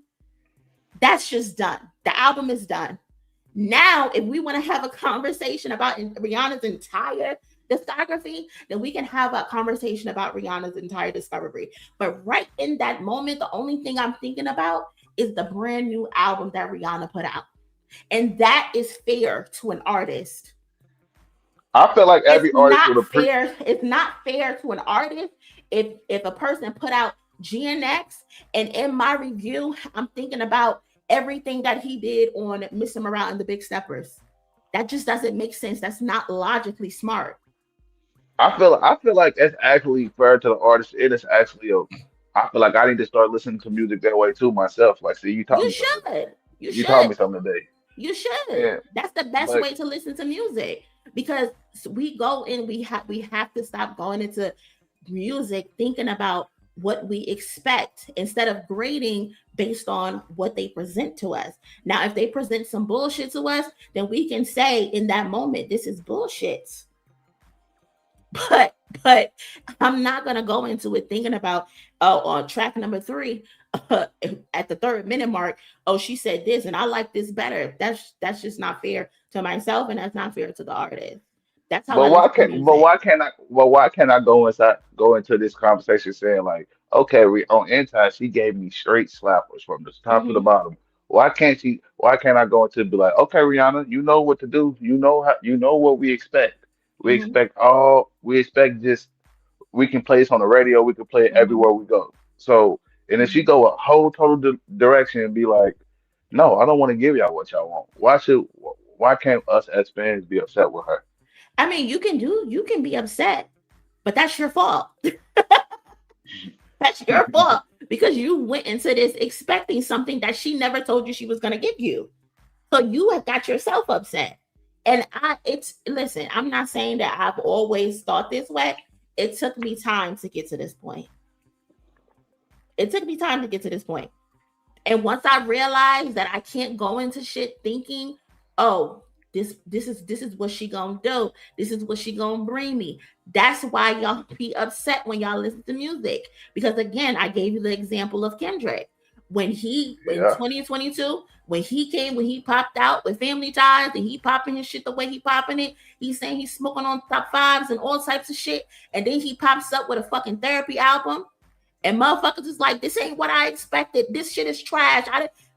that's just done. The album is done. Now, if we want to have a conversation about Rihanna's entire discography, then we can have a conversation about Rihanna's entire discography. But right in that moment, the only thing I'm thinking about is the brand new album that Rihanna put out. And that is fair to an artist. I feel like every artist would appreciate. It's not fair to an artist if a person put out GNX and in my review, I'm thinking about everything that he did on Mr. Morale and the Big Steppers. That just doesn't make sense. That's not logically smart. I feel like it's actually fair to the artist. It is actually a. I feel like I need to start listening to music that way too myself. Like, see, you taught You me something today. should. You You taught me should. something today. You should. And That's the best like, way to listen to music because we go in. We have to stop going into music thinking about what we expect instead of grading based on what they present to us. Now, if they present some bullshit to us, then we can say in that moment, this is bullshit. But I'm not gonna go into it thinking about on track number 3 at the 3rd minute mark. Oh, she said this, and I like this better. That's just not fair to myself, and that's not fair to the artist. That's how I but why listen to can't? But music. why can't I? Well, why can't I go into this conversation saying like, okay, on Anti, she gave me straight slappers from the top to the Hmm. bottom. Why can't she? Why can't I go into be like, okay, Rihanna, you know what to do. You know how. You know what we expect. Hmm. We expect just we can play this on the radio. We can play it Hmm. everywhere we go. So, and if she Hmm. go a whole total direction and be like, no, I don't want to give y'all what y'all want. Why can't us as fans be upset with her? I mean, you can be upset, but that's your fault. That's your fault because you went into this expecting something that she never told you she was going to give you. So you have got yourself upset. And listen, I'm not saying that I've always thought this way. It took me time to get to this point. It took me time to get to this point. And once I realized that I can't go into shit thinking, oh, this is what she gonna do. This is what she gonna bring me. That's why y'all be upset when y'all listen to music. Because again, I gave you the example of Kendrick. When he in 2022, when he popped out with Family Ties and he popping his shit the way he popping it, he's saying he's smoking on top fives and all types of shit, and then he pops up with a fucking therapy album. And motherfuckers is like, this ain't what I expected. This shit is trash.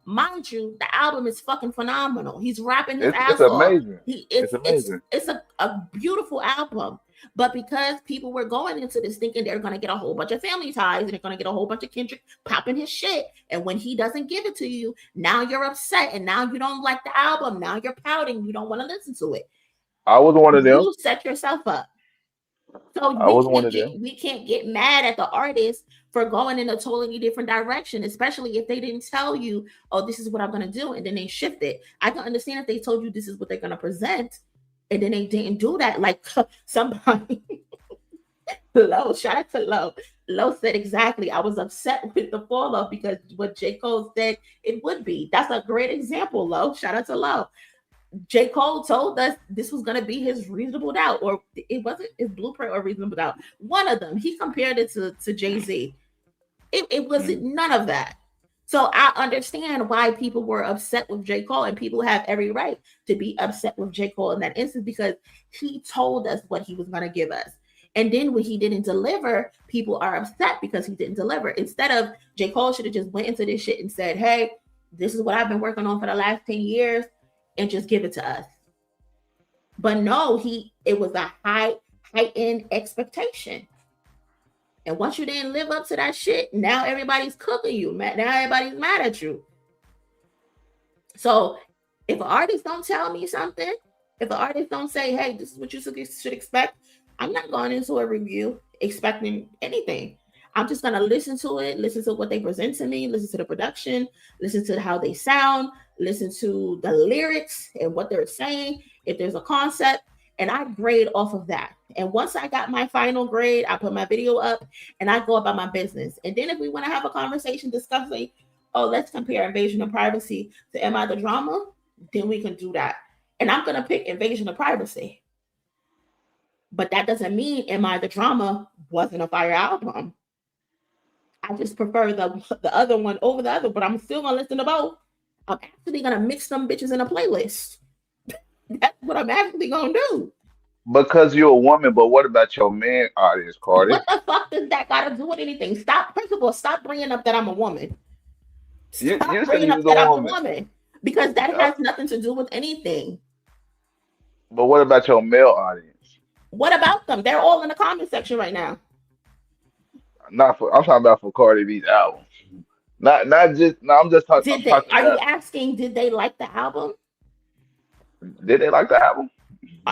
Mind you, the album is fucking phenomenal. He's rapping his ass off. Amazing. It's amazing. It's a beautiful album. But because people were going into this thinking they're going to get a whole bunch of Family Ties and they're going to get a whole bunch of Kendrick popping his shit. And when he doesn't give it to you, now you're upset. And now you don't like the album. Now you're pouting. You don't want to listen to it. I was one of them. You set yourself up. So we can't get mad at the artist for going in a totally different direction, especially if they didn't tell you, oh, this is what I'm going to do, and then they shift it. I can understand if they told you this is what they're going to present, and then they didn't do that. Like somebody, Low, shout out to Low. Low said exactly. I was upset with the fall off because what J. Cole said it would be. That's a great example, Low. Shout out to Low. J. Cole told us this was going to be his reasonable doubt, or it wasn't his blueprint or reasonable doubt. One of them. He compared it to Jay-Z. It wasn't none of that. So I understand why people were upset with J. Cole, and people have every right to be upset with J. Cole in that instance because he told us what he was going to give us. And then when he didn't deliver, people are upset because he didn't deliver. Instead of J. Cole should have just went into this shit and said, hey, this is what I've been working on for the last 10 years and just give it to us. But no, it was a heightened expectation. And once you didn't live up to that shit, now everybody's cooking you. Now everybody's mad at you. So if an artist don't tell me something, if an artist don't say, hey, this is what you should expect, I'm not going into a review expecting anything. I'm just going to listen to it, listen to what they present to me, listen to the production, listen to how they sound, listen to the lyrics and what they're saying, if there's a concept, and I grade off of that. And once I got my final grade, I put my video up and I go about my business. And then if we want to have a conversation discussing, oh, let's compare Invasion of Privacy to Am I the Drama, then we can do that. And I'm going to pick Invasion of Privacy. But that doesn't mean Am I the Drama wasn't a fire album. I just prefer the other one over the other, but I'm still going to listen to both. I'm actually going to mix some bitches in a playlist. That's what I'm actually going to do. Because you're a woman, but what about your man audience, Cardi? What the fuck does that got to do with anything? First of all, stop bringing up that I'm a woman. Stop bringing up that I'm a woman. Because that has nothing to do with anything. But what about your male audience? What about them? They're all in the comment section right now. I'm talking about for Cardi B's album. I'm just talking. Are you asking, did they like the album? Did they like the album?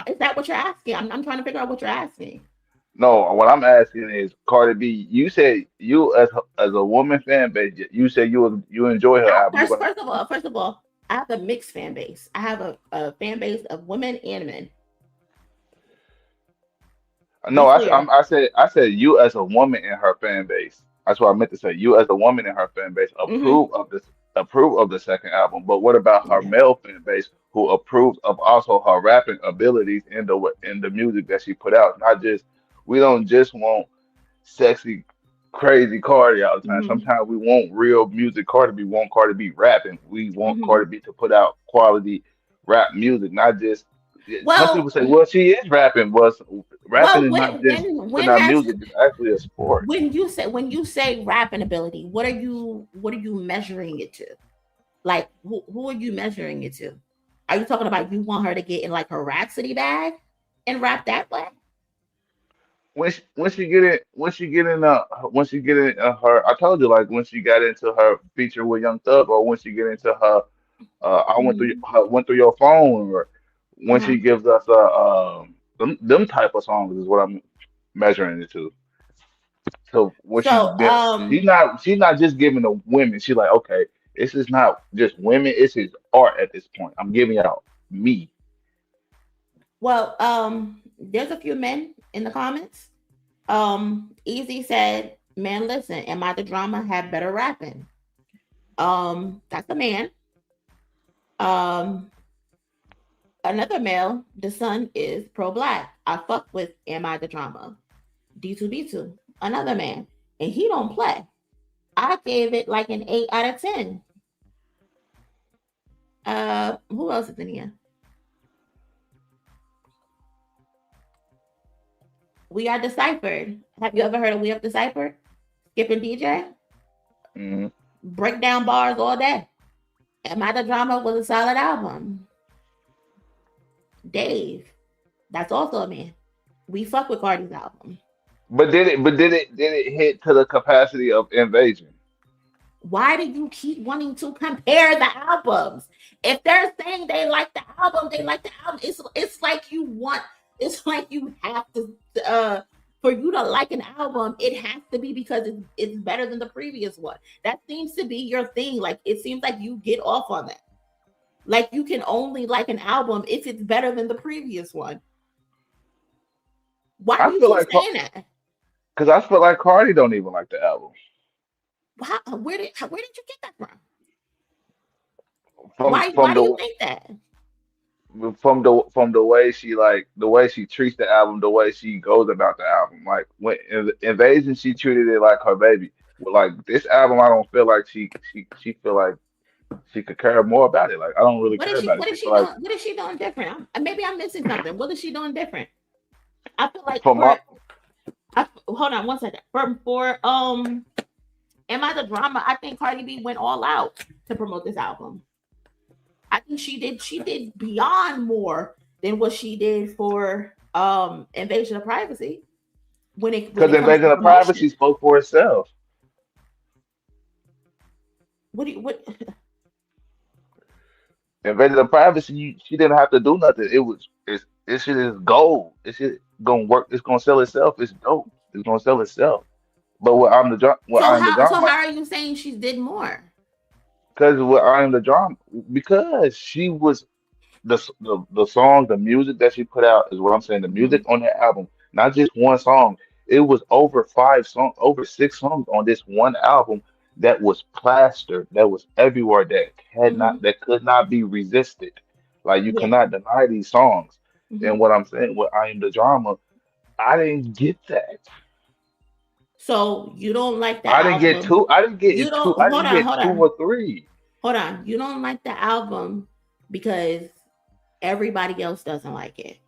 Is that what you're asking? I'm trying to figure out what you're asking. No, what I'm asking is Cardi B. You said you as a woman fan base. You said you enjoy her album. First of all, I have a mixed fan base. I have a fan base of women and men. No, I said you as a woman in her fan base. That's what I meant to say. You as a woman in her fan base approve of the second album. But what about her male fan base who approves of also her rapping abilities in the music that she put out? We don't just want sexy, crazy Cardi all the time. Sometimes we want real music. We want Cardi B rapping. We want Cardi B to put out quality rap music, not just. Some people say, well, she is rapping. Rapping is not just music. It's actually a sport. When you say rapping ability, what are you measuring it to? Like, who are you measuring it to? Are you talking about you want her to get in like her Rhapsody bag and rap that way? When she get in her, I told you, like when she got into her feature with Young Thug, or when she get into her, I went through your phone, or when she gives us them type of songs is what I'm measuring it to. So she's not just giving the women. She's like, okay, this is not just women. It's his art at this point. I'm giving out me. Well, there's a few men in the comments. Easy said, man, listen, Am I the Drama had better rapping? That's a man. Um, Another male, the son is pro-black. I fuck with Am I the Drama? D2B2, another man, and he don't play. I gave it like an 8 out of 10. Who else is in here? We Are Deciphered. Have you ever heard of We Are Deciphered? Skip and DJ? Mm-hmm. Breakdown bars all day. Am I the Drama was a solid album. Dave, that's also a man. We fuck with Cardi's album. But did it hit to the capacity of Invasion? Why do you keep wanting to compare the albums? If they're saying they like the album, they like the album. It's like you want. It's like you have to. For you to like an album, it has to be because it's better than the previous one. That seems to be your thing. Like it seems like you get off on that. Like you can only like an album if it's better than the previous one. Why do I you feel keep like saying that? because I feel like Cardi don't even like the album. Where did you get that from? From Why from do you the think that? from the way she like the way she treats the album, the way she goes about the album. Like when in Invasion, she treated it like her baby. Well, like this album, I don't feel like she feel like she could care more about it. Like I don't really What is care she? about it. What She is feel she like doing? What is she doing different? Maybe I'm missing something. What is she doing different? I feel like from my hold on 1 second. For Am I the Drama? I think Cardi B went all out to promote this album. I think she did beyond more than what she did for Invasion of Privacy when because it comes Invasion to of Privacy promotion. spoke for itself. What do you what Invasion of Privacy, she didn't have to do nothing. It shit is gold. It shit gonna work. It's gonna sell itself. It's dope. It's gonna sell itself. But what so I'm the how drama, are you saying she did more? because what I am the drama, because she was the song, the music that she put out is what I'm saying. The music Mhm. on that album, not just one song. It was over 5 songs, over 6 songs on this one album that was plastered, that was everywhere, Mhm. that could not be resisted. Like you Yeah. cannot deny these songs. And Mhm. what I'm saying, what I am the drama, I didn't get that. So you don't like the album. You don't I didn't get hold two on. or three. Hold on. You don't like the album because everybody else doesn't like it.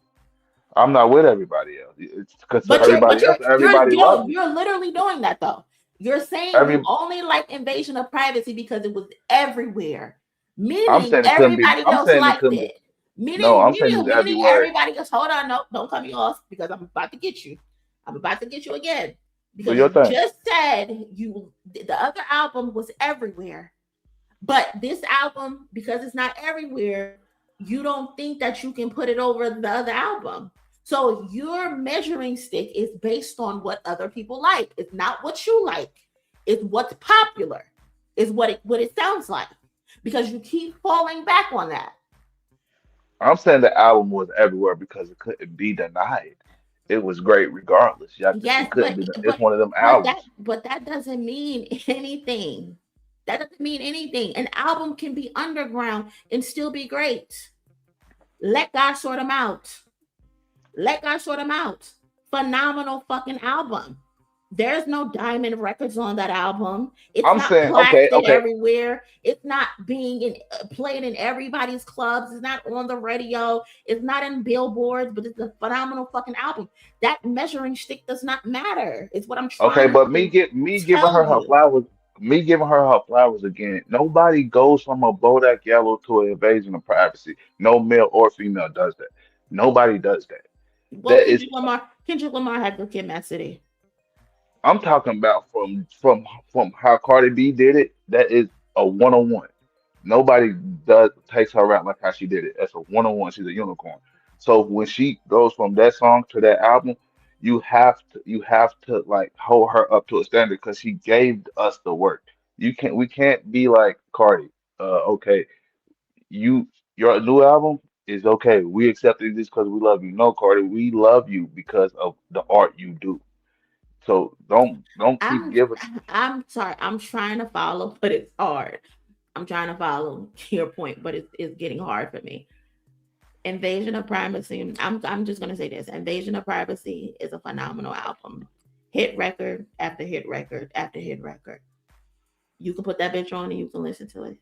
I'm not with everybody else. It's because But you're but everybody you're else, you're everybody you're, loves it. you're literally doing that though. You're saying you Every only like Invasion of Privacy because it was everywhere. I'm Meaning saying it couldn't be. everybody I'm else saying it liked couldn't be. it. No, Meaning, I'm saying meaning, it's meaning everywhere. everybody else, hold on, no, don't cut me off because I'm about to get you. I'm about to get you again. Do Because your you thing. just said the other album was everywhere. But this album, because it's not everywhere, you don't think that you can put it over the other album. So your measuring stick is based on what other people like. It's not what you like. It's what's popular. Is what it sounds like. Because you keep falling back on that. I'm saying the album was everywhere because it couldn't be denied. It was great regardless. It Yes, couldn't be. It's one of them albums. but that doesn't mean anything. That doesn't mean anything. An album can be underground and still be great. Let God sort them out. Let God sort them out. Phenomenal fucking album. There's no diamond records on that album. It's I'm not saying okay, plastered okay, everywhere. It's not played in everybody's clubs. It's not on the radio. It's not in billboards. But it's a phenomenal fucking album. That measuring stick does not matter. It's what I'm okay. trying But to me giving tell her you. flowers, me giving her flowers again. Nobody goes from a Bodak Yellow to an invasion of privacy. No male or female does that. Nobody does that. Well, That is Kendrick Lamar had Good Kid, Mad City. I'm talking about from how Cardi B did it. That is a 101. Nobody does takes her out like how she did it. That's a 101. She's a unicorn. So when she goes from that song to that album, you have to like hold her up to a standard because she gave us the work. We can't be like Cardi. Okay, you your new album is okay. We accepted this because we love you. No, Cardi, we love you because of the art you do. So don't keep giving. I'm sorry. I'm trying to follow, but it's hard. I'm trying to follow your point, but it's getting hard for me. Invasion of Privacy. I'm just gonna say this. Invasion of Privacy is a phenomenal album. Hit record after hit record after hit record. You can put that bitch on and you can listen to it.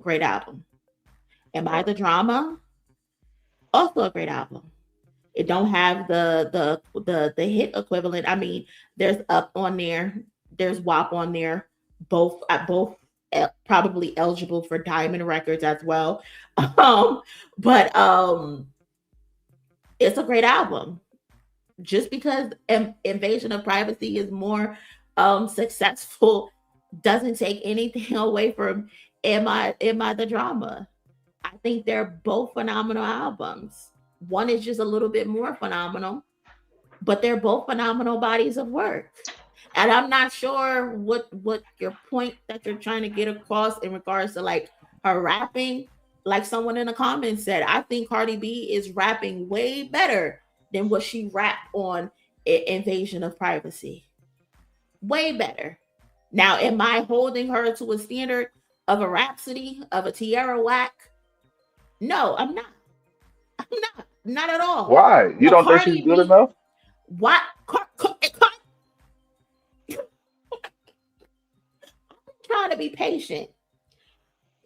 Great album. Am I the Drama? Also a great album. It don't have the hit equivalent. I mean, there's Up on there, there's WAP on there, both probably eligible for Diamond Records as well. But it's a great album. Just because Invasion of Privacy is more successful doesn't take anything away from Am I the Drama. I think they're both phenomenal albums. One is just a little bit more phenomenal, but they're both phenomenal bodies of work. And I'm not sure what your point that you're trying to get across in regards to like her rapping. Like someone in the comments said, I think Cardi B is rapping way better than what she rapped on Invasion of Privacy. Way better. Now, am I holding her to a standard of a Rhapsody, of a Tierra Whack? No, I'm not. I'm not at all. Why? You don't think she's good enough? What? I'm trying to be patient.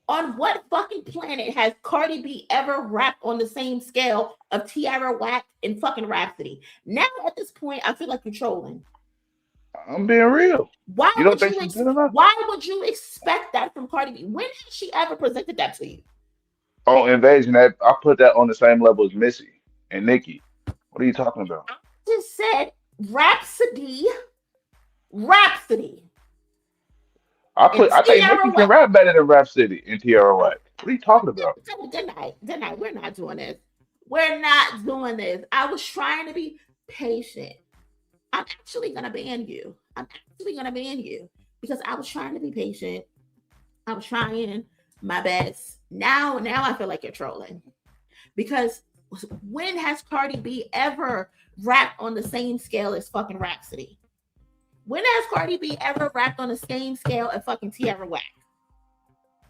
On what fucking planet has Cardi B ever rapped on the same scale of Tierra Whack and fucking Rhapsody? Now at this point, I feel like you're trolling. I'm being real. Why you don't think she's good enough? Why would you expect that from Cardi B? When has she ever presented that to you? Oh, Invasion, I put that on the same level as Missy and Nicki. What are you talking about? I just said Rhapsody. I think Nicki can rap better than Rhapsody and Tierra Whack. What are you talking about? Good night. We're not doing this. We're not doing this. I was trying to be patient. I'm actually gonna ban you. Because I was trying to be patient. I was trying my best. Now I feel like you're trolling. Because when has Cardi B ever rapped on the same scale as fucking Rhapsody? When has Cardi B ever rapped on the same scale as fucking Tierra Whack?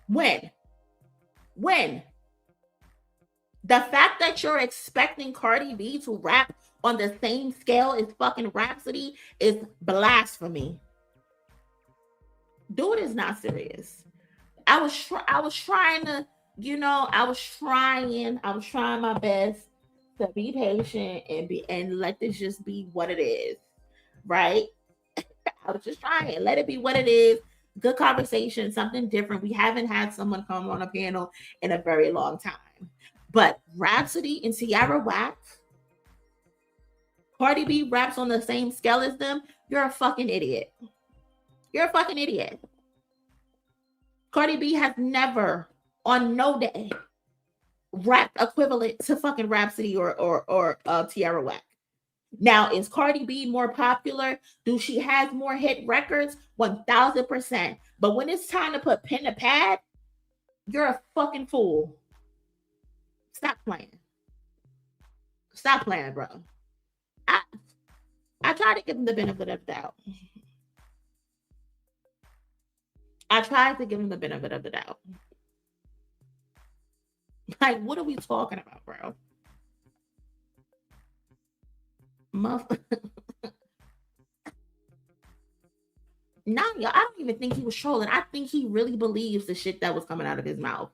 When? The fact that you're expecting Cardi B to rap on the same scale as fucking Rhapsody is blasphemy. Dude is not serious. I was trying to, I was trying my best to be patient and let this just be what it is, right? I was just trying, let it be what it is. Good conversation, something different. We haven't had someone come on a panel in a very long time. But Rhapsody and Tierra Whack, Cardi B raps on the same scale as them, you're a fucking idiot. Cardi B has never, on no day, rapped equivalent to fucking Rhapsody or Tierra Whack. Now, is Cardi B more popular? Do she have more hit records? 1000%. But when it's time to put pen to pad, you're a fucking fool. Stop playing, bro. I try to give him the benefit of the doubt. Like, what are we talking about, bro? No, y'all, I don't even think he was trolling. I think he really believes the shit that was coming out of his mouth.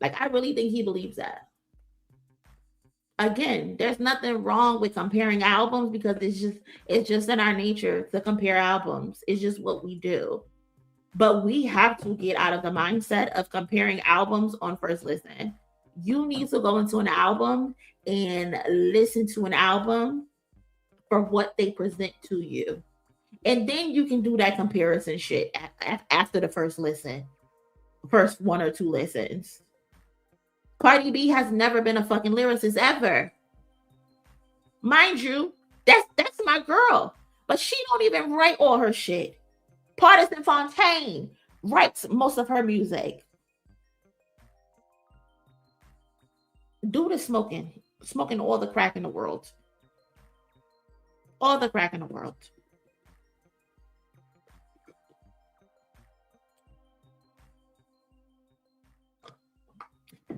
Like, I really think he believes that. Again, there's nothing wrong with comparing albums because it's just in our nature to compare albums. It's just what we do. But we have to get out of the mindset of comparing albums on first listen. You need to go into an album and listen to an album for what they present to you. And then you can do that comparison shit after the first one or two listens. Cardi B has never been a fucking lyricist ever. Mind you, that's my girl. But she don't even write all her shit. Partisan Fontaine writes most of her music. Dude is smoking all the crack in the world.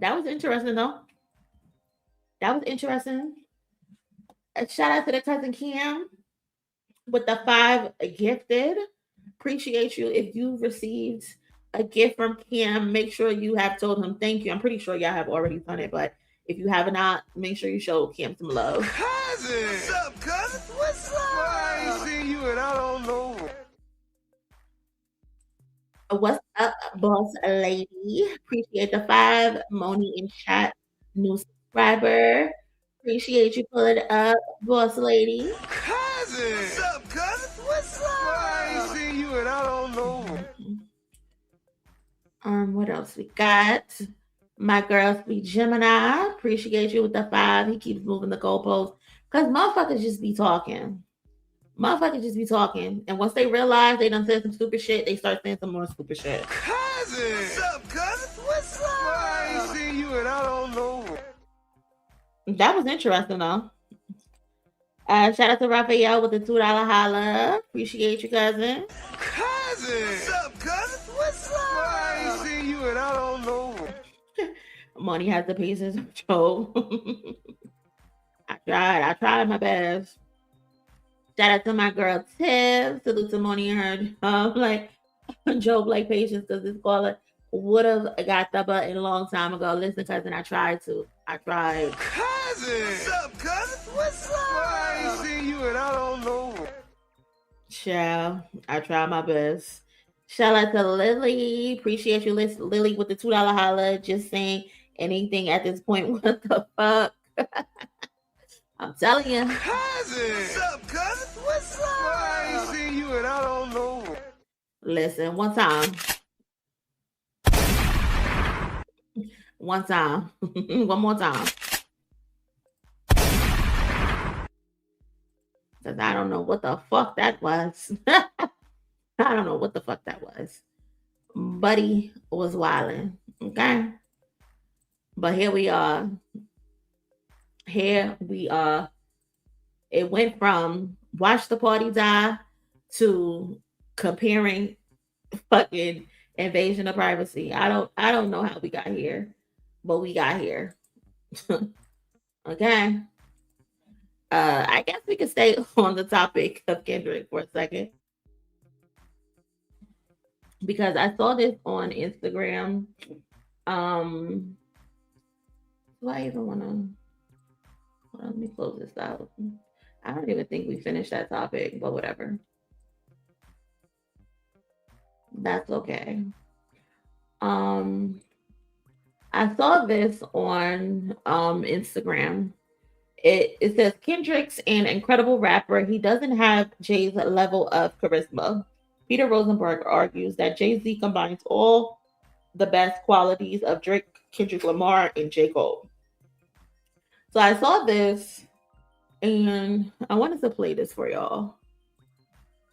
That was interesting, though. That was interesting. Shout out to the cousin Cam with the 5 gifted. Appreciate you. If you received a gift from Cam, make sure you have told him thank you. I'm pretty sure y'all have already done it, but if you have not, make sure you show Cam some love. Cousin! What's up, cousin? What's up? I ain't seen you and I don't know. What's up, boss lady? Appreciate the 5. Monie in chat, new subscriber. Appreciate you pulling up, boss lady. Cousin! What's up, cousin? What's up? I ain't seen you and I don't know. What else we got? My girl, Sweet Gemini. Appreciate you with the 5. He keeps moving the goalposts. Because motherfuckers just be talking. Motherfuckers just be talking. And once they realize they done said some stupid shit, they start saying some more stupid shit. Cousin! What's up, cousin? What's up? I ain't seen you and I don't know. That was interesting, though. Shout out to Raphael with the $2 holla. Appreciate you, cousin. Cousin! What's up, cousin? What's up? I ain't seen you and I don't know. Monie has the pieces of Joe. I tried my best. Shout out to my girl Tiff. Salute to Monie and her like Joe Blake patience, because this caller would have got the button a long time ago. Listen, cousin, I tried. Cousin! What's up, cousin? What's up? I ain't seen you and I don't know. Child, I tried my best. Shout out to Lily. Appreciate you, Lily, with the $2 holla. Just saying anything at this point. What the fuck? I'm telling you. Cousin! What's up, cousin? What's up? I ain't seen you and I don't know. Listen, one time. One time. One more time. Because I don't know what the fuck that was. I don't know what the fuck that was. Buddy was wilding. Okay. But here we are. Here we are. It went from watch the party die to comparing fucking invasion of privacy. I don't know how we got here, but we got here. Okay. I guess we could stay on the topic of Kendrick for a second, because I saw this on Instagram. Do I even want to? Let me close this out. I don't even think we finished that topic, but whatever. That's okay. I saw this on Instagram. It says Kendrick's an incredible rapper. He doesn't have Jay's level of charisma. Peter Rosenberg argues that Jay-Z combines all the best qualities of Drake, Kendrick Lamar, and J. Cole. So I saw this and I wanted to play this for y'all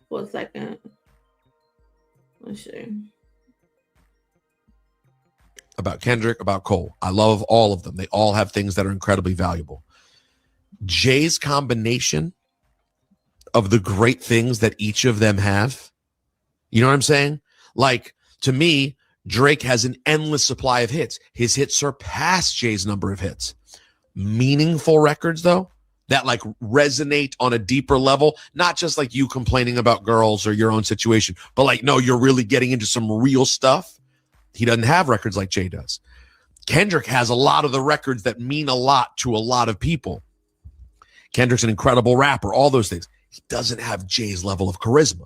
for a second. Let's see. About Kendrick, about Cole. I love all of them. They all have things that are incredibly valuable. Jay's combination of the great things that each of them have, you know what I'm saying? Like, to me, Drake has an endless supply of hits. His hits surpass Jay's number of hits. Meaningful records, though, that like resonate on a deeper level, not just like you complaining about girls or your own situation, but like, no, you're really getting into some real stuff. He doesn't have records like Jay does. Kendrick has a lot of the records that mean a lot to a lot of people. Kendrick's an incredible rapper, all those things. He doesn't have Jay's level of charisma.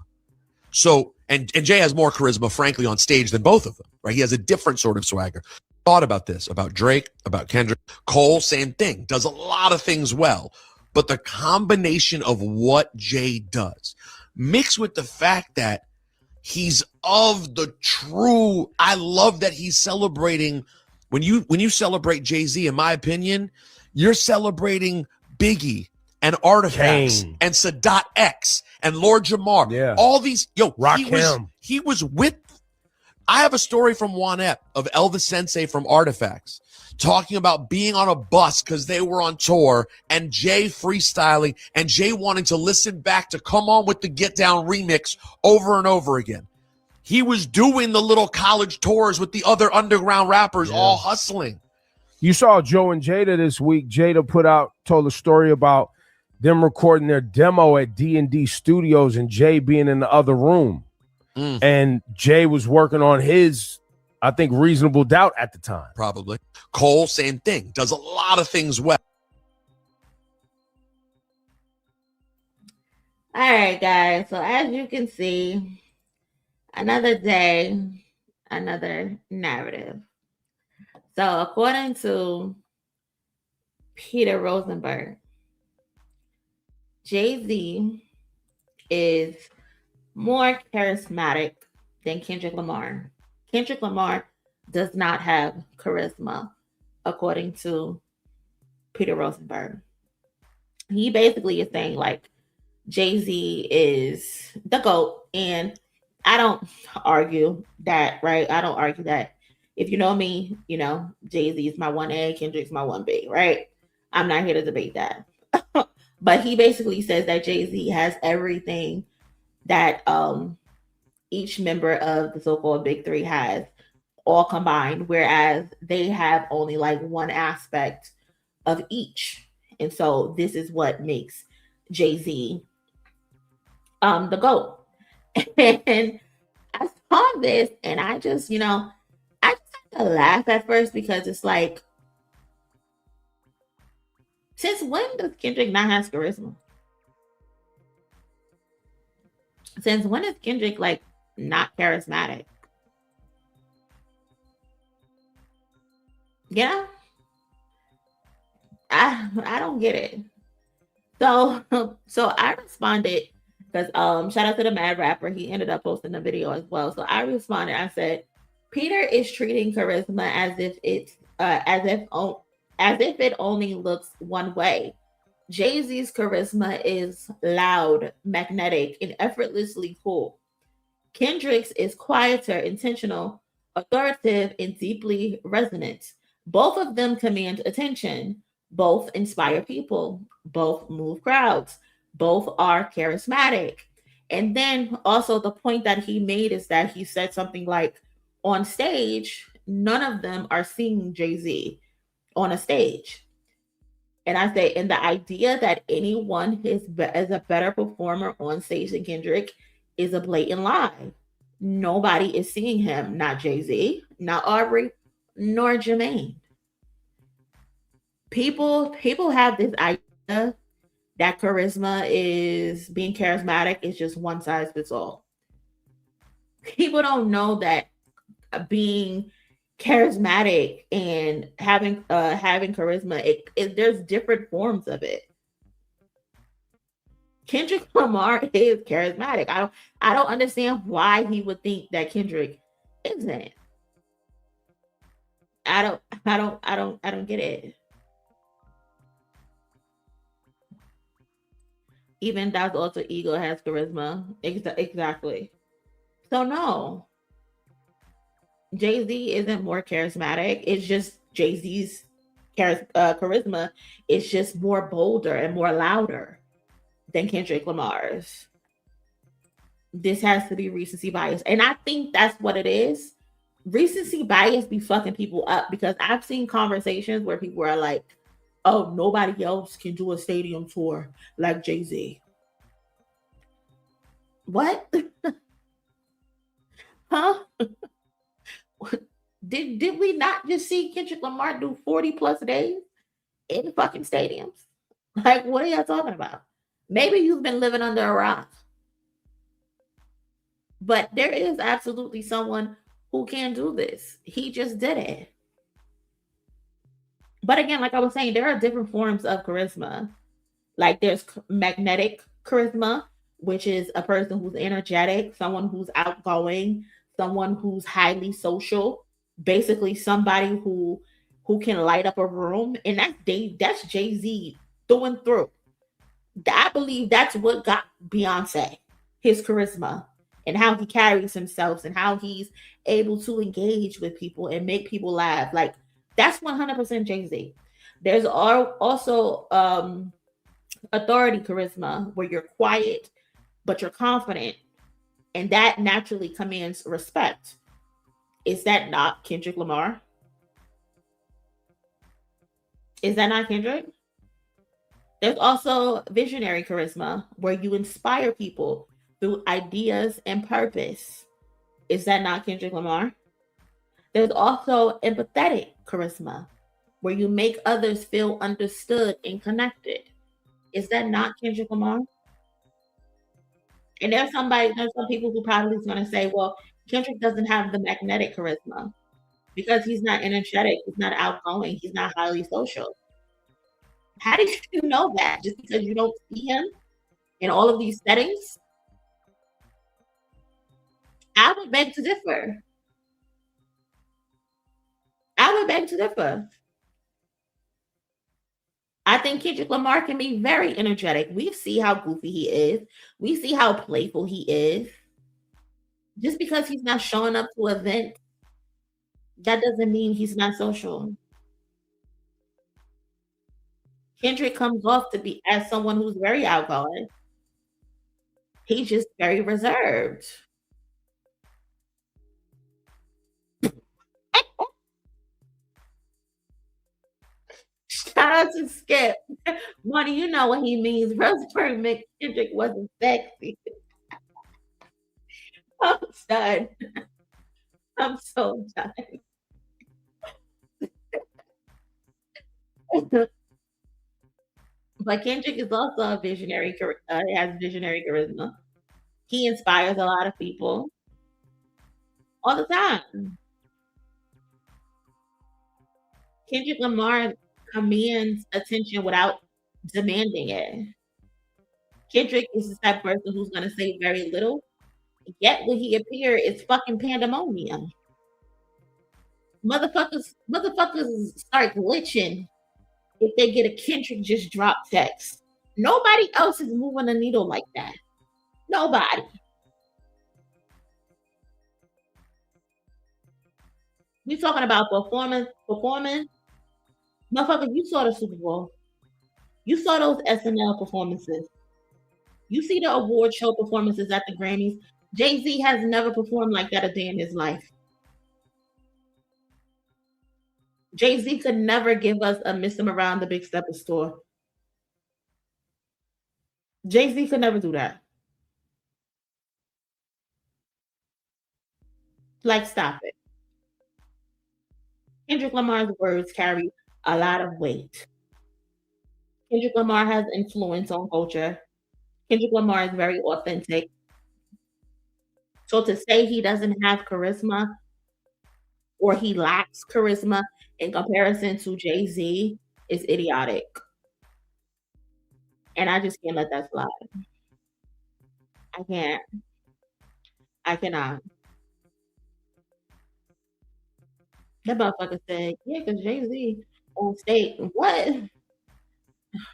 So, and Jay has more charisma, frankly, on stage than both of them, right? He has a different sort of swagger. Thought about this, about Drake, about Kendrick. Cole, same thing, does a lot of things well. But the combination of what Jay does, mixed with the fact that he's of the true, I love that he's celebrating. When you celebrate Jay-Z, in my opinion, you're celebrating Biggie and Artifacts Kane. and Sadat X and Lord Jamar. Yeah. All these, Rakim. he was with. I have a story from Juanette of Elvis Sensei from Artifacts talking about being on a bus because they were on tour and Jay freestyling and Jay wanting to listen back to Come On With the Get Down remix over and over again. He was doing the little college tours with the other underground rappers, all hustling. You saw Joe and Jada this week. Jada told a story about them recording their demo at D&D Studios and Jay being in the other room. And Jay was working on his, I think, Reasonable Doubt at the time. Probably. Cole, same thing. Does a lot of things well. All right, guys. So as you can see, another day, another narrative. So according to Peter Rosenberg, Jay-Z is more charismatic than Kendrick Lamar. Kendrick Lamar does not have charisma, according to Peter Rosenberg. He basically is saying like Jay-Z is the GOAT, and I don't argue that, right? I don't argue that. If you know me, you know Jay-Z is my 1A, Kendrick's my 1B, right? I'm not here to debate that. But he basically says that Jay-Z has everything that each member of the so-called Big Three has, all combined, whereas they have only like one aspect of each. And so this is what makes Jay-Z the GOAT. And I saw this and I just, I just had to laugh at first because it's like, since when does Kendrick not have charisma? Since when is Kendrick like not charismatic? Yeah, I don't get it. So I responded because shout out to the Mad Rapper. He ended up posting the video as well. So I responded. I said, Peter is treating charisma as if it only looks one way. Jay-Z's charisma is loud, magnetic, and effortlessly cool. Kendrick's is quieter, intentional, authoritative, and deeply resonant. Both of them command attention. Both inspire people. Both move crowds. Both are charismatic. And then also the point that he made is that he said something like, on stage, none of them are seeing Jay-Z on a stage. And I say, and the idea that anyone is a better performer on stage than Kendrick is a blatant lie. Nobody is seeing him, not Jay-Z, not Aubrey, nor Jermaine. People have this idea that charisma is being charismatic is just one size fits all. People don't know that being charismatic and having charisma, there's different forms of it. Kendrick Lamar is charismatic. I don't understand why he would think that Kendrick isn't. I don't get it. Even That's Also Ego has charisma. Exactly. So no. Jay-Z isn't more charismatic. It's just Jay-Z's charisma is just more bolder and more louder than Kendrick Lamar's. This has to be recency bias. And I think that's what it is. Recency bias be fucking people up because I've seen conversations where people are like, oh, nobody else can do a stadium tour like Jay-Z. What? Huh? Did we not just see Kendrick Lamar do 40 plus days in fucking stadiums? Like, what are y'all talking about? Maybe you've been living under a rock. But there is absolutely someone who can do this. He just did it. But again, like I was saying, there are different forms of charisma. Like there's magnetic charisma, which is a person who's energetic, someone who's outgoing, someone who's highly social, basically somebody who can light up a room. And that's Jay-Z through and through. I believe that's what got Beyonce, his charisma and how he carries himself and how he's able to engage with people and make people laugh. Like that's 100% Jay-Z. There's also authority charisma where you're quiet, but you're confident. And that naturally commands respect. Is that not Kendrick Lamar? Is that not Kendrick? There's also visionary charisma, where you inspire people through ideas and purpose. Is that not Kendrick Lamar? There's also empathetic charisma, where you make others feel understood and connected. Is that not Kendrick Lamar? And there's some people who probably is going to say, well, Kendrick doesn't have the magnetic charisma because he's not energetic, he's not outgoing, he's not highly social. How do you know that? Just because you don't see him in all of these settings? I would beg to differ. I think Kendrick Lamar can be very energetic. We see how goofy he is. We see how playful he is. Just because he's not showing up to events, that doesn't mean he's not social. Kendrick comes off to be as someone who's very outgoing. He's just very reserved. Shout out to Skip. Monie, you know what he means. Roseburg Mick Kendrick wasn't sexy. I'm done. I'm so done. But Kendrick is also a visionary. Has visionary charisma. He inspires a lot of people all the time. Kendrick Lamar commands attention without demanding it. Kendrick is the type of person who's going to say very little, yet when he appears, it's fucking pandemonium. Motherfuckers start glitching if they get a Kendrick just drop text. Nobody else is moving the needle like that. Nobody. We talking about performing. Motherfucker, you saw the Super Bowl. You saw those SNL performances. You see the award show performances at the Grammys. Jay-Z has never performed like that a day in his life. Jay-Z could never give us a Miss Him Around the Big Stepper Store. Jay-Z could never do that. Like, stop it. Kendrick Lamar's words carry a lot of weight. Kendrick Lamar has influence on culture. Kendrick Lamar is very authentic. So to say he doesn't have charisma or he lacks charisma in comparison to Jay-Z is idiotic. And I just can't let that slide. I can't. I cannot. That motherfucker said, yeah, because Jay-Z on stage. What?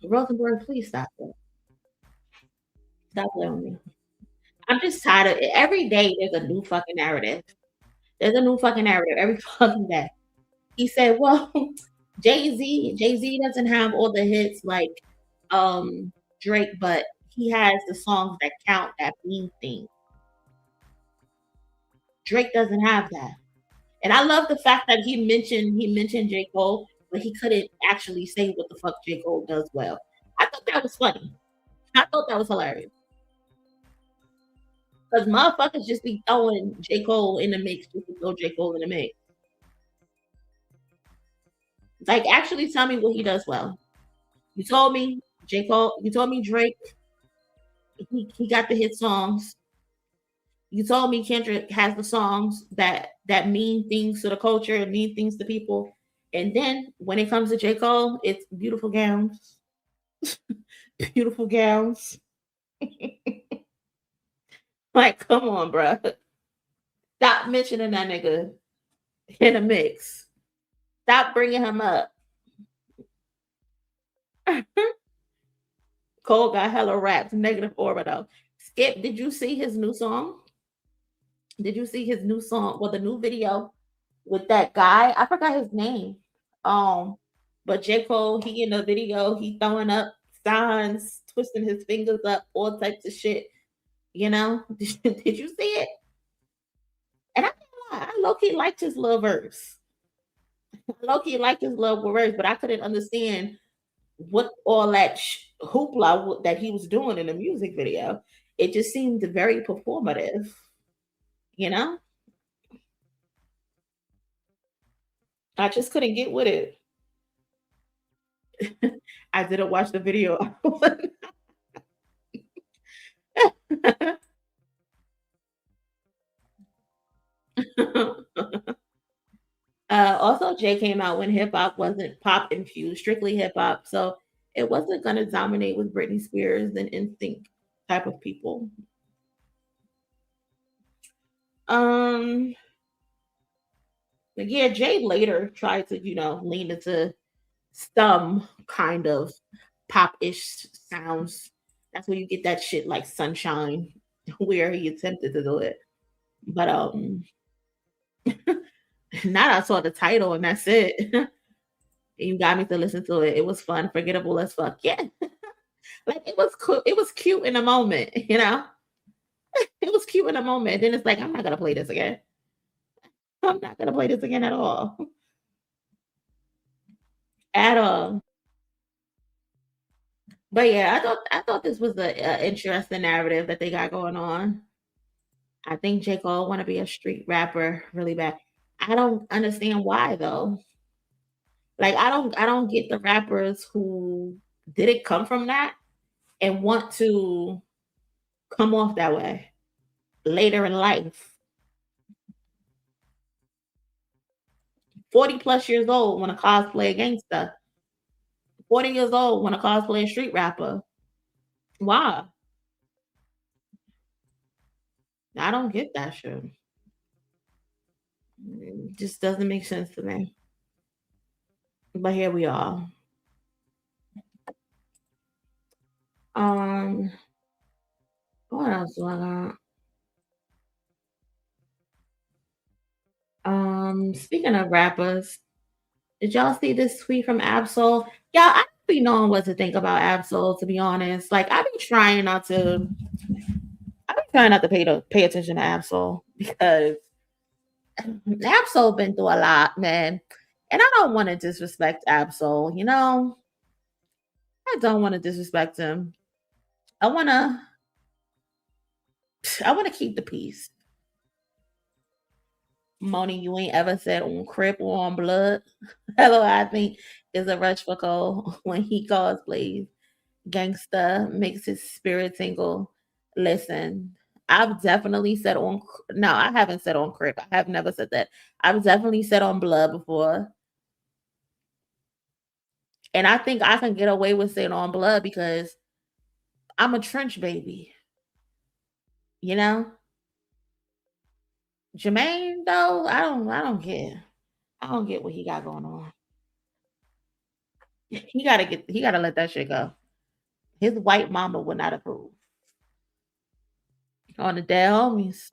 Rosenberg, please stop it. Stop playing with me. I'm just tired of it. Every day there's a new fucking narrative. There's a new fucking narrative every fucking day. He said, well, Jay-Z doesn't have all the hits like Drake, but he has the songs that count, that mean thing. Drake doesn't have that. And I love the fact that he mentioned J. Cole, but he couldn't actually say what the fuck J. Cole does well. I thought that was funny. I thought that was hilarious. Because motherfuckers just be throwing J. Cole in the mix just to throw J. Cole in the mix. Like, actually tell me what he does well. You told me J. Cole, you told me Drake, he got the hit songs. You told me Kendrick has the songs that mean things to the culture and mean things to people. And then when it comes to J. Cole, it's beautiful gowns. Beautiful gowns. Like, come on, bro. Stop mentioning that nigga in a mix. Stop bringing him up. Cole got hella raps, negative orbital. Skip, did you see his new song? Did you see his new song? Well, the new video with that guy. I forgot his name. But J. Cole, he in the video, he throwing up signs, twisting his fingers up, all types of shit. You know? Did you see it? And I low-key liked his little verse. Low-key like his love words, but I couldn't understand what all that hoopla that he was doing in the music video. It just seemed very performative, you know? I just couldn't get with it. I didn't watch the video. Also, Jay came out when hip hop wasn't pop infused, strictly hip hop. So it wasn't going to dominate with Britney Spears and Instinct type of people. Um, but yeah, Jay later tried to, lean into some kind of pop-ish sounds. That's where you get that shit like Sunshine, where he attempted to do it. But now I saw the title and that's it. You got me to listen to it. It was fun, forgettable as fuck. Yeah. Like it was cool. It was cute in a moment, It was cute in a moment. Then it's like, I'm not gonna play this again. I'm not gonna play this again at all. At all. But yeah, I thought this was a interesting narrative that they got going on. I think J. Cole want to be a street rapper really bad. I don't understand why though. Like I don't get the rappers who didn't come from that and want to come off that way later in life. 40 plus years old want to cosplay a gangster. 40 years old want to cosplay a street rapper. Why? I don't get that shit. It just doesn't make sense to me. But here we are. Um, what else do I got? Speaking of rappers, did y'all see this tweet from Absol? Y'all, I don't be knowing what to think about Absol, to be honest. Like I've been trying not to pay attention to Absol because Absol been through a lot, man. And I don't want to disrespect Absol, I don't want to disrespect him. I wanna I wanna keep the peace. Monie, you ain't ever said on Crip or on Blood. Hello, I think is a rush for Cole when he cosplays gangsta, makes his spirit tingle. Listen, I've definitely said on no, I haven't said on Crip. I have never said that. I've definitely said on Blood before. And I think I can get away with saying on Blood because I'm a trench baby, you know? Jermaine, though, I don't get. I don't get what he got going on. He gotta let that shit go. His white mama would not approve. On the dead homies.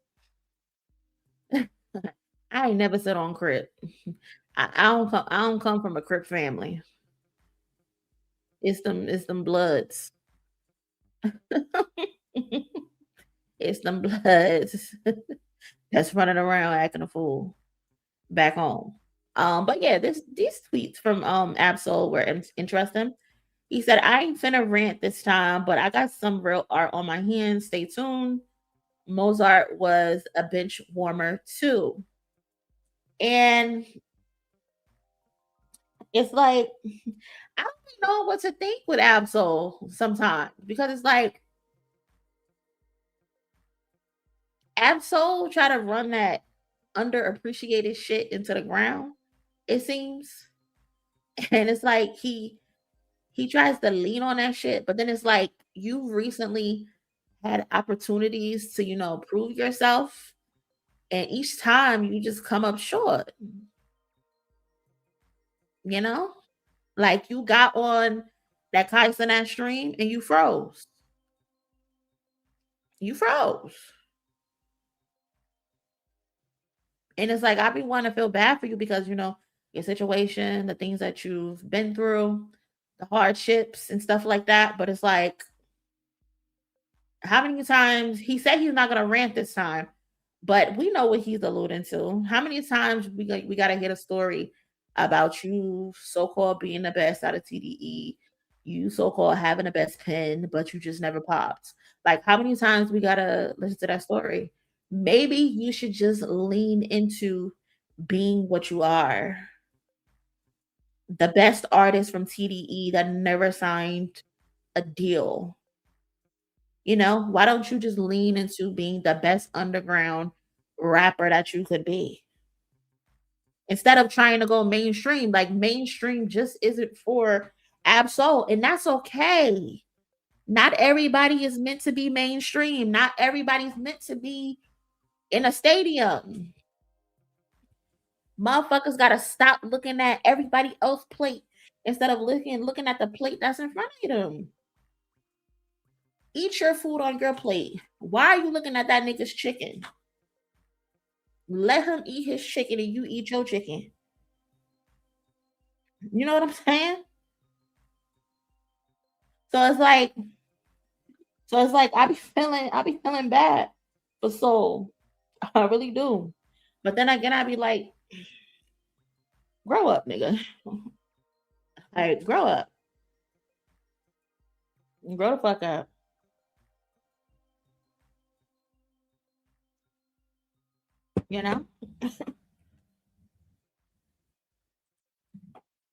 I ain't never said on Crip. I don't come from a Crip family. It's them bloods. It's them bloods that's running around acting a fool back home. But yeah, these tweets from Absol were interesting. He said, I ain't finna rant this time, but I got some real art on my hands. Stay tuned. Mozart was a bench warmer too. And it's like, I don't know what to think with Absol sometimes because it's like Absol try to run that underappreciated shit into the ground, it seems. And it's like he tries to lean on that shit, but then it's like you recently had opportunities to, prove yourself. And each time you just come up short, you know? Like you got on that Kai that stream and you froze. You froze. And it's like I be wanting to feel bad for you because your situation, the things that you've been through, the hardships and stuff like that. But it's like, how many times he said he's not gonna rant this time, but we know what he's alluding to. How many times we gotta hear a story about you so-called being the best out of TDE, you so-called having the best pen, but you just never popped. Like, how many times we gotta listen to that story? Maybe you should just lean into being what you are. The best artist from TDE that never signed a deal. You know, why don't you just lean into being the best underground rapper that you could be? Instead of trying to go mainstream, like mainstream just isn't for Absol, and that's okay. Not everybody is meant to be mainstream. Not everybody's meant to be in a stadium. Motherfuckers gotta stop looking at everybody else's plate instead of looking at the plate that's in front of them. Eat your food on your plate. Why are you looking at that nigga's chicken? Let him eat his chicken and you eat your chicken. You know what I'm saying? So it's like I be feeling bad for Soul. I really do. But then again, I be like, grow up, nigga. Like, grow up. Grow the fuck up. You know?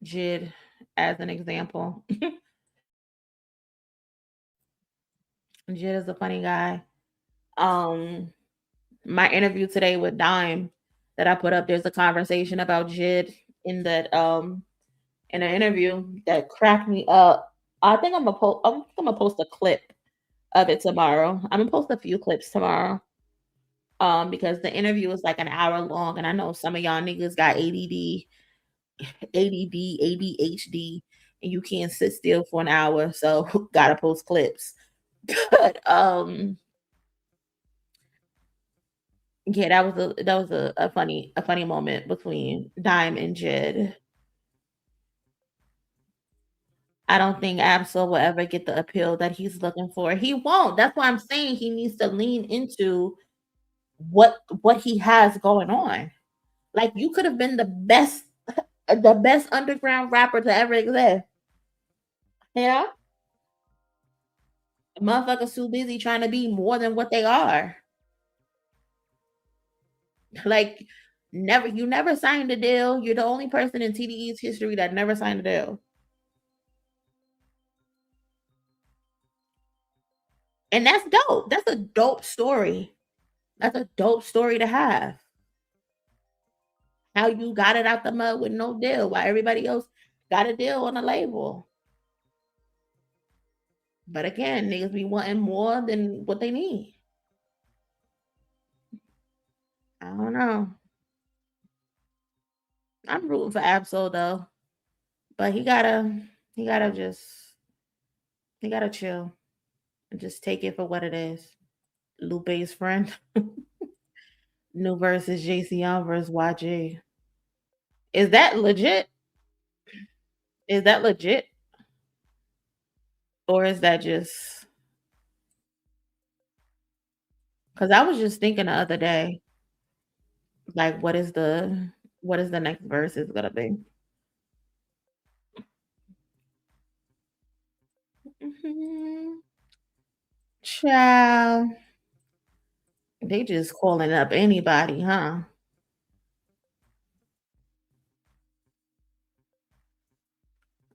Jid, as an example. Jid is a funny guy. My interview today with Dime that I put up, there's a conversation about Jid in that in an interview that cracked me up. I think I'm gonna post a clip of it tomorrow. I'm gonna post a few clips tomorrow. Because the interview is like an hour long, and I know some of y'all niggas got ADD, ADHD, and you can't sit still for an hour, so gotta post clips. But yeah, that was a funny moment between Dime and Jid. I don't think Absol will ever get the appeal that he's looking for. He won't. That's why I'm saying he needs to lean into what he has going on. Like, you could have been the best underground rapper to ever exist. Yeah. Motherfuckers too busy trying to be more than what they are. Like, you never signed a deal. You're the only person in TDE's history that never signed a deal. And that's dope. That's a dope story. That's a dope story to have. How you got it out the mud with no deal while everybody else got a deal on a label. But again, niggas be wanting more than what they need. I don't know. I'm rooting for Absol though. But he gotta chill and just take it for what it is. Lupe's friend. New versus JC versus YG. Is that legit? Is that legit? Or is that just because I was just thinking the other day, like, what is the next verse is gonna be? Child. They just calling up anybody, huh?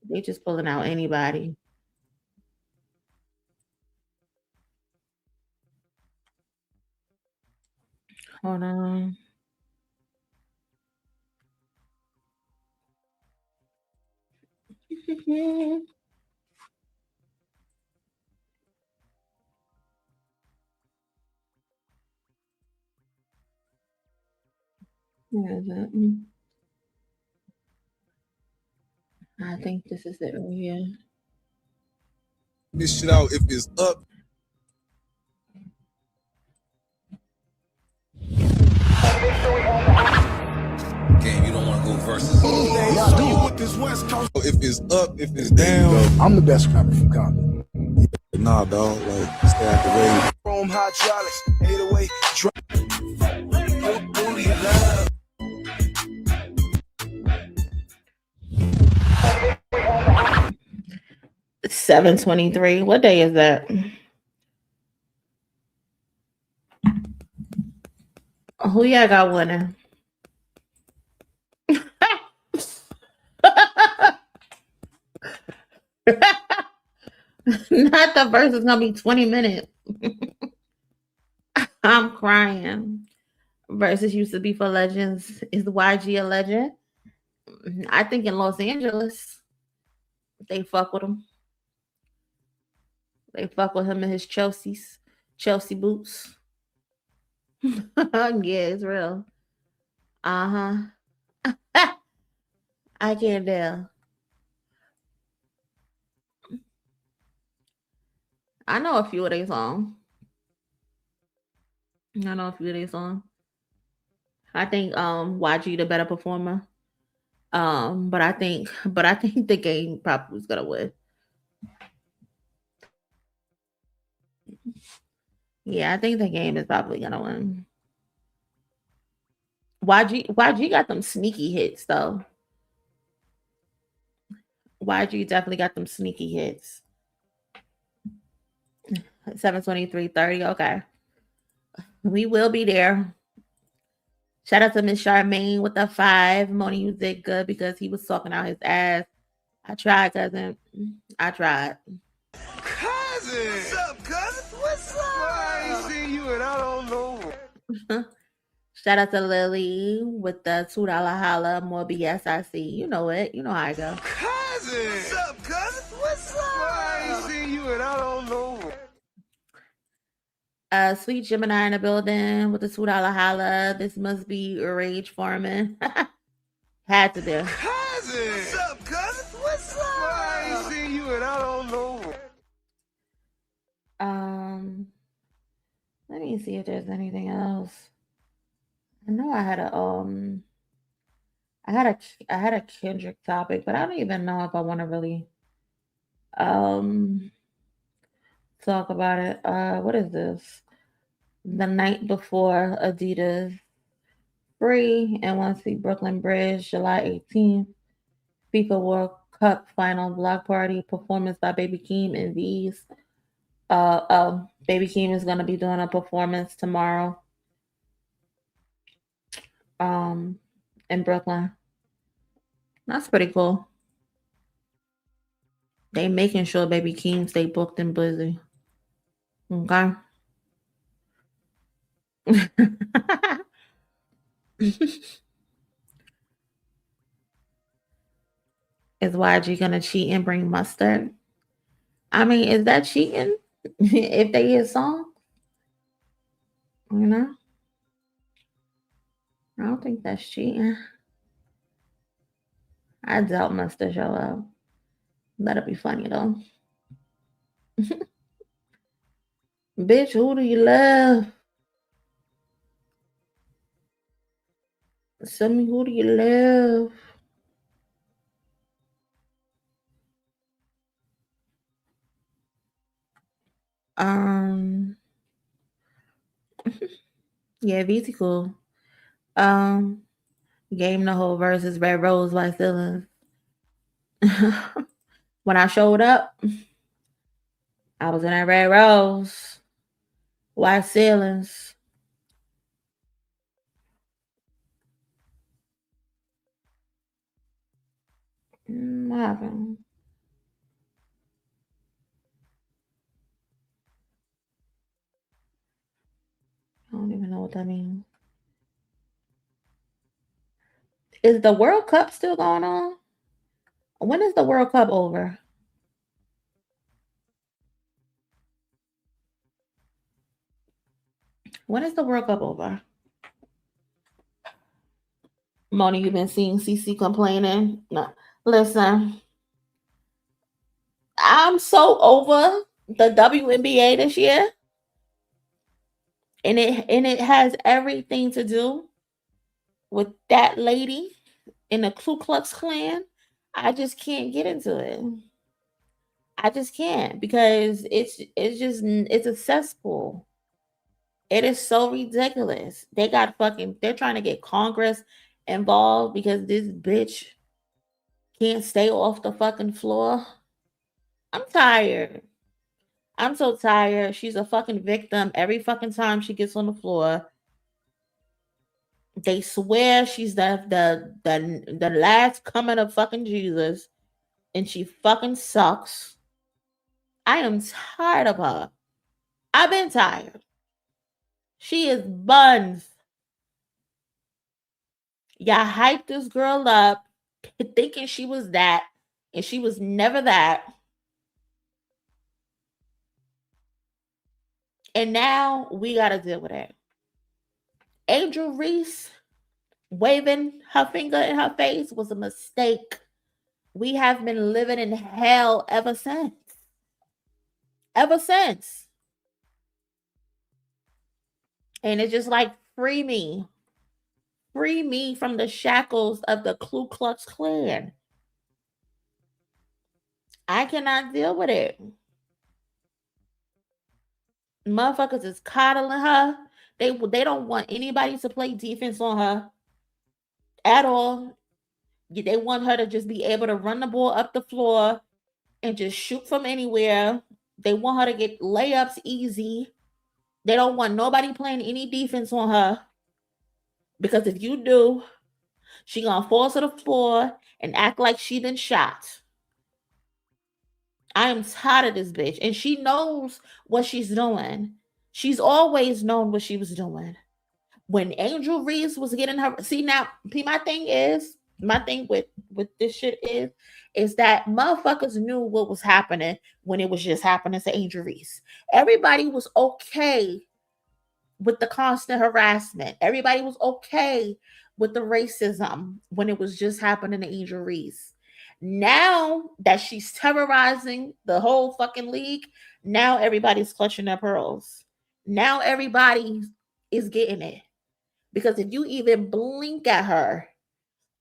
They just pulling out anybody. Hold on. I think this is it right here. This shit out if it's up. Game, you don't want to go versus. If it's up, if it's down. I'm the best rapper from Compton. Nah, dog. Like, stay out the way. Chrome hydraulics, 808 drop. 7/23. What day is that? Who y'all got winning? Not the verse is gonna be 20 minutes. I'm crying. Versus used to be for legends. Is YG a legend? I think in Los Angeles, they fuck with him. They fuck with him and his Chelsea boots. Yeah, it's real. Uh-huh. I can't tell. I know a few of their songs. I think YG the better performer. But I think the game probably was gonna win. Yeah, I think the game is probably gonna win. YG got them sneaky hits though. YG definitely got them sneaky hits. 7/23/30. Okay. We will be there. Shout out to Miss Charmaine with the 5. Monie, you did good because he was talking out his ass. I tried, cousin. I tried. Cousin! What's up, cousin? What's up? I ain't seen you and I don't know. Shout out to Lily with the $2 holla. More BS I see. You know it. You know how I go. Cousin! What's up, cousin? What's up? I ain't seen you and I don't know. Sweet Gemini in the building with the $2 holla. This must be Rage Farming. Had to be. Cousin! What's up, cousin? What's up? I ain't seen you and I don't know. Let me see if there's anything else. I know I had a Kendrick topic, but I don't even know if I want to really talk about it. What is this? The night before Adidas free and want to see Brooklyn Bridge, July 18th. FIFA World Cup final block party performance by Baby Keem and V's. Baby Keem is gonna be doing a performance tomorrow. In Brooklyn. That's pretty cool. They making sure Baby Keem stay booked and busy. Okay. Is YG gonna cheat and bring mustard? I mean, is that cheating? If they hear song? You know? I don't think that's cheating. I doubt mustard show up. That'll be funny though. Bitch, who do you love? Send me who do you love? Yeah, VT cool. Game the whole versus Red Rose by Steelers. When I showed up, I was in that Red Rose. White ceilings. What happened? I don't even know what that means. Is the World Cup still going on? When is the World Cup over? When is the World Cup over? Monie, you've been seeing CC complaining. No, listen. I'm so over the WNBA this year. And it has everything to do with that lady in the Ku Klux Klan. I just can't get into it. I just can't because it's a cesspool. It is so ridiculous. They're trying to get Congress involved because this bitch can't stay off the fucking floor. I'm tired. I'm so tired. She's a fucking victim every fucking time she gets on the floor. They swear she's the last coming of fucking Jesus, and she fucking sucks. I am tired of her. I've been tired. She is buns. Y'all hyped this girl up thinking she was that, and she was never that. And now we gotta deal with it. Angel Reese waving her finger in her face was a mistake. We have been living in hell ever since. Ever since. And it's just like, free me. Free me from the shackles of the Ku Klux Klan. I cannot deal with it. Motherfuckers is coddling her. They don't want anybody to play defense on her at all. They want her to just be able to run the ball up the floor and just shoot from anywhere. They want her to get layups easy. They don't want nobody playing any defense on her. Because if you do, she gonna fall to the floor and act like she been shot. I am tired of this bitch. And she knows what she's doing. She's always known what she was doing. When Angel Reese was getting her, see now, my thing with this shit is that motherfuckers knew what was happening when it was just happening to Angel Reese. Everybody was okay with the constant harassment. Everybody was okay with the racism when it was just happening to Angel Reese. Now that she's terrorizing the whole fucking league, now everybody's clutching their pearls. Now everybody is getting it. Because if you even blink at her,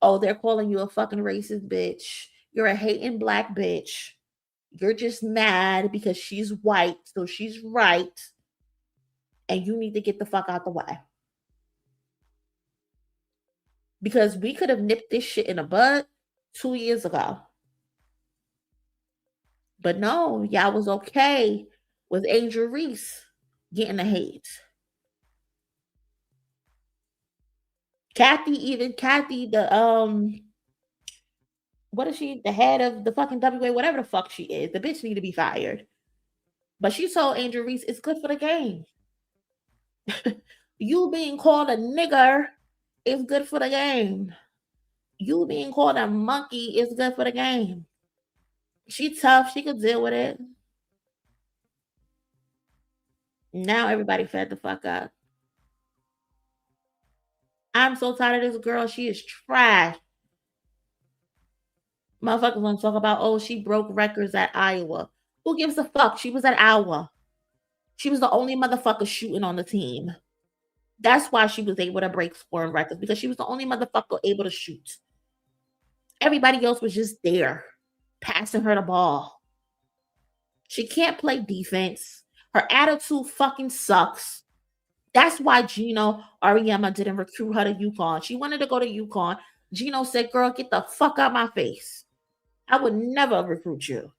oh, they're calling you a fucking racist bitch. You're a hating black bitch. You're just mad because she's white, so she's right. And you need to get the fuck out the way. Because we could have nipped this shit in the bud 2 years ago. But no, y'all was okay with Angel Reese getting the hate. Kathy, what is she? The head of the fucking WA, whatever the fuck she is. The bitch need to be fired. But she told Angel Reese it's good for the game. You being called a nigger is good for the game. You being called a monkey is good for the game. She tough. She could deal with it. Now everybody fed the fuck up. I'm so tired of this girl. She is trash. Motherfuckers want to talk about, oh, she broke records at Iowa. Who gives a fuck? She was at Iowa. She was the only motherfucker shooting on the team. That's why she was able to break scoring records, because she was the only motherfucker able to shoot. Everybody else was just there, passing her the ball. She can't play defense. Her attitude fucking sucks. That's why Gino Auriemma didn't recruit her to UConn. She wanted to go to UConn. Gino said, girl, get the fuck out my face. I would never recruit you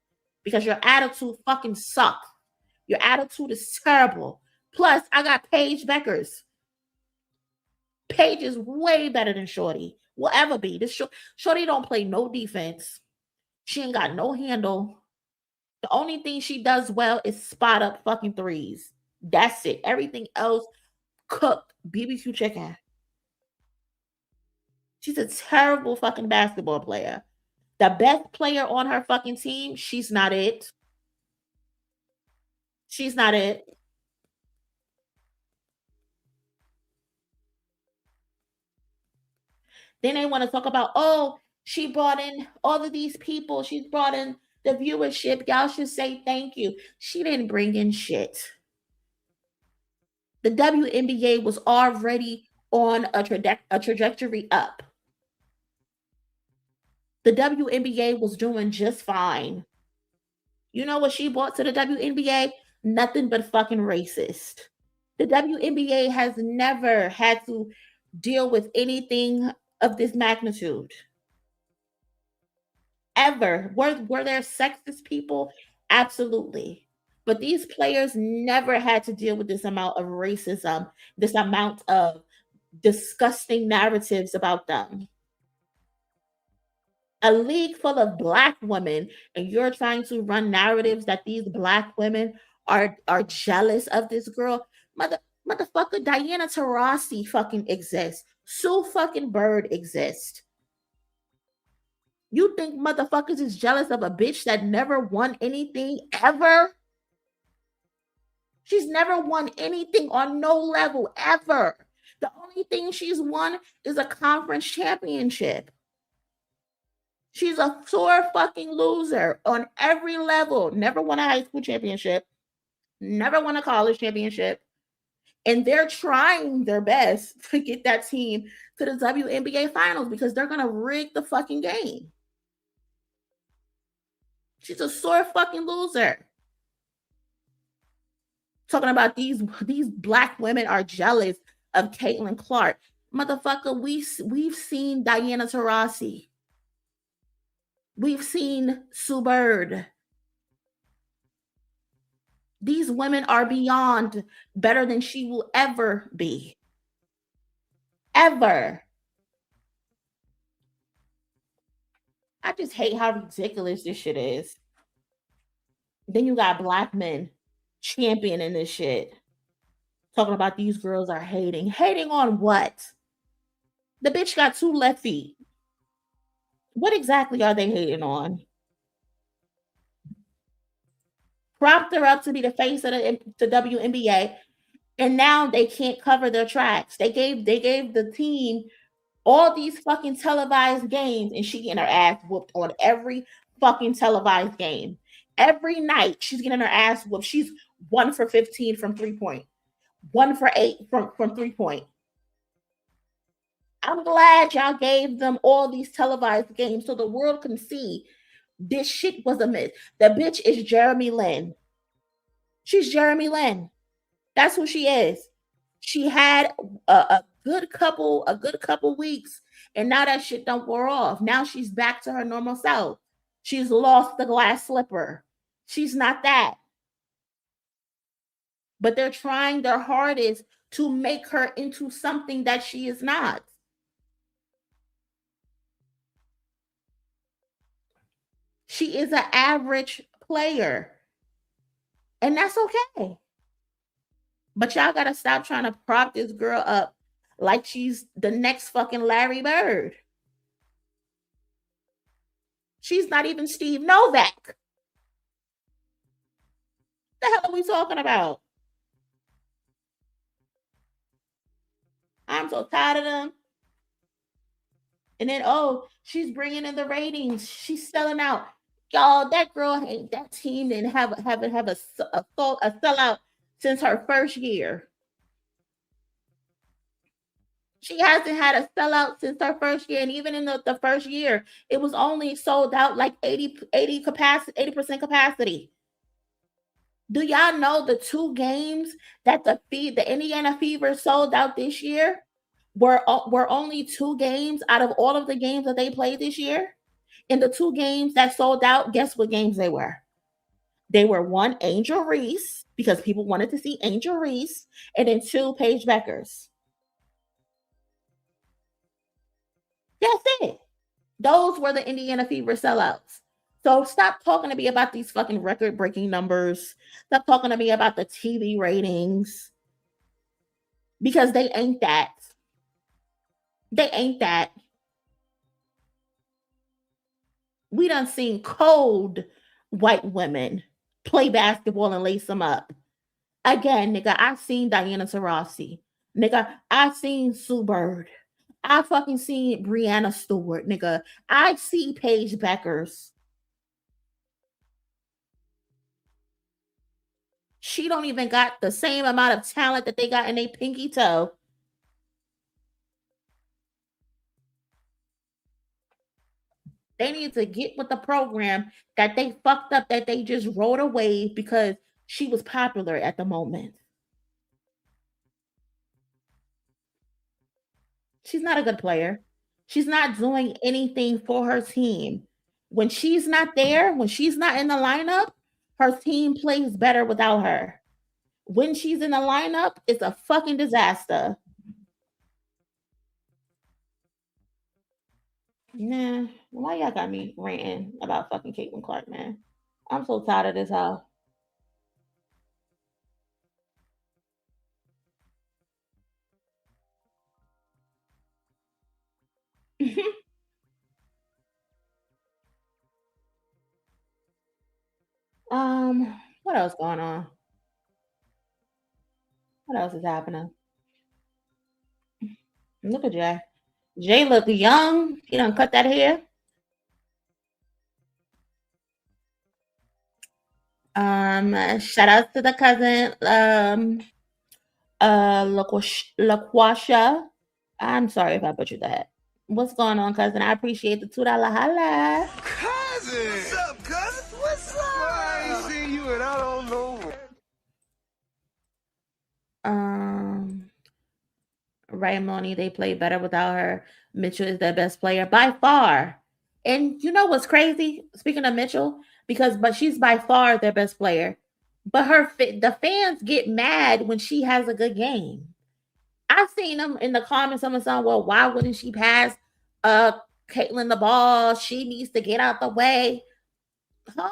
because your attitude fucking sucks. Your attitude is terrible. Plus, I got Paige Beckers. Paige is way better than Shorty. Will ever be. This Shorty don't play no defense. She ain't got no handle. The only thing she does well is spot up fucking threes. That's it. Everything else, cooked BBQ chicken. She's a terrible fucking basketball player. The best player on her fucking team, she's not it. She's not it. Then they want to talk about, oh, she brought in all of these people. She's brought in the viewership. Y'all should say thank you. She didn't bring in shit. The WNBA was already on a trajectory up. The WNBA was doing just fine. You know what she brought to the WNBA? Nothing but fucking racist. The WNBA has never had to deal with anything of this magnitude. Ever. Were there sexist people Absolutely. But these players never had to deal with this amount of racism, this amount of disgusting narratives about them. A league full of black women, and you're trying to run narratives that these black women are jealous of this girl. Motherfucker, Diana Taurasi fucking exists. Sue fucking Bird exists. You think motherfuckers is jealous of a bitch that never won anything ever? She's never won anything on no level ever. The only thing she's won is a conference championship. She's a sore fucking loser on every level. Never won a high school championship, never won a college championship. And they're trying their best to get that team to the WNBA finals because they're going to rig the fucking game. She's a sore fucking loser. Talking about these black women are jealous of Caitlin Clark. Motherfucker, we've seen Diana Taurasi. We've seen Sue Bird. These women are beyond better than she will ever be. Ever. I just hate how ridiculous this shit is. Then you got black men championing this shit. Talking about these girls are hating. Hating on what? The bitch got 2 left feet. What exactly are they hating on? Propped her up to be the face of the WNBA, and now they can't cover their tracks. They gave the team all these fucking televised games, and she getting her ass whooped on every fucking televised game. Every night she's getting her ass whooped. She's 1 for 15 from 3-point, 1 for 8 from 3-point. I'm glad y'all gave them all these televised games so the world can see this shit was a myth. The bitch is Jeremy Lin. She's Jeremy Lin. That's who she is. She had a good couple weeks, and now that shit don't wear off. Now she's back to her normal self. She's lost the glass slipper. She's not that. But they're trying their hardest to make her into something that she is not. She is an average player. And that's okay. But y'all gotta stop trying to prop this girl up like she's the next fucking Larry Bird. She's not even Steve Novak. What the hell are we talking about? I'm so tired of them. And then, she's bringing in the ratings. She's selling out. Y'all, that girl, that team didn't have a sellout since her first year. She hasn't had a sellout since her first year. And even in the first year, it was only sold out like 80% capacity. Do y'all know the 2 games that the Indiana Fever sold out this year were only 2 games out of all of the games that they played this year? And the 2 games that sold out, guess what games they were? They were 1, Angel Reese, because people wanted to see Angel Reese, and then 2, Paige Beckers. That's it. Those were the Indiana Fever sellouts. So stop talking to me about these fucking record-breaking numbers. Stop talking to me about the TV ratings. Because they ain't that. They ain't that. We done seen cold white women play basketball and lace them up. Again, nigga, I've seen Diana Taurasi. Nigga, I've seen Sue Bird. I fucking seen Brianna Stewart, nigga. I see Paige Beckers. She don't even got the same amount of talent that they got in their pinky toe. They need to get with the program that they fucked up, that they just rode a wave because she was popular at the moment. She's not a good player. She's not doing anything for her team. When she's not there, when she's not in the lineup, Her team plays better without her. When she's in the lineup, it's a fucking disaster. Nah, why y'all got me ranting about fucking Caitlin Clark, man? I'm so tired of this house. What else going on? What else is happening? Look at Jay. Jay look young. He done cut that hair. Shout out to the cousin, LaQuasha. I'm sorry if I butchered that. What's going on, cousin? I appreciate the $2 holla. Cousin! What's up, cousin? What's up? I ain't seen you and I don't know. Right, Monie, they play better without her. Mitchell is their best player by far. And you know what's crazy? Speaking of Mitchell, but she's by far their best player. But the fans get mad when she has a good game. I've seen them in the comments. Someone saying, "Well, why wouldn't she pass Caitlin the ball? She needs to get out the way." Huh?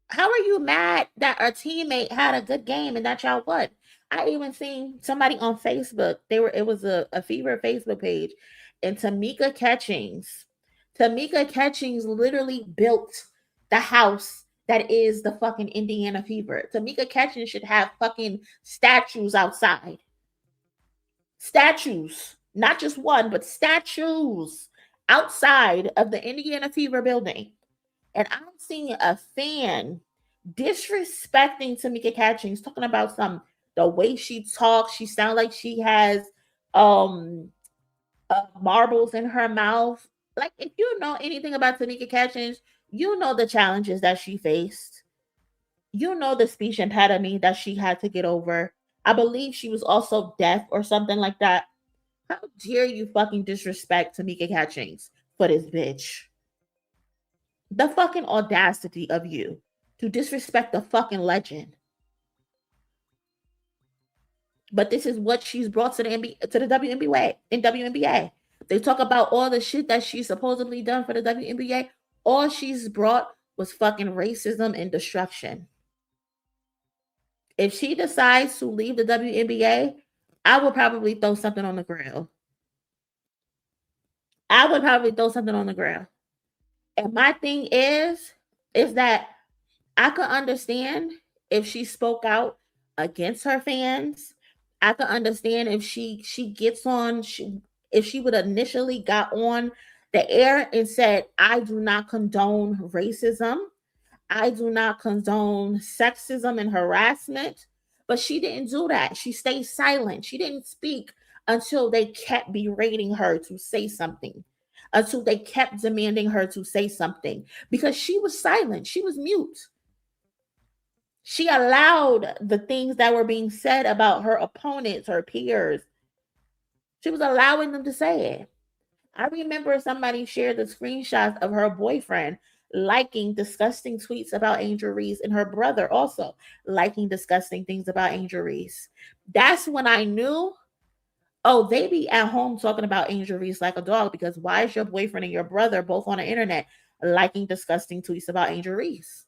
How are you mad that a teammate had a good game and that y'all won? I even seen somebody on Facebook. It was a Fever Facebook page, and Tamika Catchings. Tamika Catchings literally built the house that is the fucking Indiana Fever. Tamika Catchings should have fucking statues outside. Statues, not just one, but statues outside of the Indiana Fever building. And I'm seeing a fan disrespecting Tamika Catchings, talking about the way she talks. She sounds like she has marbles in her mouth. Like, if you know anything about Tamika Catchings, you know the challenges that she faced. You know the speech impediment that she had to get over. I believe she was also deaf or something like that. How dare you fucking disrespect Tamika Catchings for this bitch? The fucking audacity of you to disrespect the fucking legend. But this is what she's brought to the WNBA in WNBA. They talk about all the shit that she's supposedly done for the WNBA. All she's brought was fucking racism and destruction. If she decides to leave the WNBA, I would probably throw something on the grill. And my thing is that I could understand if she spoke out against her fans. I could understand if she gets on, if she would initially got on the air and said, "I do not condone racism. I do not condone sexism and harassment." But she didn't do that. She stayed silent. She didn't speak until they kept berating her to say something, until they kept demanding her to say something, because she was silent. She was mute. She allowed the things that were being said about her opponents, her peers. She was allowing them to say it. I remember somebody shared the screenshots of her boyfriend liking disgusting tweets about Angel Reese, and her brother also liking disgusting things about Angel Reese. That's when I knew, oh, they be at home talking about Angel Reese like a dog, because why is your boyfriend and your brother both on the internet liking disgusting tweets about Angel Reese?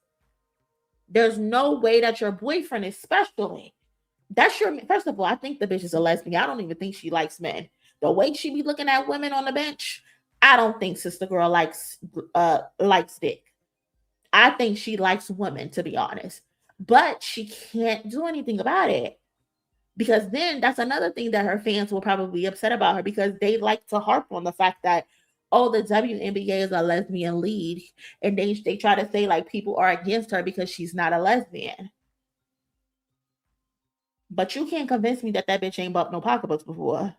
There's no way that your boyfriend, especially, first of all, I think the bitch is a lesbian. I don't even think she likes men. The way she be looking at women on the bench, I don't think sister girl likes dick. I think she likes women, to be honest. But she can't do anything about it, because then that's another thing that her fans will probably be upset about her, because they like to harp on the fact that, oh, the WNBA is a lesbian league, and they try to say like people are against her because she's not a lesbian. But you can't convince me that bitch ain't bumped no pocketbooks before.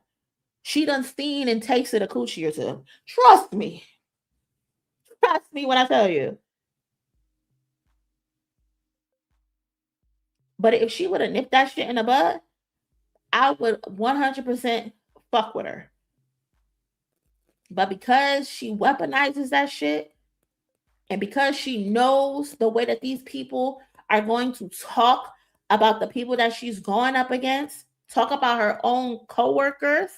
She done seen and tasted a coochie or two. Trust me. Trust me when I tell you. But if she would have nipped that shit in the bud, I would 100% fuck with her. But because she weaponizes that shit And because she knows the way that these people are going to talk about the people that she's going up against, talk about her own coworkers,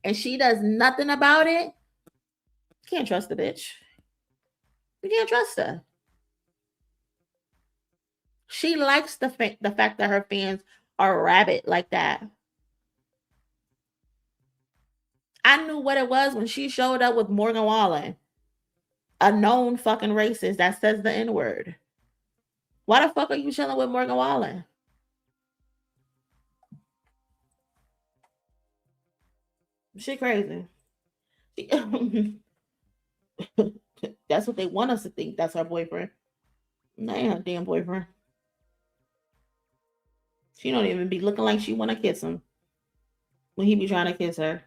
and she does nothing about it, you can't trust the bitch. You can't trust her. She likes the fact that her fans are rabid like that. I knew what it was when she showed up with Morgan Wallen, a known fucking racist that says the N-word. Why the fuck are you chilling with Morgan Wallen? She crazy. That's what they want us to think. That's her boyfriend. That ain't her damn boyfriend. She don't even be looking like she want to kiss him when he be trying to kiss her.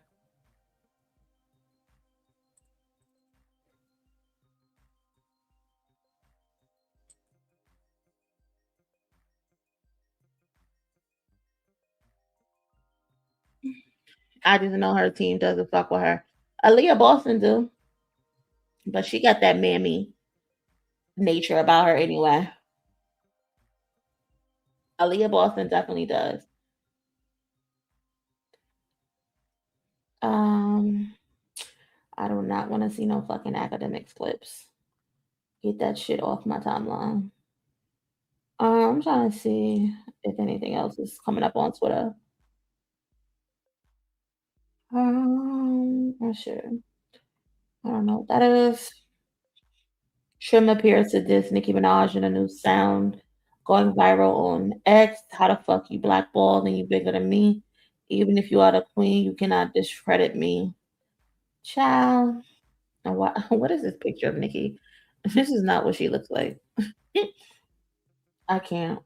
I just know her team doesn't fuck with her. Aaliyah Boston do, but she got that mammy nature about her anyway. Aaliyah Boston definitely does. I do not want to see no fucking academics clips. Get that shit off my timeline. I'm trying to see if anything else is coming up on Twitter. Sure. I don't know what that is. Trim appears to diss Nicki Minaj in a new sound going viral on X. How the fuck you blackballed and you bigger than me? Even if you are the queen, you cannot discredit me. Child. And what is this picture of Nicki? This is not what she looks like. I can't.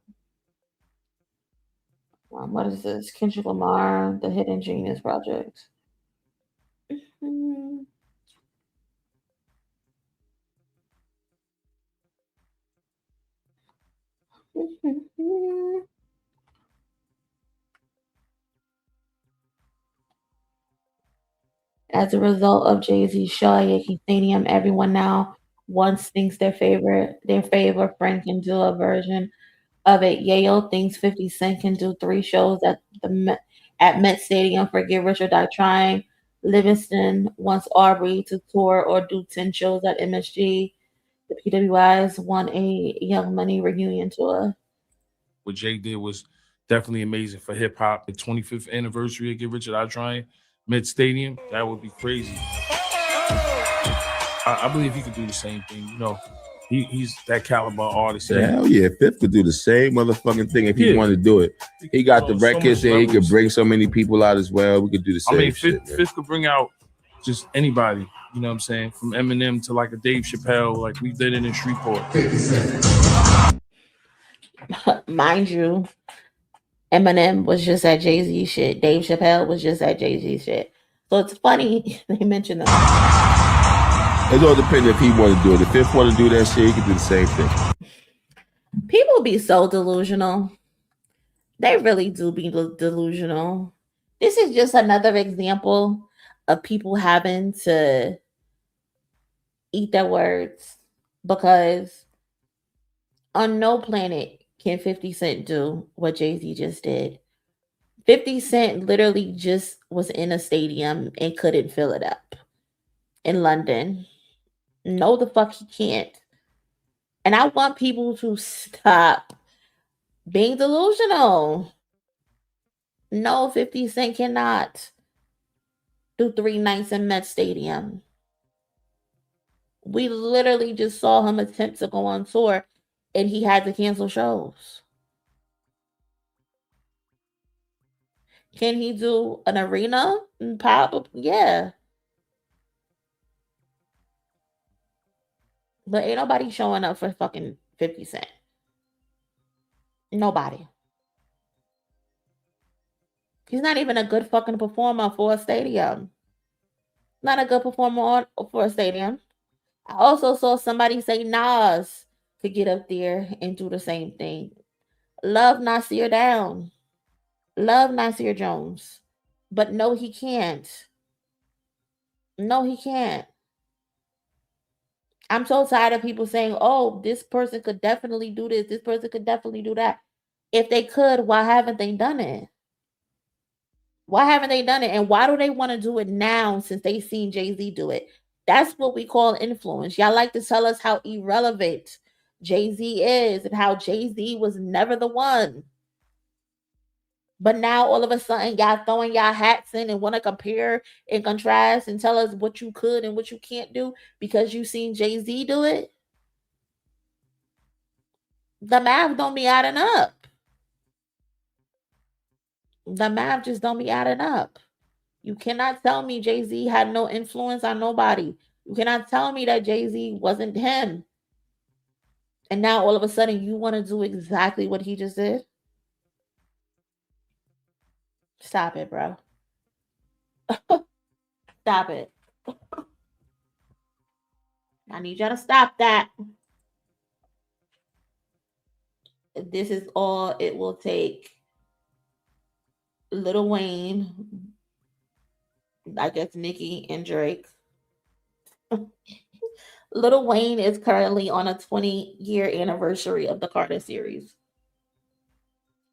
What is this? Kendrick Lamar, The Hidden Genius Project. As a result of Jay-Z's show at Yankee Stadium, everyone now once thinks their favorite friend can do a version of it. Yale thinks 50 Cent can do 3 shows at Met Stadium for Get Rich or Die Trying. Livingston wants Aubrey to tour or do 10 shows at MSG. The PWIs want a Young Money reunion tour. What Jay did was definitely amazing for hip hop. The 25th anniversary of Get Rich or Die Trying, Met Stadium, that would be crazy. I believe he could do the same thing. You know, he's that caliber artist. Hell yeah, Fifth could do the same motherfucking thing if he wanted to do it. He got the records and he could bring so many people out as well. We could do the same shit. Fifth could bring out just anybody. You know what I'm saying? From Eminem to like a Dave Chappelle, like we did it in Shreveport. Mind you, Eminem was just at Jay-Z shit. Dave Chappelle was just at Jay-Z shit. So it's funny they mentioned that. It all depends if he want to do it. If Fifth want to do that shit, he can do the same thing. People be so delusional. They really do be delusional. This is just another example of people having to eat their words, because on no planet can 50 Cent do what Jay-Z just did. 50 Cent literally just was in a stadium and couldn't fill it up in London. No, the fuck he can't. And I want people to stop being delusional. No, 50 Cent cannot do 3 nights in Met Stadium. We literally just saw him attempt to go on tour and he had to cancel shows. Can he do an arena? Pop? Yeah. But ain't nobody showing up for fucking 50 Cent. Nobody. He's not even a good fucking performer for a stadium. Not a good performer for a stadium. I also saw somebody say Nas could get up there and do the same thing. Love Nasir down. Love Nasir Jones. But no, he can't. No, he can't. I'm so tired of people saying, oh, this person could definitely do this. This person could definitely do that. If they could, why haven't they done it? Why haven't they done it? And why do they want to do it now since they seen Jay-Z do it? That's what we call influence. Y'all like to tell us how irrelevant Jay-Z is and how Jay-Z was never the one. But now all of a sudden y'all throwing y'all hats in and want to compare and contrast and tell us what you could and what you can't do because you seen Jay-Z do it. The math don't be adding up. The math just don't be adding up. You cannot tell me Jay-Z had no influence on nobody. You cannot tell me that Jay-Z wasn't him. And now all of a sudden you want to do exactly what he just did? Stop it, bro. Stop it. I need y'all to stop that. This is all it will take. Lil Wayne, I guess Nicki and Drake. Lil Wayne is currently on a 20-year anniversary of the Carter series.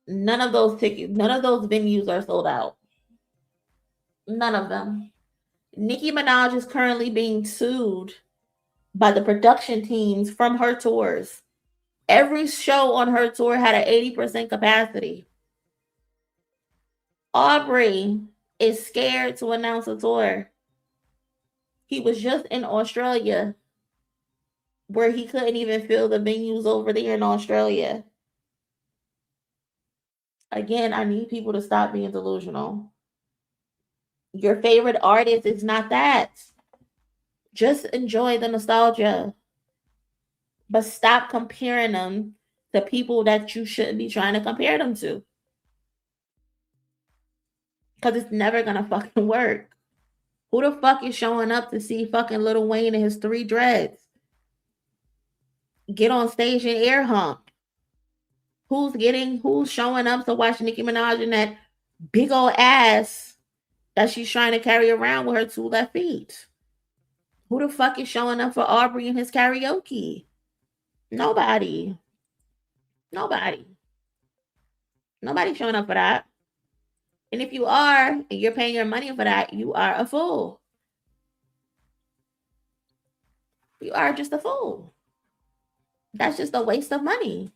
None of those tickets, none of those venues are sold out. None of them. Nicki Minaj is currently being sued by the production teams from her tours. Every show on her tour had an 80% capacity. Aubrey is scared to announce a tour. He was just in Australia where he couldn't even fill the venues over there in Australia. Again, I need people to stop being delusional. Your favorite artist is not that. Just enjoy the nostalgia. But stop comparing them to people that you shouldn't be trying to compare them to. Because it's never going to fucking work. Who the fuck is showing up to see fucking Lil Wayne and his 3 dreads get on stage and air hump? Who's showing up to watch Nicki Minaj and that big old ass that she's trying to carry around with her 2 left feet? Who the fuck is showing up for Aubrey and his karaoke? Nobody. Nobody's showing up for that. And if you are, and you're paying your money for that, you are a fool. You are just a fool. That's just a waste of money,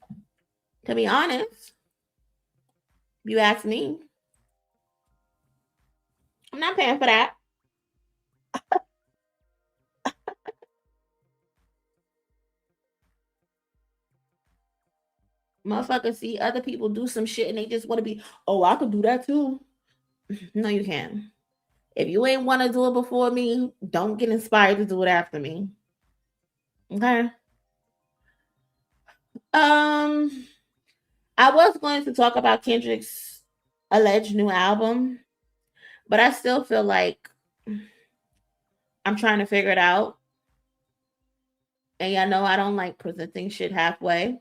to be honest. You ask me. I'm not paying for that. Motherfuckers see other people do some shit and they just want to be, oh, I could do that too. No, you can't. If you ain't want to do it before me, don't get inspired to do it after me. Okay. I was going to talk about Kendrick's alleged new album, but I still feel like I'm trying to figure it out. And y'all know I don't like presenting shit halfway.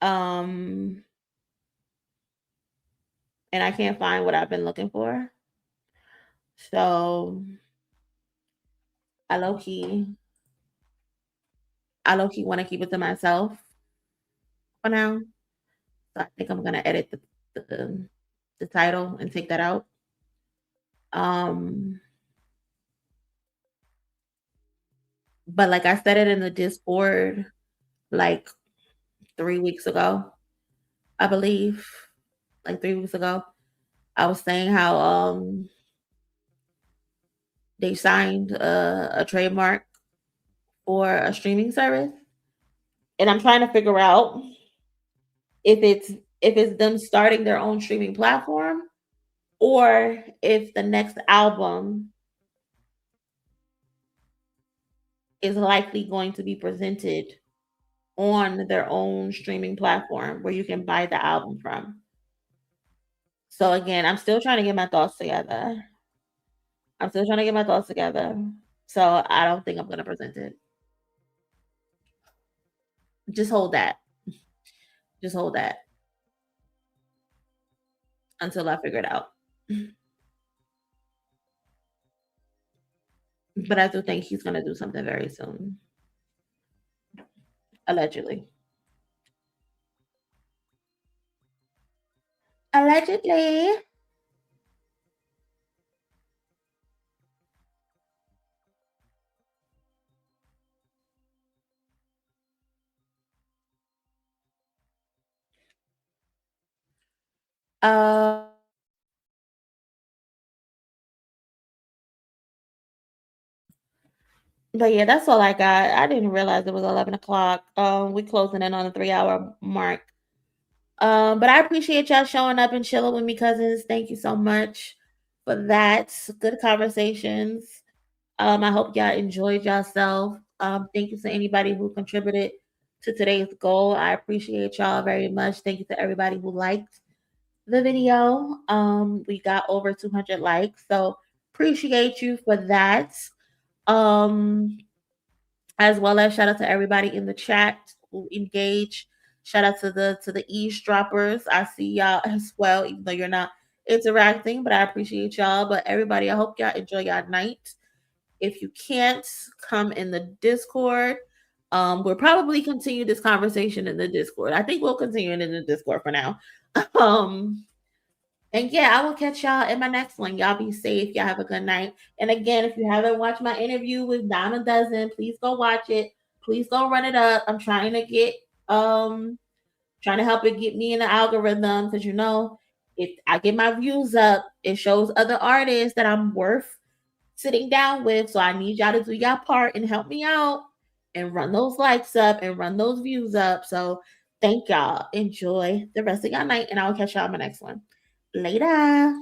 And I can't find what I've been looking for. So I low key want to keep it to myself for now. So I think I'm gonna edit the title and take that out. But like I said it in the Discord like 3 weeks ago, I believe. Like 3 weeks ago. I was saying how they signed a trademark for a streaming service. And I'm trying to figure out if it's them starting their own streaming platform or if the next album is likely going to be presented on their own streaming platform where you can buy the album from. So again, I'm still trying to get my thoughts together. So I don't think I'm going to present it. Just hold that. Until I figure it out. But I do think he's gonna do something very soon. Allegedly. Allegedly. Uh, but yeah, that's all I got. I didn't realize it was 11 o'clock. We closing in on the 3 hour mark. But I appreciate y'all showing up and chilling with me, cousins. Thank you so much for that. Good conversations. I hope y'all enjoyed yourself. Thank you to anybody who contributed to today's goal. I appreciate y'all very much. Thank you to everybody who liked the video. We got over 200 likes, so appreciate you for that. Um, as well as shout out to everybody in the chat who engaged. Shout out to the eavesdroppers. I see y'all as well, even though you're not interacting, but I appreciate y'all. But everybody, I hope y'all enjoy y'all night. If you can't come in the Discord, we'll probably continue this conversation in the Discord. I think we'll continue it in the Discord for now. And yeah, I will catch y'all in my next one. Y'all be safe. Y'all have a good night. And again, if you haven't watched my interview with Donna Dozen, please go watch it. Please go run it up. I'm trying to get trying to help it get me in the algorithm, because if I get my views up, it shows other artists that I'm worth sitting down with. So I need y'all to do your part and help me out and run those likes up and run those views up. So thank y'all. Enjoy the rest of y'all night, and I'll catch y'all on my next one. Later.